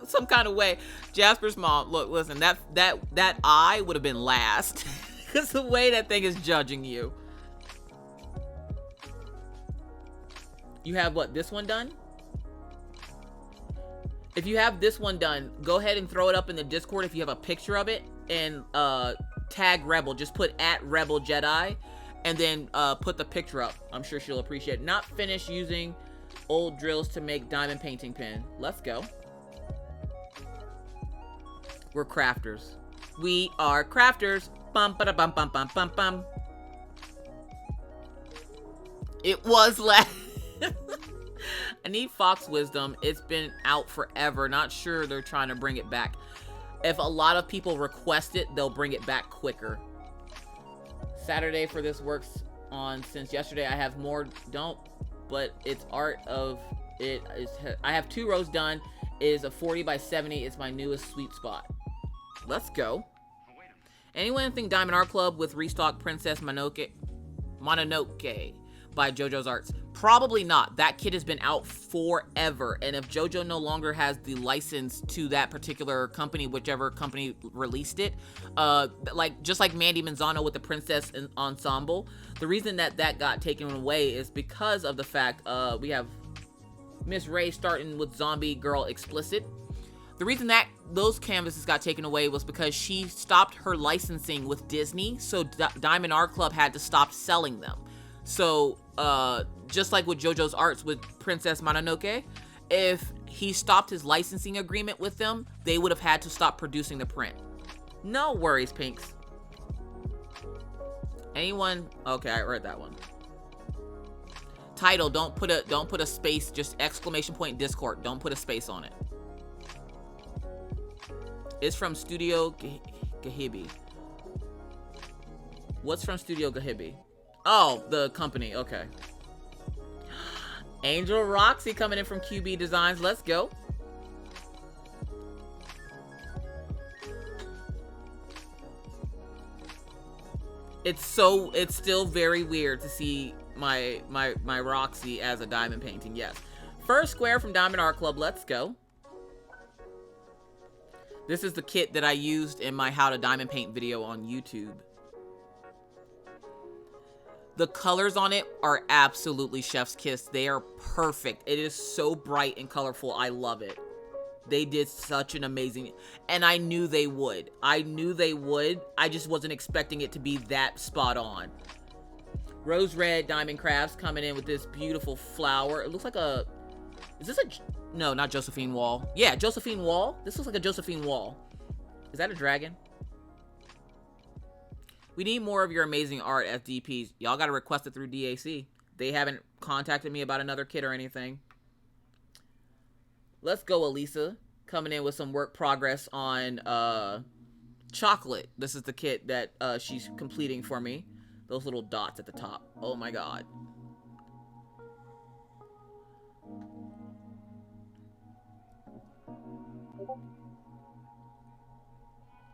some kind of way. Jasper's mom, look, listen, that eye would have been last because the way that thing is judging you. You have what, this one done? If you have this one done, go ahead and throw it up in the Discord if you have a picture of it and tag Rebel. Just put @RebelJedi and then put the picture up. I'm sure she'll appreciate it. Not finished using old drills to make diamond painting pen. Let's go. We're crafters. We are crafters. Bum ba da bum bum bum bum bum. It was last. I need Fox Wisdom. It's been out forever. Not sure they're trying to bring it back. If a lot of people request it, they'll bring it back quicker. Saturday for this works on since yesterday. I have more but it's art of it is. I have 2 rows done. It is a 40 by 70. It's my newest sweet spot. Let's go. Anyone think Diamond Art Club with restock Princess Mononoke by JoJo's Arts? Probably not. That kit has been out forever, and if JoJo no longer has the license to that particular company, whichever company released it, just like Mandy Manzano with the Princess Ensemble, the reason that got taken away is because of the fact we have Miss Ray starting with Zombie Girl Explicit. The reason that those canvases got taken away was because she stopped her licensing with Disney, so Diamond Art Club had to stop selling them. So, just like with JoJo's Arts with Princess Mononoke, if he stopped his licensing agreement with them, they would have had to stop producing the print. No worries, Pinks. Anyone? Okay, I read that one. Title, don't put a space, just exclamation point Discord. Don't put a space on it. It's from Studio Gahibi. What's from Studio Gahibi? Oh, the company. Okay. Angel Roxy coming in from QB Designs. Let's go. It's still very weird to see my Roxy as a diamond painting. Yes. First square from Diamond Art Club. Let's go. This is the kit that I used in my How to Diamond Paint video on YouTube. The colors on it are absolutely chef's kiss. They are perfect. It is so bright and colorful. I love it. They did such an amazing, and I knew they would. I just wasn't expecting it to be that spot on. Rose Red Diamond Crafts coming in with this beautiful flower. It looks like no, not Josephine Wall. Yeah, Josephine Wall. This looks like a Josephine Wall. Is that a dragon? We need more of your amazing art, FDPs. Y'all got to request it through DAC. They haven't contacted me about another kit or anything. Let's go, Elisa. Coming in with some work progress on chocolate. This is the kit that she's completing for me. Those little dots at the top. Oh my god.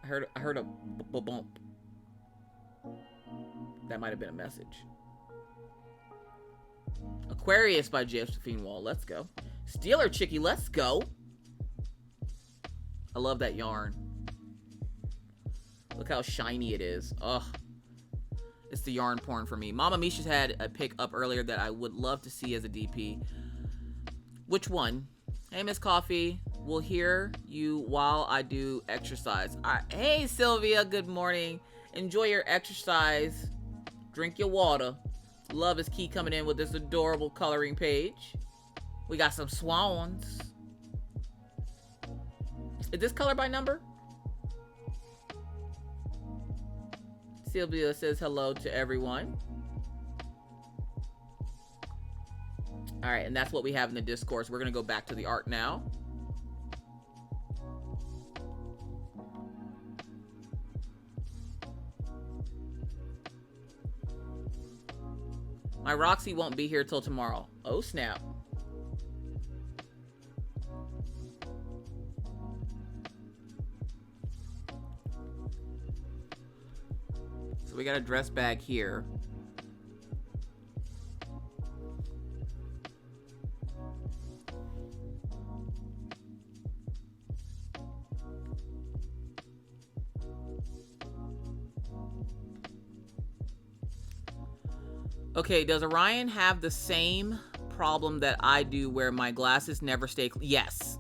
I heard a bump. That might have been a message. Aquarius by Josephine Wall. Let's go. Steeler Chicky. Let's go. I love that yarn. Look how shiny it is. Ugh. It's the yarn porn for me. Mama Misha's had a pick up earlier that I would love to see as a DP. Which one? Hey, Miss Coffee. We'll hear you while I do exercise. All right. Hey, Sylvia. Good morning. Enjoy your exercise. Drink your water. Love is Key coming in with this adorable coloring page. We got some swans. Is this color by number? Sylvia says hello to everyone. All right, and that's what we have in the discourse. We're going to go back to the art now. My Roxy won't be here till tomorrow. Oh, snap. So we got a dress bag here. Okay, does Orion have the same problem that I do where my glasses never stay Yes.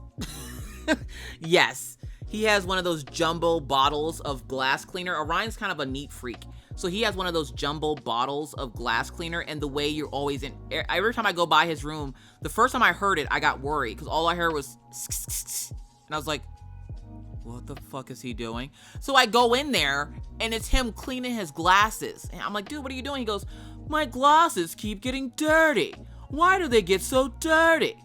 Yes. He has one of those jumbo bottles of glass cleaner. Orion's kind of a neat freak. So he has one of those jumbo bottles of glass cleaner, and the way you're always in... Every time I go by his room, the first time I heard it, I got worried, because all I heard was... And I was like, what the fuck is he doing? So I go in there, and it's him cleaning his glasses. And I'm like, dude, what are you doing? He goes... My glasses keep getting dirty. Why do they get so dirty?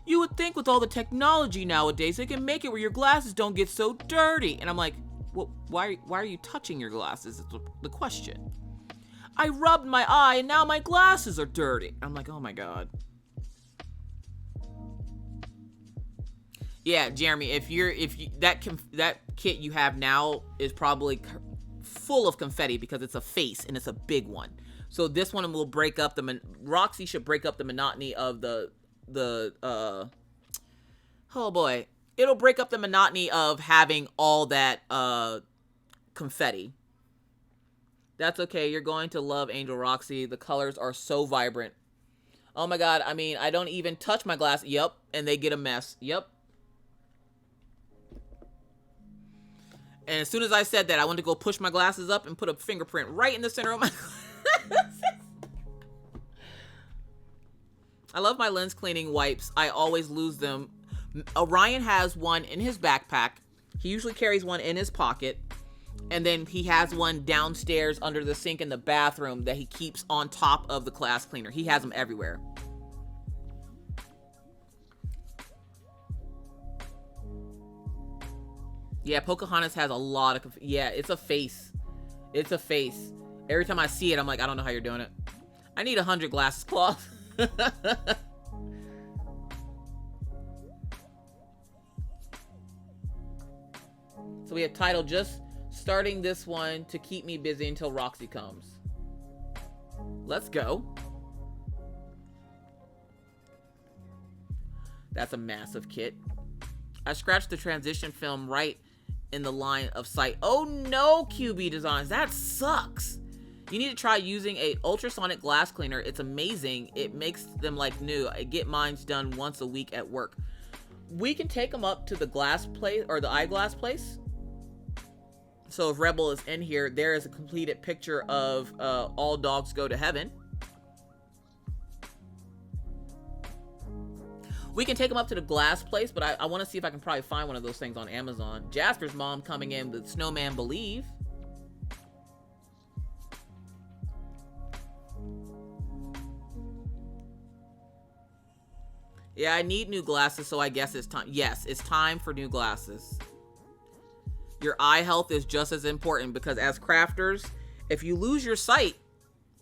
You would think with all the technology nowadays, they can make it where your glasses don't get so dirty. And I'm like, well, why are you touching your glasses? Is the question. I rubbed my eye and now my glasses are dirty. I'm like, oh my God. Yeah, Jeremy, that kit you have now is probably full of confetti because it's a face and it's a big one. So this one will break up Roxy should break up the monotony of the oh boy. It'll break up the monotony of having all that confetti. That's okay. You're going to love Angel Roxy. The colors are so vibrant. Oh my God. I mean, I don't even touch my glass. Yep. And they get a mess. Yep. And as soon as I said that, I went to go push my glasses up and put a fingerprint right in the center of my glasses. I love my lens cleaning wipes. I always lose them. Orion has one in his backpack. He usually carries one in his pocket. And then he has one downstairs under the sink in the bathroom that he keeps on top of the glass cleaner. He has them everywhere. Yeah, Pocahontas has a lot of... Yeah, it's a face. It's a face. Every time I see it, I'm like, I don't know how you're doing it. I need 100 glasses cloth. So we have title just starting this one to keep me busy until Roxy comes. Let's go. That's a massive kit. I scratched the transition film right in the line of sight. Oh no, QB Designs, that sucks. You need to try using a ultrasonic glass cleaner. It's amazing. It makes them like new. I get mine's done once a week at work. We can take them up to the glass place or the eyeglass place. So if Rebel is in here, there is a completed picture of All Dogs Go to Heaven. We can take them up to the glass place, but I want to see if I can probably find one of those things on Amazon. Jasper's mom coming in with Snowman Believe. Yeah, I need new glasses, so I guess it's time. Yes, it's time for new glasses. Your eye health is just as important because as crafters, if you lose your sight,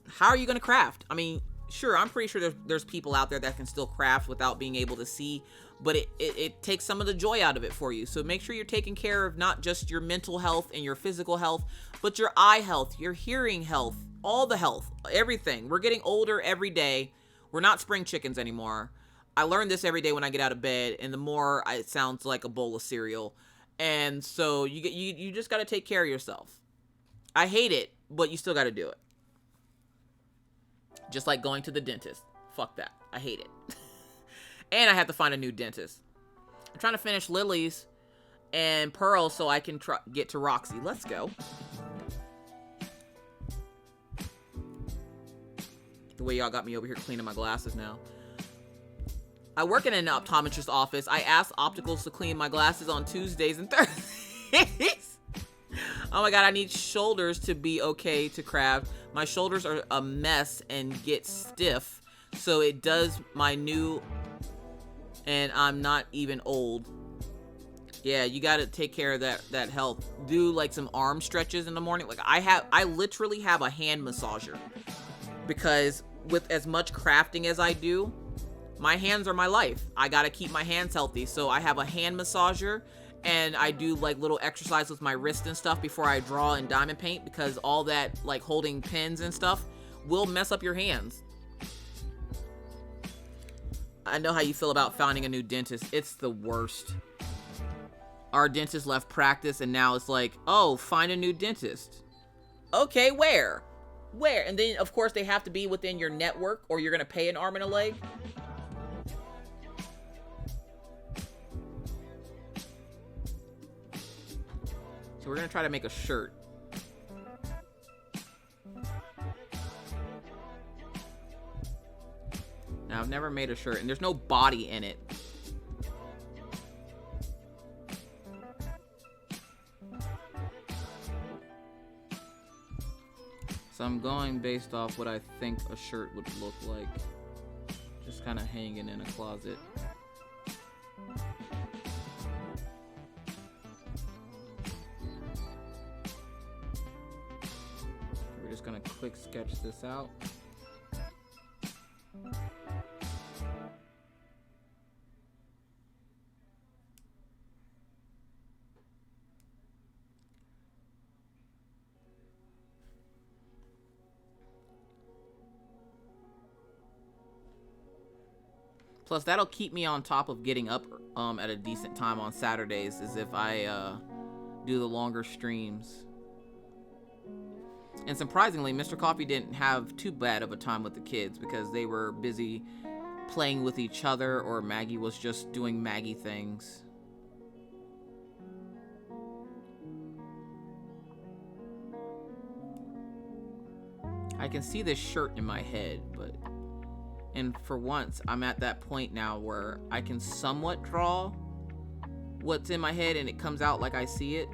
how are you going to craft? I mean, sure, I'm pretty sure there's people out there that can still craft without being able to see, but it takes some of the joy out of it for you. So make sure you're taking care of not just your mental health and your physical health, but your eye health, your hearing health, all the health, everything. We're getting older every day. We're not spring chickens anymore. I learn this every day when I get out of bed, and the more it sounds like a bowl of cereal. And so you just got to take care of yourself. I hate it, but you still got to do it. Just like going to the dentist. Fuck that. I hate it. And I have to find a new dentist. I'm trying to finish Lily's and Pearl so I can get to Roxy. Let's go. The way y'all got me over here cleaning my glasses now. I work in an optometrist's office. I ask opticals to clean my glasses on Tuesdays and Thursdays. Oh my God, I need shoulders to be okay to craft. My shoulders are a mess and get stiff. So it does my new, and I'm not even old. Yeah, you got to take care of that health. Do like some arm stretches in the morning. Like I literally have a hand massager because with as much crafting as I do, my hands are my life. I gotta keep my hands healthy. So I have a hand massager and I do like little exercise with my wrist and stuff before I draw and diamond paint because all that like holding pens and stuff will mess up your hands. I know how you feel about finding a new dentist. It's the worst. Our dentist left practice and now it's like, oh, find a new dentist. Okay, where? Where? And then of course they have to be within your network or you're gonna pay an arm and a leg. We're gonna try to make a shirt. Now, I've never made a shirt, and there's no body in it. So I'm going based off what I think a shirt would look like. Just kind of hanging in a closet. quick sketch this out. Plus, that'll keep me on top of getting up at a decent time on Saturdays, as if I do the longer streams. And surprisingly, Mr. Coffee didn't have too bad of a time with the kids because they were busy playing with each other, or Maggie was just doing Maggie things. I can see this shirt in my head, and for once, I'm at that point now where I can somewhat draw what's in my head and it comes out like I see it.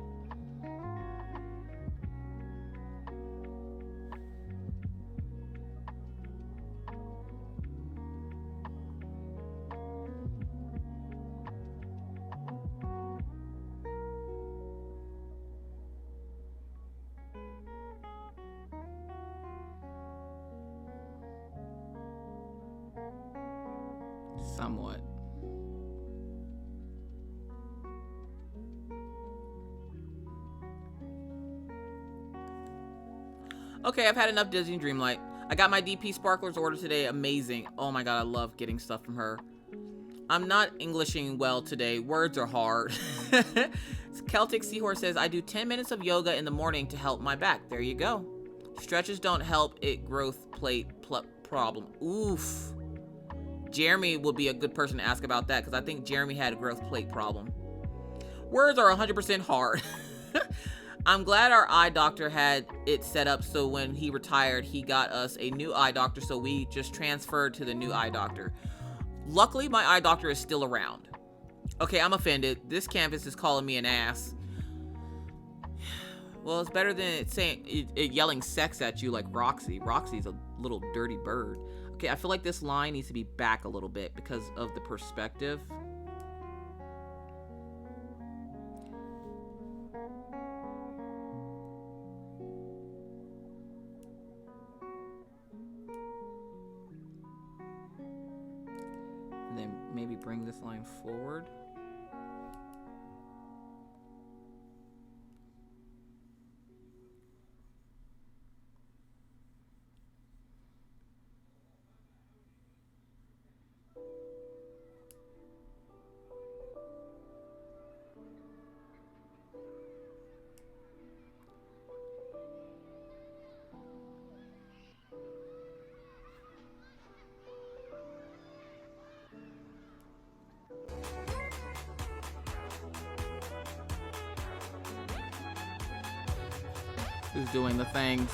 Somewhat. Okay, I've had enough Disney Dreamlight. I got my DP Sparklers order today. Amazing. Oh my god, I love getting stuff from her. I'm not Englishing well today. Words are hard. Celtic Seahorse says, I do 10 minutes of yoga in the morning to help my back. There you go. Stretches don't help it growth plate problem. Oof. Jeremy will be a good person to ask about that because I think Jeremy had a growth plate problem. Words are 100% hard. I'm glad our eye doctor had it set up so when he retired, he got us a new eye doctor, so we just transferred to the new eye doctor. Luckily, my eye doctor is still around. Okay, I'm offended. This campus is calling me an ass. Well, it's better than it yelling sex at you like Roxy. Roxy's a little dirty bird. Okay, I feel like this line needs to be back a little bit because of the perspective. And then maybe bring this line forward. Who's doing the things?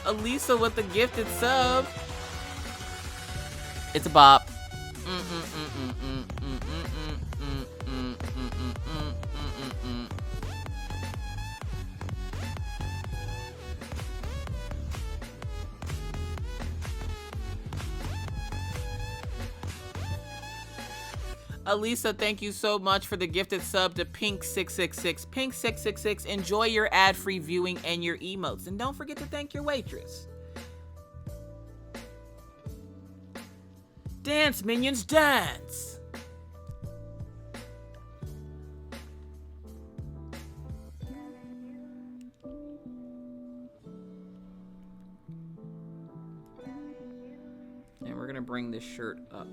Elisa with the gifted sub. It's a bop. Elisa, thank you so much for the gifted sub to Pink666. Pink666, enjoy your ad-free viewing and your emotes. And don't forget to thank your waitress. Dance, minions, dance! And we're gonna bring this shirt up.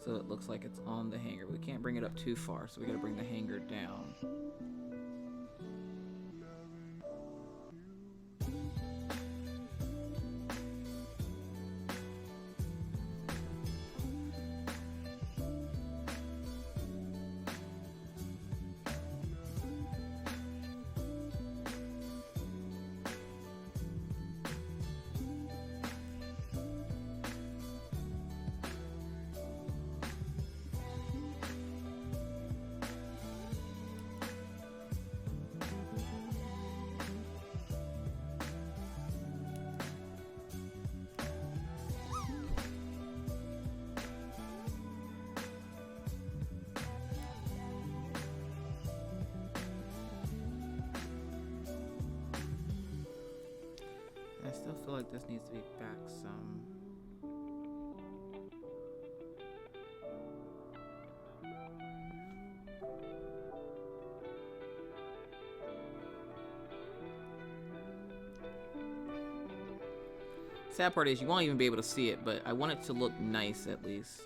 So it looks like it's on the hanger. We can't bring it up too far, so we gotta bring the hanger down. feel like this needs to be back some. Sad part is you won't even be able to see it, but I want it to look nice at least.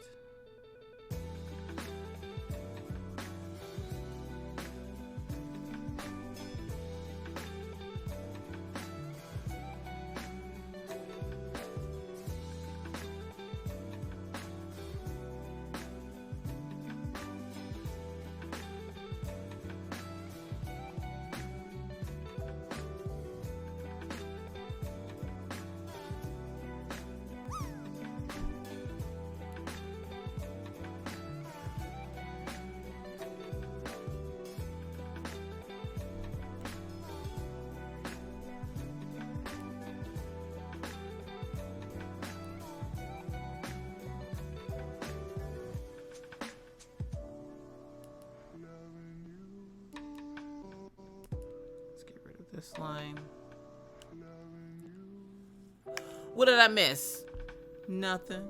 This line. What did I miss? Nothing.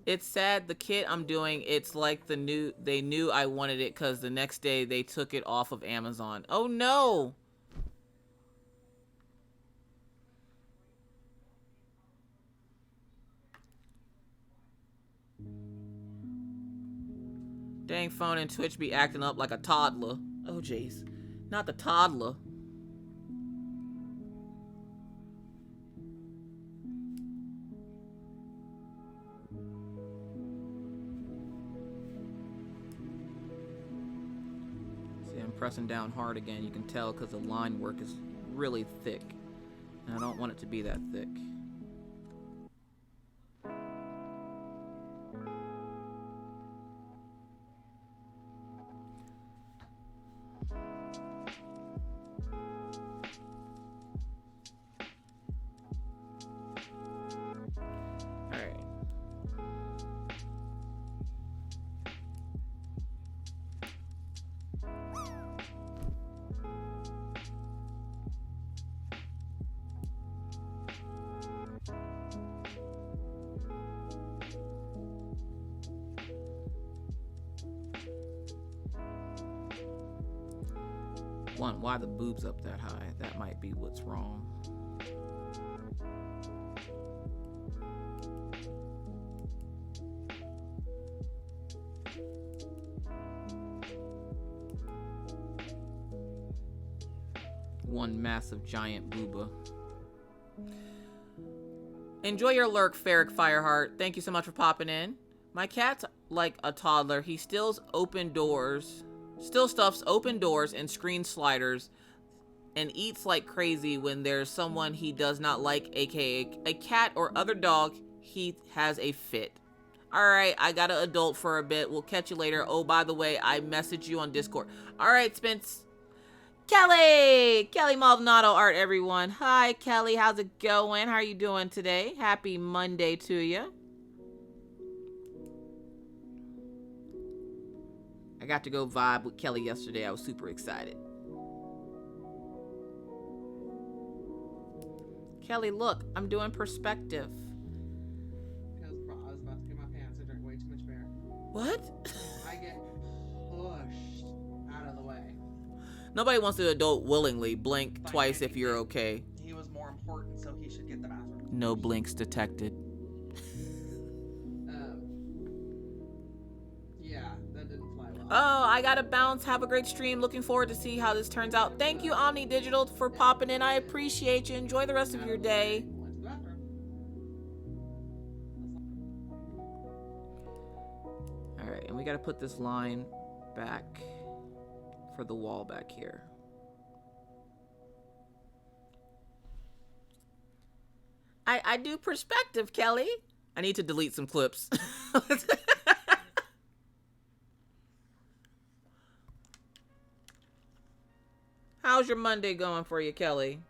It's sad the kit I'm doing, it's like they knew I wanted it because the next day they took it off of Amazon. Oh no! Dang, phone and Twitch be acting up like a toddler. Oh, jeez. Not the toddler. See, I'm pressing down hard again. You can tell because the line work is really thick. And I don't want it to be that thick. One, why the boobs up that high? That might be what's wrong. One massive giant booba. Enjoy your lurk, Ferric Fireheart. Thank you so much for popping in. My cat's like a toddler. He still stuffs open doors and screen sliders and eats like crazy when there's someone he does not like, aka a cat or other dog. He has a fit. Alright, I gotta adult for a bit. We'll catch you later. Oh, by the way, I messaged you on Discord. Alright, Spence. Kelly Maldonado art, everyone. Hi, Kelly. How's it going? How are you doing today? Happy Monday to you. I got to go vibe with Kelly yesterday. I was super excited. Kelly, look, I'm doing perspective. Because I was about to get my pants. I drank way too much beer. What? I get pushed out of the way. Nobody wants to adult willingly. Blink twice if you're okay. He was more important, so he should get the bathroom. No blinks detected. Yeah, that didn't fly well. Oh, I gotta bounce. Have a great stream. Looking forward to see how this turns out. Thank you, Omni Digital, for popping in. I appreciate you. Enjoy the rest of your day. All right, and we gotta put this line back for the wall back here. I do perspective, Kelly. I need to delete some clips. How's your Monday going for you, Kelly?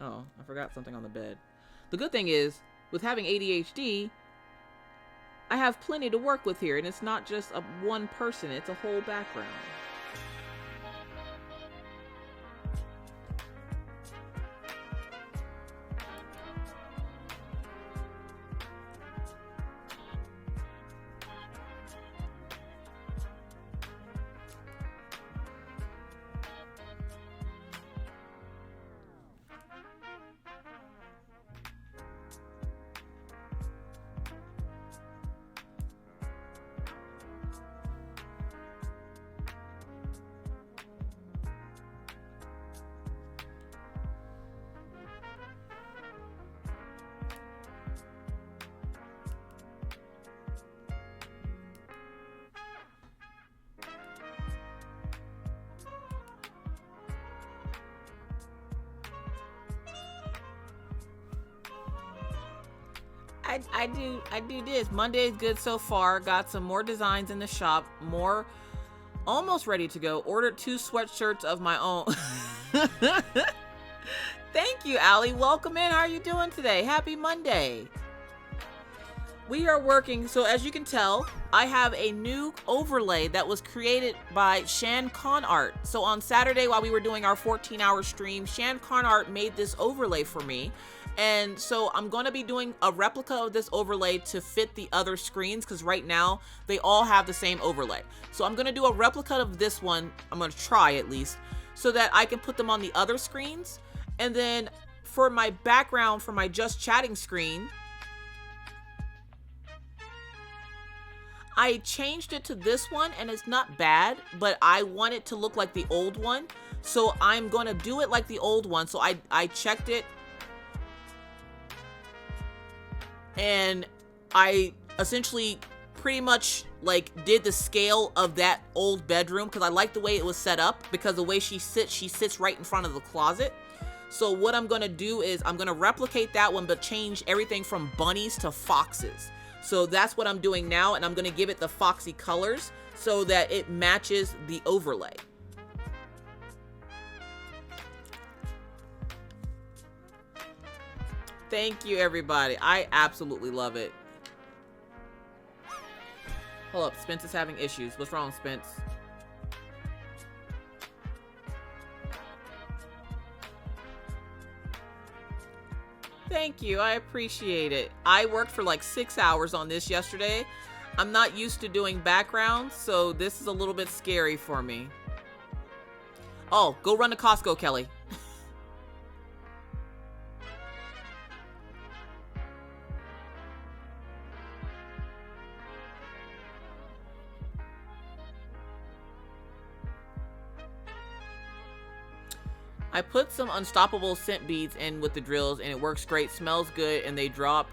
Oh, I forgot something on the bed. The good thing is, with having ADHD, I have plenty to work with here, and it's not just one person, it's a whole background. I do this. Monday is good so far. Got some more designs in the shop. More almost ready to go. Ordered 2 sweatshirts of my own. Thank you, Allie. Welcome in. How are you doing today? Happy Monday. We are working, so as you can tell, I have a new overlay that was created by Shan Con Art. So on Saturday, while we were doing our 14-hour stream, Shan Con Art made this overlay for me. And so I'm going to be doing a replica of this overlay to fit the other screens, because right now they all have the same overlay. So I'm going to do a replica of this one, I'm going to try at least, so that I can put them on the other screens. And then for my background, for my just chatting screen, I changed it to this one, and it's not bad, but I want it to look like the old one. So I'm going to do it like the old one. So I checked it, and I essentially pretty much like did the scale of that old bedroom, because I like the way it was set up, because the way she sits right in front of the closet. So what I'm going to do is I'm going to replicate that one, but change everything from bunnies to foxes. So that's what I'm doing now, and I'm going to give it the foxy colors so that it matches the overlay. Thank you, everybody. I absolutely love it. Hold up, Spence is having issues. What's wrong, Spence? Thank you, I appreciate it. I worked for like 6 hours on this yesterday. I'm not used to doing backgrounds, so this is a little bit scary for me. Oh, go run to Costco, Kelly. I put some unstoppable scent beads in with the drills, and it works great, smells good, and they drop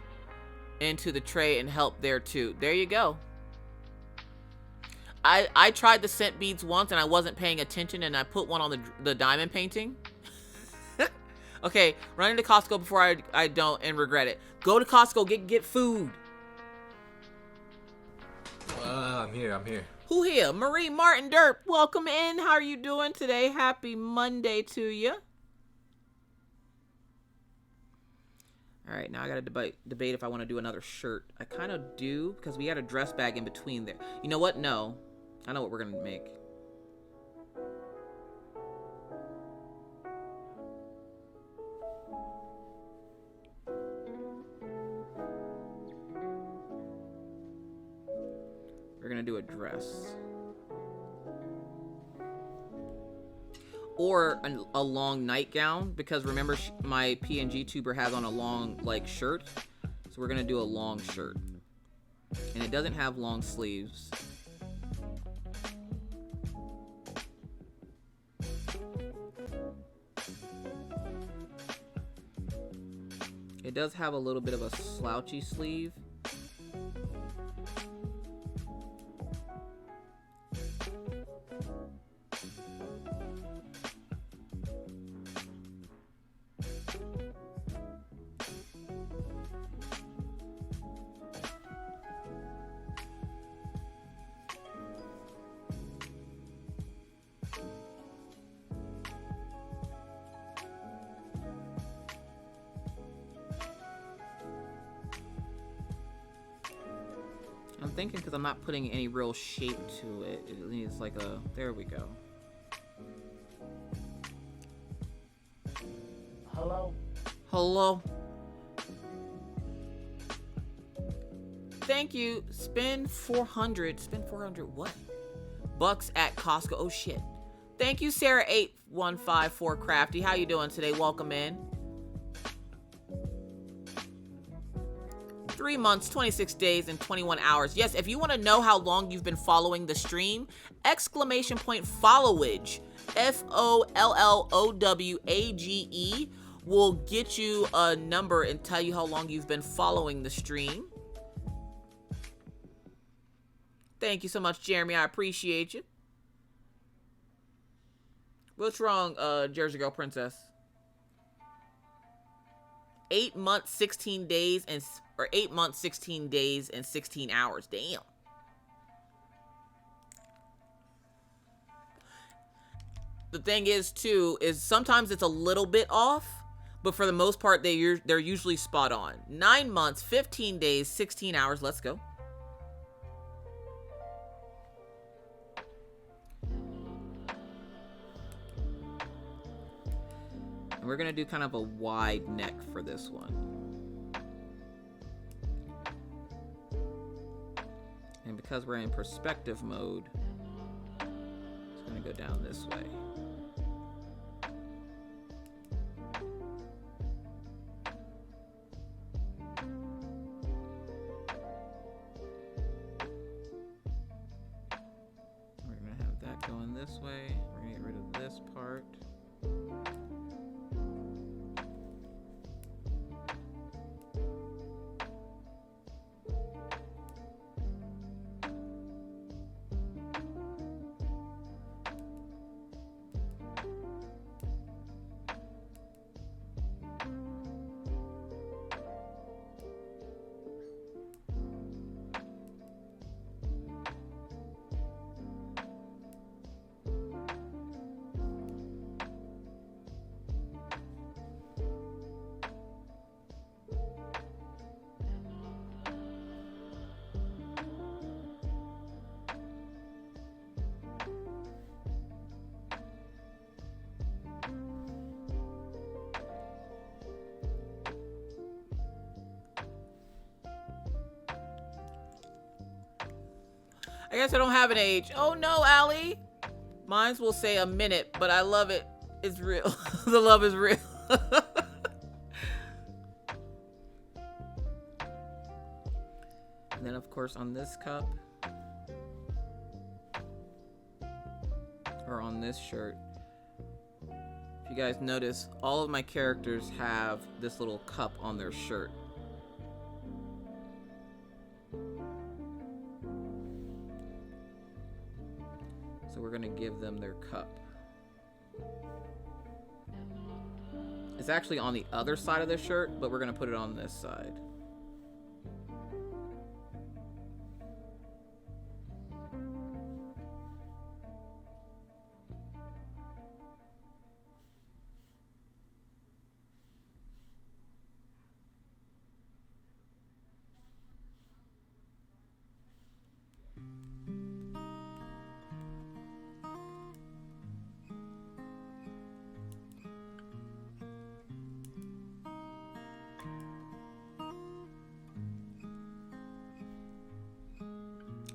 into the tray and help there too. There you go. I tried the scent beads once and I wasn't paying attention, and I put one on the diamond painting. Okay, run into Costco before I don't and regret it. Go to Costco, get food. I'm here. Who here? Marie Martin Derp, welcome in. How are you doing today? Happy Monday to you. All right, now I gotta debate if I want to do another shirt. I kind of do, because we had a dress bag in between there. You know what? No. I know what we're gonna make. We're gonna do a dress. Or a long nightgown, because remember my PNG tuber has on a long like shirt. So we're gonna do a long shirt. And it doesn't have long sleeves. It does have a little bit of a slouchy sleeve. thinking because I'm not putting any real shape to it. It needs like a... There we go. Hello? Hello? Thank you. Spend 400. Spend 400 what? Bucks at Costco. Oh, shit. Thank you, Sarah8154 Crafty. How you doing today? Welcome in. 3 months, 26 days, and 21 hours. Yes, if you want to know how long you've been following the stream, exclamation point followage, FOLLOWAGE, will get you a number and tell you how long you've been following the stream. Thank you so much, Jeremy. I appreciate you. What's wrong, Jersey Girl Princess? 8 months, 16 days, or 8 months, 16 days, and 16 hours. Damn. The thing is, too, is sometimes it's a little bit off, but for the most part, they're usually spot on. 9 months, 15 days, 16 hours. Let's go. And we're going to do kind of a wide neck for this one. And because we're in perspective mode, it's going to go down this way. We're going to have that going this way. We're going to get rid of this part. I guess I don't have an age. Oh no, Allie. Mines will say a minute, but I love it. It's real. The love is real. And then, of course, on this cup, or on this shirt, if you guys notice, all of my characters have this little cup on their shirt. So we're gonna give them their cup. It's actually on the other side of the shirt, but we're gonna put it on this side.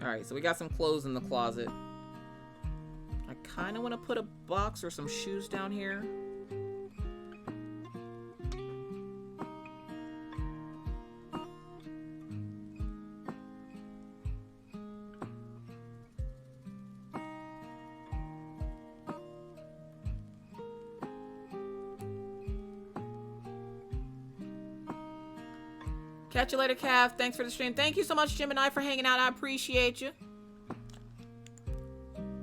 Alright, so we got some clothes in the closet. I kind of want to put a box or some shoes down here. Catch you later, Cav. Thanks for the stream. Thank you so much, Gemini, for hanging out. I appreciate you.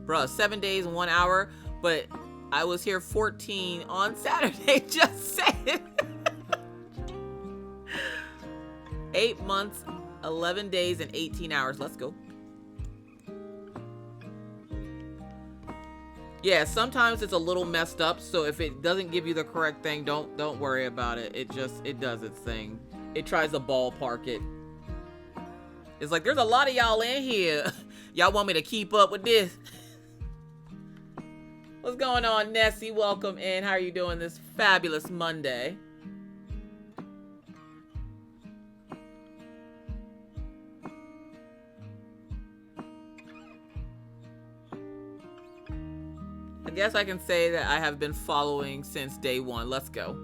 Bruh, 7 days and 1 hour, but I was here 14 on Saturday. Just saying. 8 months, 11 days, and 18 hours. Let's go. Yeah, sometimes it's a little messed up, so if it doesn't give you the correct thing, don't worry about it. It does its thing. It tries to ballpark it. It's like, there's a lot of y'all in here. Y'all want me to keep up with this? What's going on, Nessie? Welcome in. How are you doing this fabulous Monday? I guess I can say that I have been following since day one. Let's go.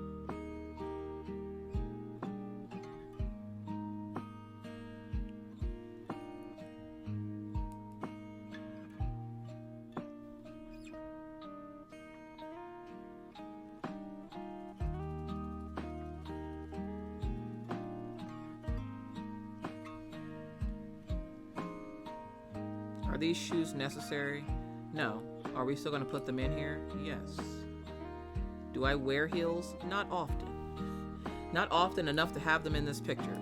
Are these shoes necessary? No. Are we still going to put them in here? Yes. Do I wear heels? Not often. Not often enough to have them in this picture.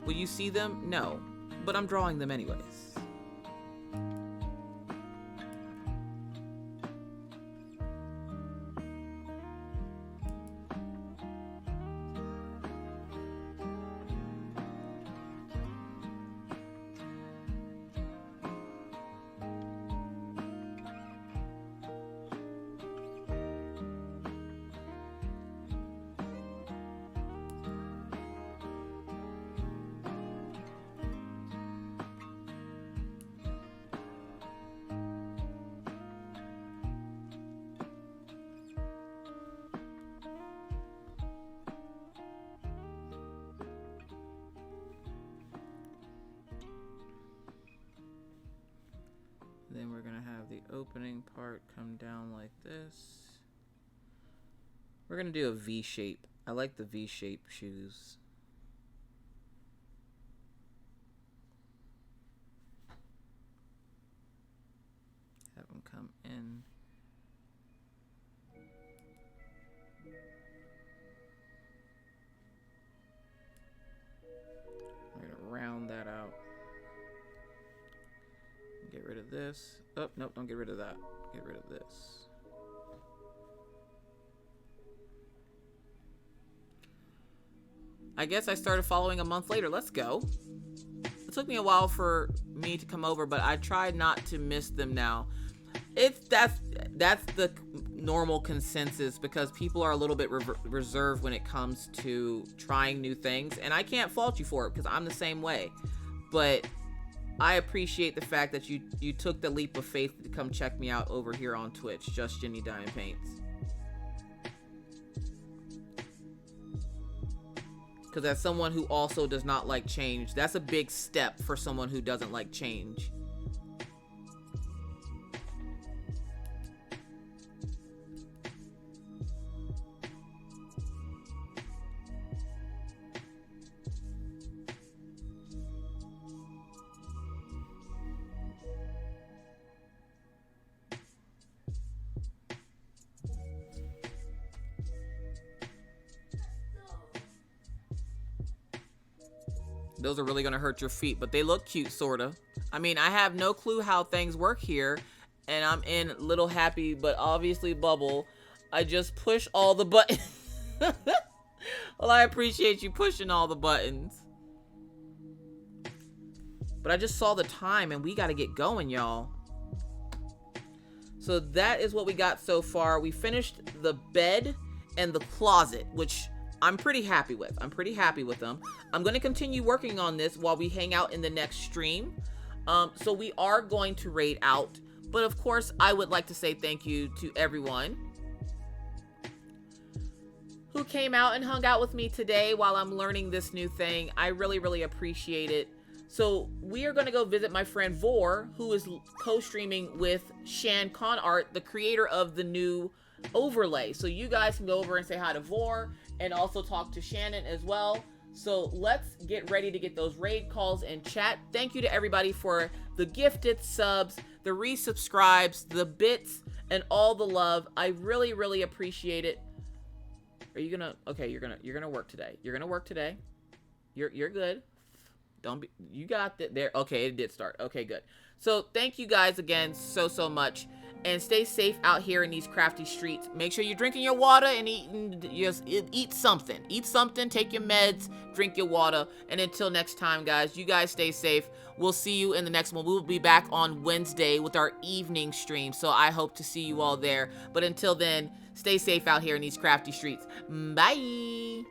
Will you see them? No. But I'm drawing them anyways. Then we're going to have the opening part come down like this. We're going to do a V shape. I like the V shape shoes. Have them come in. We're going to round that out. Get rid of this. Oh, nope, don't get rid of that. Get rid of this. I guess I started following a month later. Let's go. It took me a while for me to come over, but I tried not to miss them now. That's the normal consensus because people are a little bit reserved when it comes to trying new things, and I can't fault you for it because I'm the same way. But I appreciate the fact that you took the leap of faith to come check me out over here on Twitch, Just Jenny Diamond Paints. Because as someone who also does not like change, that's a big step for someone who doesn't like change. Those are really gonna hurt your feet, but they look cute, sorta. I mean, I have no clue how things work here, and I'm in Little Happy, but obviously Bubble. I just push all the buttons. Well, I appreciate you pushing all the buttons. But I just saw the time, and we gotta get going, y'all. So that is what we got so far. We finished the bed and the closet, which I'm pretty happy with. I'm pretty happy with them. I'm going to continue working on this while we hang out in the next stream. So we are going to raid out. But of course, I would like to say thank you to everyone who came out and hung out with me today while I'm learning this new thing. I really, really appreciate it. So we are going to go visit my friend Vor, who is co-streaming with Shan Con Art, the creator of the new overlay. So you guys can go over and say hi to Vor and also talk to Shannon as well. So let's get ready to get those raid calls and chat. Thank you to everybody for the gifted subs, the resubscribes, the bits, and all the love. I really, really appreciate it. Are you gonna? Okay, you're gonna work today. You're gonna work today. You're good. Don't be. You got that there. Okay, it did start. Okay, good. So thank you guys again so much. and stay safe out here in these crafty streets. Make sure you're drinking your water and eat something. Eat something, take your meds, drink your water. And until next time, guys, you guys stay safe. We'll see you in the next one. We will be back on Wednesday with our evening stream. So I hope to see you all there. But until then, stay safe out here in these crafty streets. Bye.